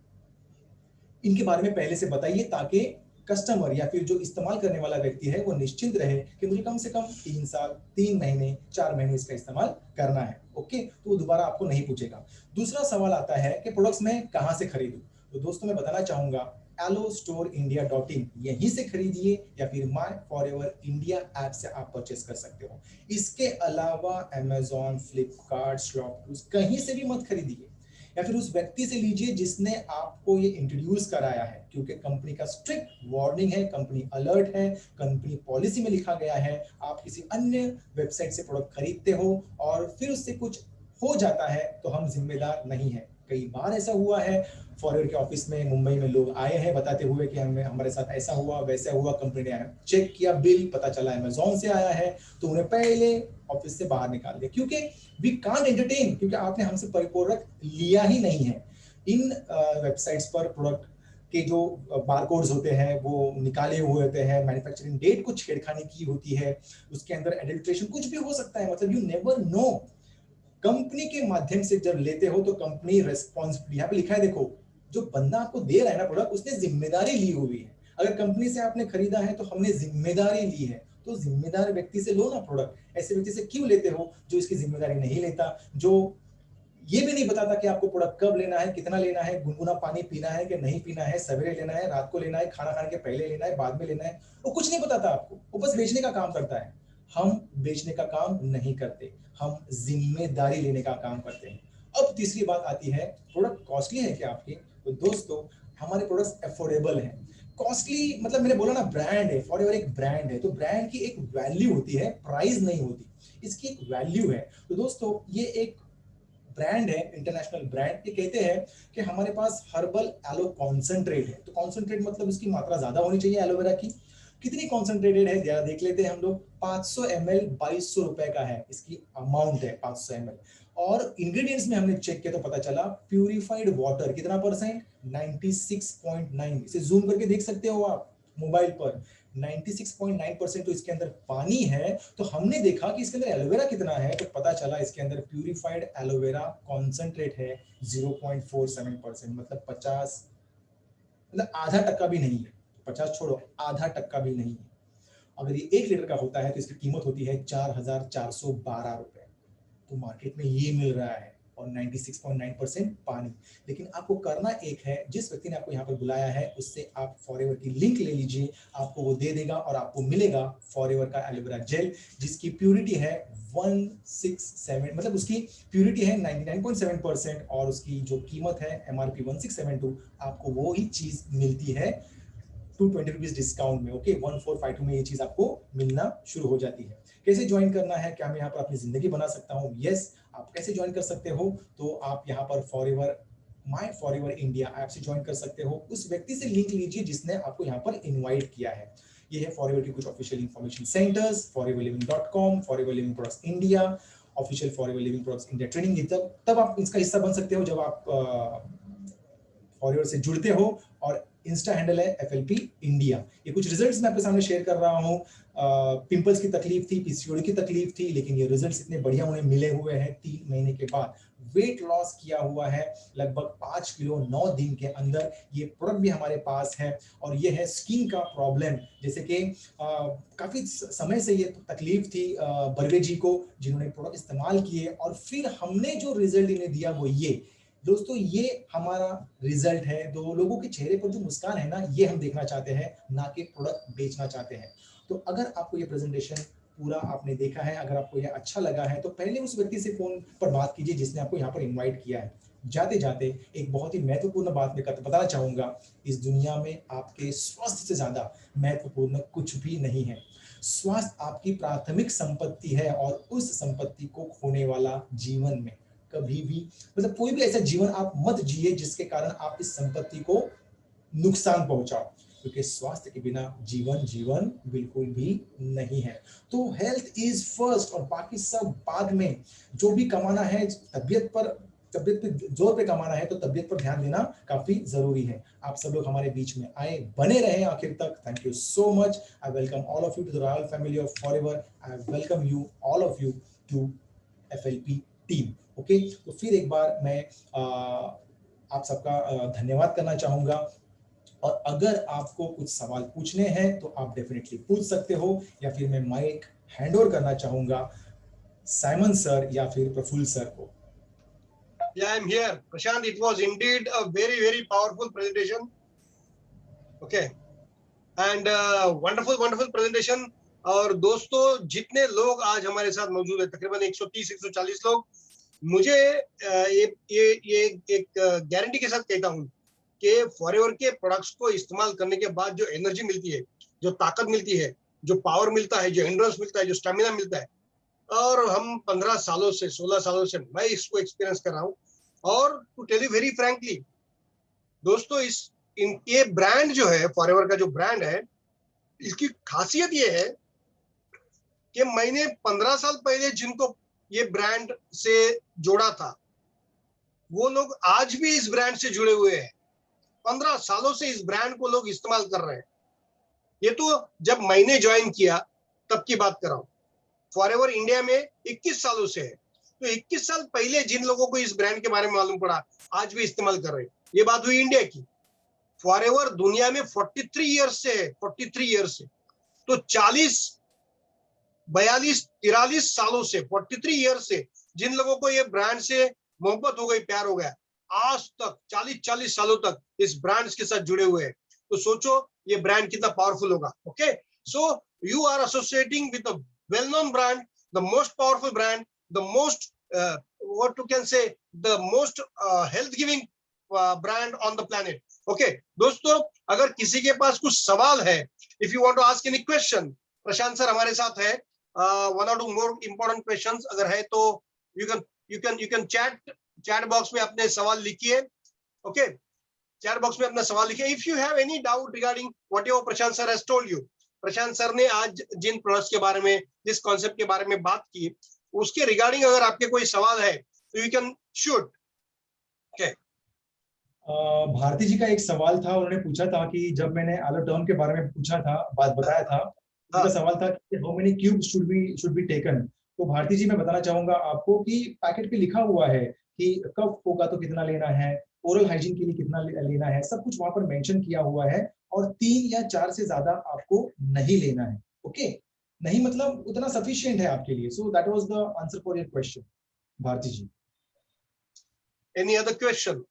इनके बारे में पहले से बताइए, ताकि कस्टमर या फिर जो इस्तेमाल करने वाला व्यक्ति है वो निश्चिंत रहे कि मुझे कम से कम 3 साल, 3 महीने, 4 महीने इसका इस्तेमाल करना है। ओके, तो वो दोबारा आपको नहीं पूछेगा। दूसरा सवाल आता है कि प्रोडक्ट्स मैं कहां से खरीदूं? तो दोस्तों मैं बताना चाहूंगा, allostorindia.in, यहीं से खरीदिए, या फिर माय फॉरएवर इंडिया ऐप से आप परचेस कर सकते हो। इसके अलावा अमेजॉन, फ्लिपकार्ट, शॉपक्लूज, कहीं से भी मत खरीदिए। या फिर उस व्यक्ति से लीजिए जिसने आपको ये इंट्रोड्यूस कराया है, क्योंकि कंपनी का स्ट्रिक्ट वार्निंग है, कंपनी अलर्ट है, कंपनी पॉलिसी में लिखा गया है, आप किसी अन्य वेबसाइट से प्रोडक्ट खरीदते हो और फिर उससे कुछ हो जाता है तो हम जिम्मेदार नहीं है। कई बार ऐसा हुआ है, फॉरवर्ड के ऑफिस में मुंबई में लोग आए हैं बताते हुए कि हमें हमारे साथ ऐसा हुआ वैसा हुआ, कंपनी ने चेक किया, बिल पता चला अमेज़न से आया है, तो उन्हें पहले ऑफिस से बाहर निकाल दिया, क्योंकि वी कांट एंटरटेन, क्योंकि आपने हमसे प्रोडक्ट लिया ही नहीं है। इन वेबसाइट्स पर प्रोडक्ट के जो बारकोड्स होते हैं वो निकाले हुए होते हैं, मैन्युफैक्चरिंग डेट को छेड़खानी की होती है, उसके अंदर एडल्ट्रेशन कुछ भी हो सकता है, मतलब यू नेवर नो। कंपनी के माध्यम से जब लेते हो तो कंपनी रेस्पॉन्सिबिलिटी, यहाँ पे लिखा है देखो, जो बंदा आपको दे रहा है ना प्रोडक्ट, उसने जिम्मेदारी ली हुई है। अगर कंपनी से आपने खरीदा है तो हमने जिम्मेदारी ली है, तो जिम्मेदार व्यक्ति से लो ना प्रोडक्ट। ऐसे व्यक्ति से क्यों लेते हो जो इसकी जिम्मेदारी नहीं लेता, जो ये भी नहीं बताता कि आपको प्रोडक्ट कब लेना है, कितना लेना है, गुनगुना पानी पीना है कि नहीं पीना है, सवेरे लेना है, रात को लेना है, खाना खाने के पहले लेना है, बाद में लेना है, वो कुछ नहीं बताता आपको, वो बस बेचने का काम करता है। हम बेचने का काम नहीं करते, हम जिम्मेदारी लेने का काम करते हैं। अब तीसरी बात आती है, प्रोडक्ट कॉस्टली है क्या आपके? तो दोस्तों, हमारे प्रोडक्ट्स अफोर्डेबल हैं। कॉस्टली मतलब मैंने बोला ना, ब्रांड है, फॉरएवर एक ब्रांड है, तो ब्रांड की एक वैल्यू होती है, प्राइस नहीं होती, इसकी एक वैल्यू है। तो दोस्तों, ये एक ब्रांड है, इंटरनेशनल ब्रांड। ये कहते हैं कि हमारे पास हर्बल एलो कॉन्सेंट्रेट है, तो कॉन्सेंट्रेट मतलब इसकी मात्रा ज्यादा होनी चाहिए एलोवेरा की। कितनी कॉन्सेंट्रेटेड है जरा देख लेते हैं हम लोग। 500 ml 2200 रुपए का है, इसकी अमाउंट है 500 ml। और इंग्रेडिएंट्स में हमने चेक किया तो पता चला प्यूरिफाइड वाटर कितना परसेंट, 96.9। इसे जूम करके देख सकते हो आप मोबाइल पर, 96.9% तो इसके अंदर पानी है। तो हमने देखा कि इसके अंदर एलोवेरा कितना है, तो पता चला इसके अंदर प्यूरिफाइड एलोवेरा कॉन्सेंट्रेट है 0.47%, मतलब 50, मतलब आधा टक्का भी नहीं है, 50 छोड़ो, आधा टक्का भी नहीं है। अगर ये 1 लीटर का होता है तो इसकी कीमत होती है 4,412 रुपए। तो मार्केट में ये मिल रहा है और 96.9% पानी। लेकिन आपको करना एक है, जिस व्यक्ति ने आपको यहाँ पर बुलाया है उससे आप फॉरएवर की लिंक ले लीजिए, आपको वो दे देगा और आपको मिलेगा फॉरएवर का एलोवेरा जेल, जिसकी प्यूरिटी है 167, मतलब उसकी प्यूरिटी है 99.7% और उसकी जो कीमत है एमआरपी 1672, आपको वो ही चीज मिलती है 220 रुपीज डिस्काउंट में। ओके, 1452 में ये चीज आपको मिलना शुरू हो जाती है। कैसे ज्वाइन करना है, क्या मैं यहाँ पर अपनी जिंदगी बना सकता हूँ? यस, आप कैसे ज्वाइन कर सकते हो? तो आप यहाँ पर forever my forever India app से ज्वाइन कर सकते हो। उस व्यक्ति से लिंक लीजिए जिसने आपको यहाँ पर इनवाइट किया है। ये है फॉरएवर की कुछ official information centres, foreverliving.com, forever Living products India, official forever Living products India training. तब आप इसका हिस्सा बन सकते हो जब आप फॉरएवर से जुड़ते हो। और इंस्टा हैंडल है FLP इंडिया। ये कुछ रिजल्ट्स मैं आपके सामने शेयर कर रहा हूँ। पिंपल्स की तकलीफ थी, पीसीओडी की तकलीफ थी, लेकिन ये रिजल्ट्स इतने बढ़िया उन्हें मिले हुए हैं 3 महीने के बाद। वेट लॉस किया हुआ है लगभग 5 किलो 9 दिन के अंदर। ये प्रोडक्ट भी हमारे पास है। और ये है स्किन का प्रॉब्लम, जैसे कि काफी समय से ये तकलीफ थी बर्वे जी को, जिन्होंने प्रोडक्ट इस्तेमाल किए और फिर हमने जो रिजल्ट इन्हें दिया वो ये। दोस्तों, ये हमारा रिजल्ट है। दो लोगों के चेहरे पर जो मुस्कान है ना, ये हम देखना चाहते हैं, ना कि प्रोडक्ट बेचना चाहते हैं। तो अगर आपको ये प्रेजेंटेशन पूरा आपने देखा है, अगर आपको ये अच्छा लगा है, तो पहले उस व्यक्ति से फोन पर बात कीजिए जिसने आपको यहाँ पर इनवाइट किया है। जाते जाते एक बहुत ही महत्वपूर्ण बात मैं बताना चाहूंगा, इस दुनिया में आपके स्वास्थ्य से ज्यादा महत्वपूर्ण कुछ भी नहीं है। स्वास्थ्य आपकी प्राथमिक संपत्ति है और उस संपत्ति को खोने वाला जीवन में कभी भी, मतलब कोई भी ऐसा जीवन आप मत जिए जिसके कारण आप इस संपत्ति को नुकसान पहुंचाओ, क्योंकि स्वास्थ्य के बिना जीवन बिल्कुल भी नहीं है। तो हेल्थ इज फर्स्ट और बाकी सब बाद में। जो भी कमाना है तबियत पे जोर पे कमाना है, तो तबियत पर ध्यान देना काफी जरूरी है। आप सब लोग हमारे बीच में आए, बने रहे आखिर तक। Thank you so much. I welcome all of you to the royal family of Forever. I welcome you all of you to FLP team. Okay, तो फिर एक बार मैं आप सबका धन्यवाद करना चाहूंगा। और अगर आपको कुछ सवाल पूछने हैं तो आप डेफिनेटली पूछ सकते हो, या फिर मैं माइक हैंड ओवर करना चाहूंगा साइमन सर या फिर प्रफुल्ल सर को। Yeah, I'm here. Prashant, it was indeed a very, very powerful presentation. Okay. And wonderful, wonderful presentation. और दोस्तों, जितने लोग आज हमारे साथ मौजूद है, तकरीबन 130-140 लोग, मुझे ये एक गारंटी के साथ कहता हूँ कि फॉरएवर के प्रोडक्ट्स को इस्तेमाल करने के बाद जो एनर्जी मिलती है, जो ताकत मिलती है, जो पावर मिलता है, जो एंड्योरेंस मिलता है, जो स्टेमिना मिलता है, और हम 15 सालों से 16 सालों से मैं इसको एक्सपीरियंस कर रहा हूँ। और to tell you very frankly दोस्तों, ये ब्रांड जो है, फॉरएवर का जो ब्रांड है, इसकी खासियत ये है कि मैंने 15 साल पहले जिनको ये ब्रांड से जोड़ा था, वो लोग आज भी इस ब्रांड से जुड़े हुए हैं। 15 सालों से इस ब्रांड को लोग इस्तेमाल कर रहे हैं। ये तो जब मैंने ज्वाइन किया तब की बात कर रहा हूँ। फॉरएवर इंडिया में 21 सालों से है, तो 21 साल पहले जिन लोगों को इस ब्रांड के बारे में मालूम पड़ा, आज भी इस्तेमाल कर रहे हैं। ये बात हुई इंडिया की। फॉरएवर दुनिया में 43 ईयर्स से है, 43 ईयर्स से। तो 40, 42, 43 सालों से, 43 ईयर्स से जिन लोगों को ये ब्रांड से मोहब्बत हो गई, प्यार हो गया, आज तक 40 सालों तक इस ब्रांड्स के साथ जुड़े हुए हैं। तो सोचो ये ब्रांड कितना पावरफुल होगा। Okay, so you are associating with a well known brand, the most powerful brand, the most what you can say the most health giving brand on the planet. Okay दोस्तों, अगर किसी के पास कुछ सवाल है, if you want to ask any question, Prashant sir हमारे साथ है, one or two more important questions अगर है तो you can chat box में अपने सवाल लिखिए। ओके, चैट बॉक्स में अपना सवाल लिखिए। If you have any doubt regarding whatever Prashant sir has told you, Prashant sir ने आज जिन प्रोडक्ट्स के बारे में, जिस कॉन्सेप्ट के बारे में बात की, उसके रिगार्डिंग अगर आपके कोई सवाल है तो you can shoot. Okay, Bharati ji का एक सवाल था, उन्होंने पूछा था कि जब मैंने एलोटर्न के बारे में पूछा था, बात बताया था, उनका सवाल था कि how many cubes should be taken. तो भारती जी मैं बताना चाहूंगा आपको कि पैकेट पे लिखा हुआ है कि कफ होगा तो कितना लेना है, ओरल हाइजीन के लिए कितना लेना है, सब कुछ वहां पर मेंशन किया हुआ है। और 3 या 4 से ज्यादा आपको नहीं लेना है। ओके, नहीं मतलब उतना सफिशिएंट है आपके लिए। So that was the answer for your question Bharti ji. Any other question?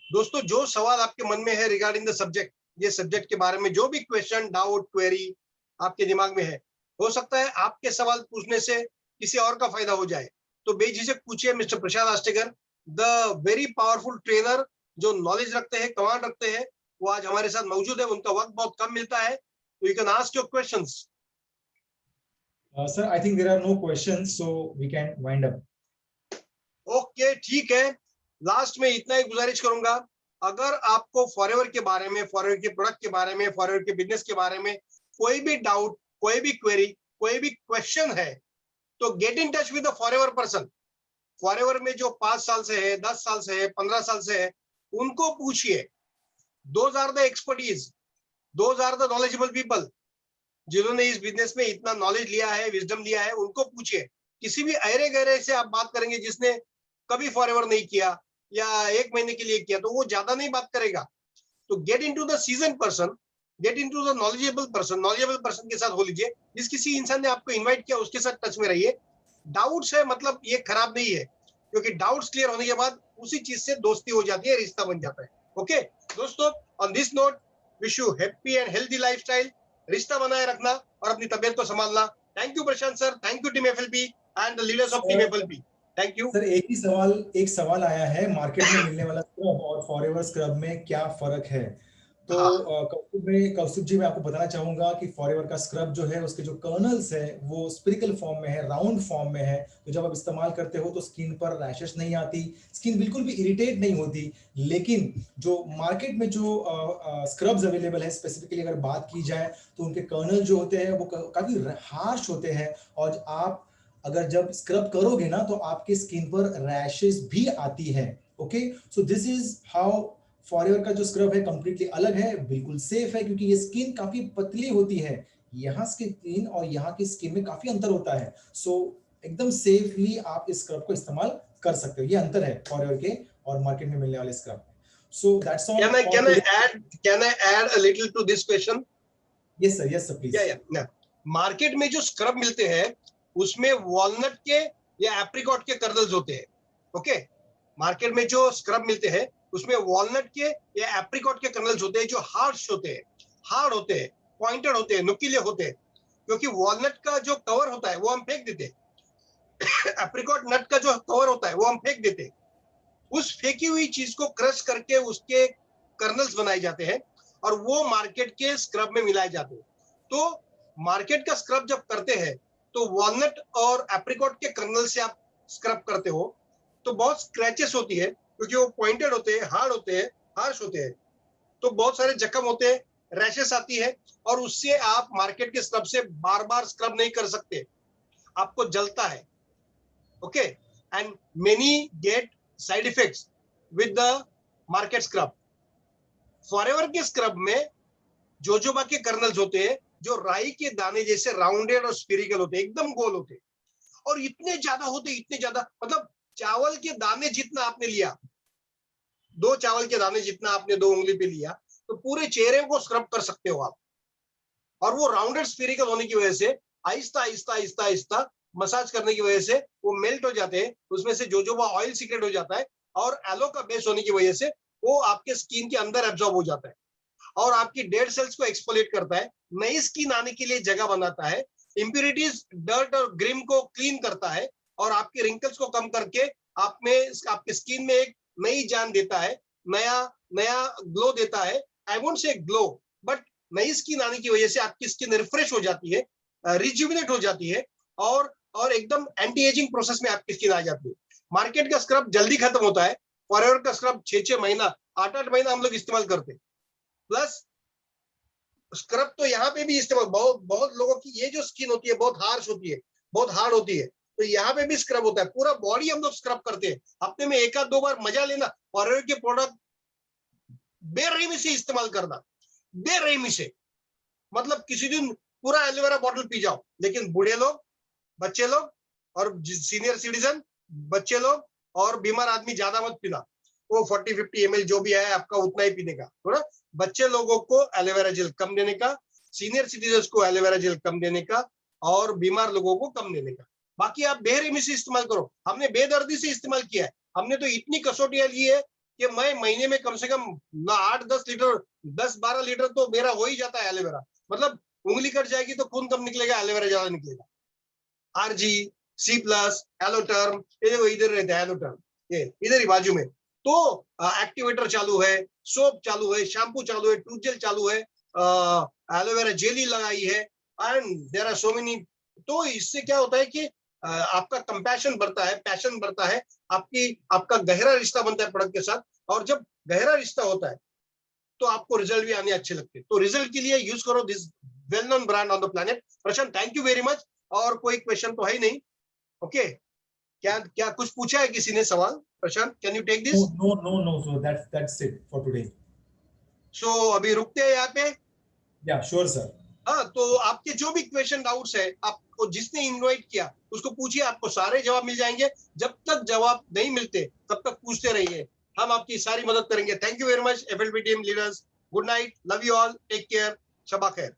दोस्तों, जो सवाल आपके मन में है रिगार्डिंग द सब्जेक्ट, ये सब्जेक्ट के बारे में जो भी क्वेश्चन, डाउट, क्वेरी आपके दिमाग में है, हो सकता है आपके सवाल पूछने से किसी और का फायदा हो जाए, तो बेझिझक पूछिए। Mister Prashant Ashtekar, the very powerful trainer जो नॉलेज रखते हैं, कमांड रखते हैं, वो आज हमारे साथ मौजूद है। उनका वक्त बहुत कम मिलता है, तो you can ask your questions. Sir, I think there are no questions, so we can wind up. Okay, ठीक है। लास्ट में इतना ही गुजारिश करूंगा, अगर आपको फॉरएवर के बारे में, फॉरएवर के प्रोडक्ट के बारे में, फॉरएवर के बिजनेस के बारे में कोई भी डाउट, कोई भी क्वेरी, कोई भी क्वेश्चन है, तो get in touch with the forever person. Forever में जो 5 साल से है, 10 साल से है, 15 साल से है, उनको पूछिए। Those are the expertise, those are the knowledgeable people, जिन्होंने इस बिजनेस में इतना नॉलेज लिया है, विजडम लिया है, उनको पूछिए। किसी भी अरे गहरे से आप बात करेंगे जिसने कभी फॉरएवर नहीं किया या 1 महीने के लिए किया, तो वो ज्यादा नहीं बात करेगा। तो get into the season person, get into the knowledgeable person के साथ हो लीजिए। जिस किसी इंसान ने आपको इनवाइट किया उसके साथ टच में रहिए। डाउट्स है मतलब ये खराब नहीं है, क्योंकि डाउट्स क्लियर होने के बाद उसी चीज से दोस्ती हो जाती है, रिश्ता बन जाता है। ओके दोस्तों, on this note, wish you happy and healthy lifestyle. रिश्ता बनाए रखना और अपनी तबीयत को संभालना। Thank you Prashant sir, thank you team FLP and the leaders of team FLP. Thank you sir. एक सवाल आया है, मार्केट में मिलने वाला स्क्रब और फॉरएवर स्क्रब में क्या फर्क है? तो हाँ, कौस्तुभ जी मैं आपको बताना चाहूंगा कि फॉरएवर का स्क्रब जो है उसके जो कर्नल्स है वो स्पिरिकल फॉर्म में है, राउंड फॉर्म में है। तो जब आप इस्तेमाल करते हो तो स्किन पर रैशेस नहीं आती, स्किन बिल्कुल भी इरिटेट नहीं होती। लेकिन जो मार्केट में जो स्क्रब्स अवेलेबल है, स्पेसिफिकली अगर बात की जाए तो उनके कर्नल जो होते हैं वो काफी हार्श होते हैं। और आप अगर जब स्क्रब करोगे ना तो आपके स्किन पर रैशेस भी आती है। Okay, so this is how forever का जो स्क्रब है कंप्लीटली अलग है, बिल्कुल सेफ है, क्योंकि ये स्किन काफी पतली होती है। यहाँ की स्किन और यहाँ की स्किन में काफी अंतर होता है। सो एकदम सेफली आप इस स्क्रब को इस्तेमाल कर सकते हो। ये अंतर है फॉरएवर के और मार्केट में मिलने वाले स्क्रब में। So that's all for today. can I add a little to this question? Yes sir please. या मार्केट में जो स्क्रब मिलते हैं उसमें वॉलनट के या एप्रिकॉट के कर्नल्स होते हैं। ओके, मार्केट में जो स्क्रब मिलते हैं उसमें वॉलनट के या एप्रिकॉट के कर्नल्स होते हैं, जो हार्श होते हैं, हार्ड होते हैं, पॉइंटेड होते हैं, नुकीले होते हैं। क्योंकि वॉलनट का जो कवर होता है वो हम फेंक देते हैं, एप्रिकॉट नट का जो कवर होता है वो हम फेंक देते हैं। उस फेंकी हुई चीज को क्रश करके उसके कर्नल्स बनाए जाते हैं और वो मार्केट के स्क्रब में मिलाए जाते हैं। तो मार्केट का स्क्रब जब करते हैं तो वॉलनट और एप्रिकॉट के कर्नल से आप स्क्रब करते हो तो बहुत स्क्रैचेस होती है, क्योंकि वो पॉइंटेड होते हैं, हार्ड होते हैं, हार्श होते हैं, तो बहुत सारे जख्म होते हैं, रैशेस आती है, और उससे आप मार्केट के स्क्रब से बार बार स्क्रब नहीं कर सकते, आपको जलता है। Okay, and many get side effects with the market scrub. Forever के स्क्रब में जोजोबा के कर्नल्स होते हैं जो राई के दाने जैसे राउंडेड और स्फेरिकल होते हैं, एकदम गोल होते हैं, और इतने ज्यादा होते, इतने ज्यादा, मतलब चावल के दाने जितना आपने लिया, 2 चावल के दाने जितना आपने 2 उंगली पे लिया, तो पूरे चेहरे को स्क्रब कर सकते हो आप। और वो राउंडेड स्फेरिकल होने की वजह से आहिस्ता आहिस्ता आहिस्ता आहिस्ता मसाज करने की वजह से वो मेल्ट हो जाते हैं, उसमें से जोजोबा ऑयल सीक्रेट हो जाता है, और एलो का बेस होने की वजह से वो आपके स्किन के अंदर एब्जॉर्ब हो जाता है और आपकी डेड सेल्स को एक्सफोलिएट करता है, नई स्किन आने के लिए जगह बनाता है, इंप्यूरिटीज, डर्ट और ग्रिम को क्लीन करता है, और आपके रिंकल्स को कम करके आप में, आपके स्किन में एक नई जान देता है, नया नया ग्लो देता है। I won't say glow, but नई स्किन आने की वजह से आपकी स्किन रिफ्रेश हो जाती है, रिजुविनेट हो जाती है, और एकदम एंटी एजिंग प्रोसेस में आपकी स्किन आ जाती है। मार्केट का स्क्रब जल्दी खत्म होता है, फॉरएवर का स्क्रब 6-6 महीना, 8-8 महीना हम लोग इस्तेमाल करते हैं। प्लस स्क्रब तो यहाँ पे भी इस्तेमाल, बहुत बहुत लोगों की ये जो स्किन होती है बहुत हार्श होती है, बहुत हार्ड होती है, तो यहाँ पे भी स्क्रब होता है, पूरा बॉडी हम लोग स्क्रब करते हैं। हफ्ते में 1 आध 2 बार मजा लेना, फॉरएवर के प्रोडक्ट बेरहमी से इस्तेमाल करना, बेरहमी से, मतलब किसी दिन पूरा एलोवेरा बॉटल पी जाओ, लेकिन बूढ़े लोग, बच्चे लोग और सीनियर सिटीजन, बच्चे लोग और बीमार आदमी ज्यादा मत पीना, वो 40-50 ml जो भी है आपका उतना ही पीने का, थोड़ा बच्चे लोगों को एलोवेरा जेल कम देने का, सीनियर सिटीजन को एलोवेरा जेल कम देने का, और बीमार लोगों को कम देने का। बाकी आप बेरहमी से इस्तेमाल करो, हमने बेदर्दी से इस्तेमाल किया है, हमने तो इतनी कसौटियां ली है कि मैं महीने में कम से कम 8-10 लीटर, 10-12 लीटर तो मेरा हो ही जाता है एलोवेरा। मतलब उंगली कट जाएगी तो खून कम निकलेगा, एलोवेरा ज्यादा निकलेगा। आरजी, सी प्लस, एलोटर्म, ये देखो इधर रहता है एलोटर्म, ये इधर ही बाजू में। तो एक्टिवेटर चालू है, सोप चालू है, शैम्पू चालू है, टूथ जेल चालू है, एलोवेरा जेली लगाई है, and there are so many. तो इससे क्या होता है कि आपका कंपैशन बढ़ता है, पैशन बढ़ता है, आपका गहरा रिश्ता बनता है प्रोडक्ट के साथ, और जब गहरा रिश्ता होता है तो आपको रिजल्ट भी आने अच्छे लगते हैं। तो रिजल्ट के लिए यूज करो this well known brand on the planet. Prashant, thank you very much. और कोई क्वेश्चन तो है ही नहीं? ओके, क्या क्या कुछ पूछा है किसी ने सवाल? Prashant, can you take this? No. So that's it for today. So अभी रुकते हैं यहाँ पे। Yeah, sure, sir. हाँ, तो आपके जो भी क्वेश्चन डाउट्स है, आपको जिसने इनवाइट किया उसको पूछिए, आपको सारे जवाब मिल जाएंगे। जब तक जवाब नहीं मिलते तब तक पूछते रहिए, हम आपकी सारी मदद करेंगे। Thank you very much FLP team leaders. Good night, love you all, take care, शबा खैर।